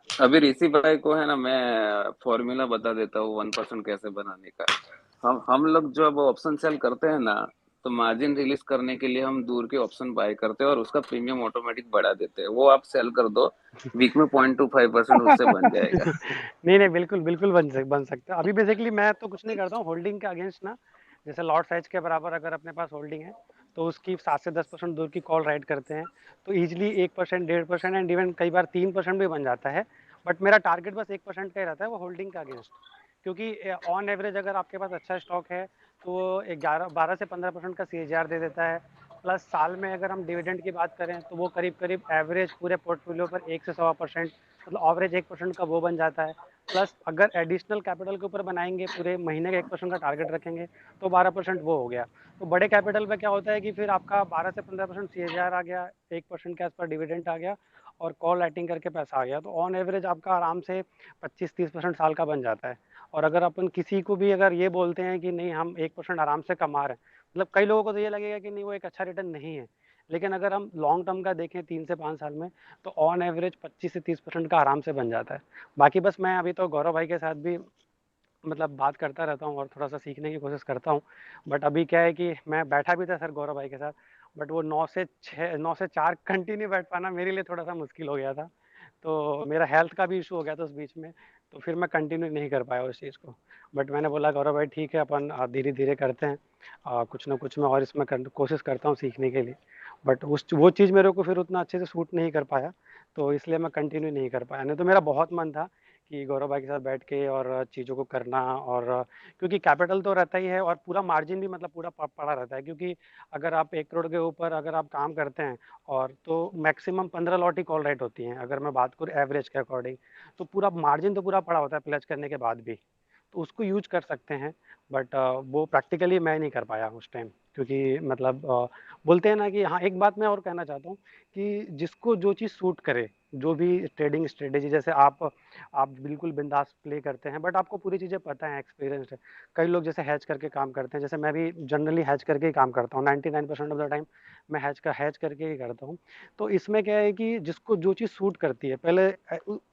अभी ऋषि भाई को है ना, मैं फॉर्मूला बता देता हूँ 1% कैसे बनाने का। हम लोग जब ऑप्शन सेल करते हैं ना, तो मार्जिन रिलीज करने के लिए हम दूर के ऑप्शन बाय करते हैं और उसका प्रीमियम ऑटोमेटिक बढ़ा देते हैं। वो आप सेल कर दो, वीक में 0.25% उससे बन जाएगा। नहीं बिल्कुल बिल्कुल बन सकता है। अभी बेसिकली मैं तो कुछ नहीं करता हूँ होल्डिंग के अगेंस्ट ना। जैसे लॉट साइज के बराबर अगर अपने पास होल्डिंग है, तो उसकी 7 से 10% दूर की कॉल राइट करते हैं, तो ईजिली 1%, 1.5% एंड इवन कई बार 3% भी बन जाता है। बट मेरा टारगेट बस 1% का ही रहता है, वो होल्डिंग का अगेंस्ट। क्योंकि ऑन एवरेज अगर आपके पास अच्छा स्टॉक है, तो वो 12 से 15% का CAGR दे देता है। प्लस साल में अगर हम डिविडेंड की बात करें, तो वो करीब करीब एवरेज पूरे पोर्टफोलियो पर 1 से 1.25%, मतलब एवरेज 1% का वो बन जाता है। प्लस अगर एडिशनल कैपिटल के ऊपर बनाएंगे, पूरे महीने का 1% का टारगेट रखेंगे, तो 12% वो हो गया। तो बड़े कैपिटल पे क्या होता है कि फिर आपका 12 से 15% CAGR आ गया, 1% के आसपास डिविडेंड आ गया, और कॉल राइटिंग करके पैसा आ गया, तो ऑन एवरेज आपका आराम से 25-30% साल का बन जाता है। और अगर अपन किसी को भी अगर ये बोलते हैं कि नहीं हम 1% आराम से कमा रहे हैं, मतलब कई लोगों को तो ये लगेगा कि नहीं वो एक अच्छा रिटर्न नहीं है, लेकिन अगर हम लॉन्ग टर्म का देखें 3 से 5 साल में, तो ऑन एवरेज 25 से 30% का आराम से बन जाता है। बाकी बस मैं अभी तो गौरव भाई के साथ भी मतलब बात करता रहता हूँ और थोड़ा सा सीखने की कोशिश करता हूँ। बट अभी क्या है कि मैं बैठा भी था सर गौरव भाई के साथ, बट वो 9 से 4 कंटिन्यू बैठ पाना मेरे लिए थोड़ा सा मुश्किल हो गया था। तो मेरा हेल्थ का भी इशू हो गया था उस बीच में, तो फिर मैं कंटिन्यू नहीं कर पाया उस चीज़ को। बट मैंने बोला गौरव भाई ठीक है, अपन धीरे धीरे करते हैं, कुछ ना कुछ मैं और इसमें कोशिश करता हूँ सीखने के लिए। बट वो चीज़ मेरे को फिर उतना अच्छे से सूट नहीं कर पाया, तो इसलिए मैं कंटिन्यू नहीं कर पाया। नहीं तो मेरा बहुत मन था कि गौरव भाई के साथ बैठ के और चीज़ों को करना, और क्योंकि कैपिटल तो रहता ही है और पूरा मार्जिन भी मतलब पूरा पड़ा रहता है। क्योंकि अगर आप 1 करोड़ के ऊपर अगर आप काम करते हैं, और तो maximum 15 lot he call right होती हैं अगर मैं बात करूँ एवरेज के अकॉर्डिंग, तो पूरा मार्जिन तो पूरा पड़ा होता है प्लेज करने के बाद भी, तो उसको यूज कर सकते हैं। बट वो प्रैक्टिकली मैं नहीं कर पाया उस टाइम। क्योंकि मतलब बोलते हैं ना कि हाँ, एक बात मैं और कहना चाहता हूँ कि जिसको जो चीज़ सूट करे, जो भी ट्रेडिंग स्ट्रेटेजी, जैसे आप बिल्कुल बिंदास प्ले करते हैं, बट आपको पूरी चीज़ें पता है, एक्सपीरियंस है। कई लोग जैसे हैज करके काम करते हैं, जैसे मैं भी जनरली हैज करके ही काम करता हूँ, 99% ऑफ द टाइम मैं हैज करके ही करता हूँ। तो इसमें क्या है कि जिसको जो चीज़ सूट करती है, पहले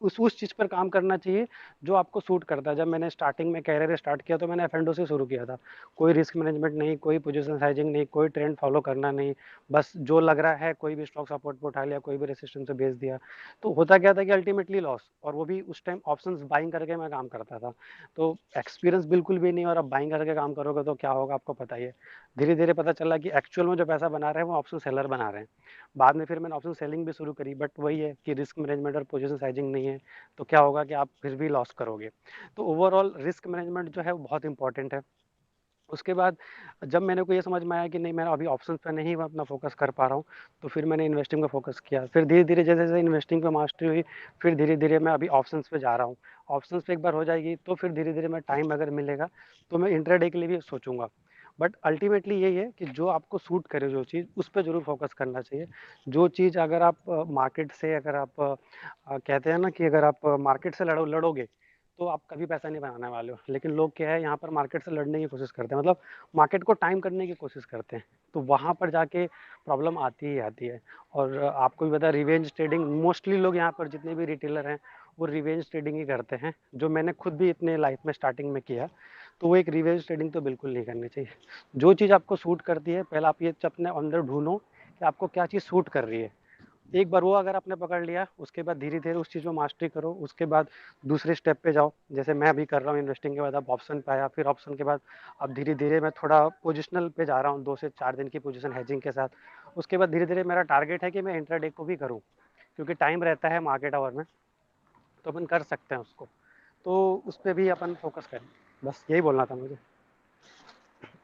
उस चीज़ पर काम करना चाहिए जो आपको सूट करता है। जब मैंने स्टार्टिंग में कैरियर स्टार्ट किया तो मैंने एफ से शुरू किया था। कोई रिस्क मैनेजमेंट नहीं, कोई पोजीशन साइजिंग नहीं, कोई ट्रेंड फॉलो करना नहीं, बस जो लग रहा है कोई भी स्टॉक सपोर्ट पे उठा लिया, कोई भी रेसिस्टेंस से बेच दिया। तो होता क्या था कि अल्टीमेटली लॉस, और वो भी उस टाइम ऑप्शंस बाइंग करके मैं काम करता था। तो एक्सपीरियंस बिल्कुल भी नहीं, और अब बाइंग करके काम करोगे तो क्या होगा आपको पता ही है। धीरे धीरे पता चला कि एक्चुअल में जो पैसा बना रहे हैं वो ऑप्शन सेलर बना रहे हैं। बाद में फिर मैंने ऑप्शन सेलिंग भी शुरू करी, बट वही है कि रिस्क मैनेजमेंट और पोजीशन साइजिंग नहीं है, तो क्या होगा कि आप फिर भी लॉस करोगे। तो ओवरऑल रिस्क मैनेजमेंट जो है वो बहुत इंपॉर्टेंट है। उसके बाद जब मेरे को ये समझ में आया कि नहीं, मैं अभी ऑप्शंस पे नहीं मैं अपना फोकस कर पा रहा हूँ, तो फिर मैंने इन्वेस्टिंग पे फोकस किया। फिर धीरे धीरे जैसे जैसे इन्वेस्टिंग पे मास्टरी हुई, फिर धीरे धीरे मैं अभी ऑप्शंस पे जा रहा हूँ। ऑप्शंस पे एक बार हो जाएगी तो फिर धीरे धीरे मैं टाइम अगर मिलेगा तो मैं इंट्राडे के लिए भी सोचूंगा। बट अल्टीमेटली यही है कि जो आपको सूट करे जो चीज़, उस पर जरूर फोकस करना चाहिए। जो चीज़ अगर आप मार्केट से, अगर आप कहते हैं ना कि अगर आप मार्केट से लड़ोगे तो आप कभी पैसा नहीं बनाने वाले हो। लेकिन लोग क्या है, यहाँ पर मार्केट से लड़ने की कोशिश करते हैं, मतलब मार्केट को टाइम करने की कोशिश करते हैं, तो वहाँ पर जाके प्रॉब्लम आती ही आती है। और आपको भी पता है, रिवेंज ट्रेडिंग मोस्टली लोग यहाँ पर जितने भी रिटेलर हैं वो रिवेंज ट्रेडिंग ही करते हैं, जो मैंने खुद भी अपने लाइफ में स्टार्टिंग में किया। तो वो एक रिवेंज ट्रेडिंग तो बिल्कुल नहीं करनी चाहिए। जो चीज़ आपको सूट करती है, पहले आप ये अपने अंदर ढूंढो कि आपको क्या चीज़ सूट कर रही है। एक बार वो अगर आपने पकड़ लिया, उसके बाद धीरे धीरे उस चीज़ में मास्टरी करो, उसके बाद दूसरे स्टेप पे जाओ। जैसे मैं अभी कर रहा हूँ, इन्वेस्टिंग के बाद अब ऑप्शन पे आया, फिर ऑप्शन के बाद अब धीरे धीरे मैं थोड़ा पोजिशनल पे जा रहा हूँ, 2 से 4 दिन की पोजीशन हैजिंग के साथ। उसके बाद धीरे धीरे मेरा टारगेट है कि मैं इंट्राडे को भी करूँ, क्योंकि टाइम रहता है मार्केट आवर में, तो अपन कर सकते हैं उसको। तो उस पर भी अपन फोकस करें, बस यही बोलना था मुझे।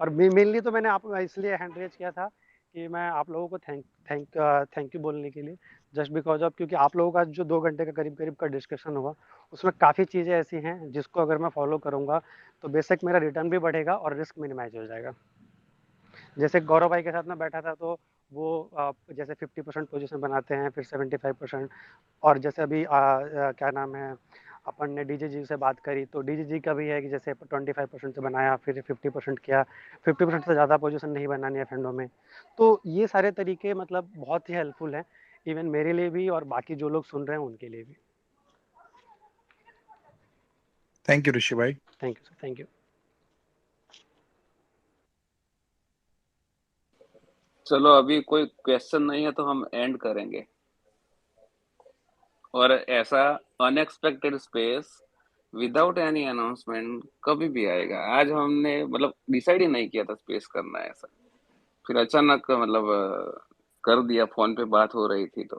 और मेनली तो मैंने आप इसलिए हैंड रेज किया था कि मैं आप लोगों को थैंक यू बोलने के लिए, जस्ट बिकॉज ऑफ, क्योंकि आप लोगों का जो 2 घंटे का करीब करीब का डिस्कशन हुआ, उसमें काफ़ी चीज़ें ऐसी हैं जिसको अगर मैं फॉलो करूँगा तो बेशक मेरा रिटर्न भी बढ़ेगा और रिस्क मिनिमाइज हो जाएगा। जैसे गौरव भाई के साथ मैं बैठा था, तो वो जैसे 50% पोजीशन बनाते हैं, फिर 75%। और जैसे अभी क्या नाम है, अपन ने डीजे जी से बात करी, तो डीजे जी का भी है कि जैसे 25% से बनाया, फिर 50% किया, 50% से ज़्यादा पोजीशन नहीं बनानी है फंडों में। तो ये सारे तरीके मतलब बहुत ही हेल्पफुल हैं, इवन मेरे लिए भी और बाकी जो लोग सुन रहे हैं उनके लिए भी। थैंक यू ऋषि भाई। Thank you sir, thank you. चलो, अभी कोई क्वेश्चन नहीं है तो हम एंड करेंगे। और ऐसा unexpected space without any announcement कभी भी आएगा। आज हमने मतलब डिसाइड ही नहीं किया था स्पेस करना है ऐसा, फिर अचानक मतलब कर दिया, फोन पे बात हो रही थी तो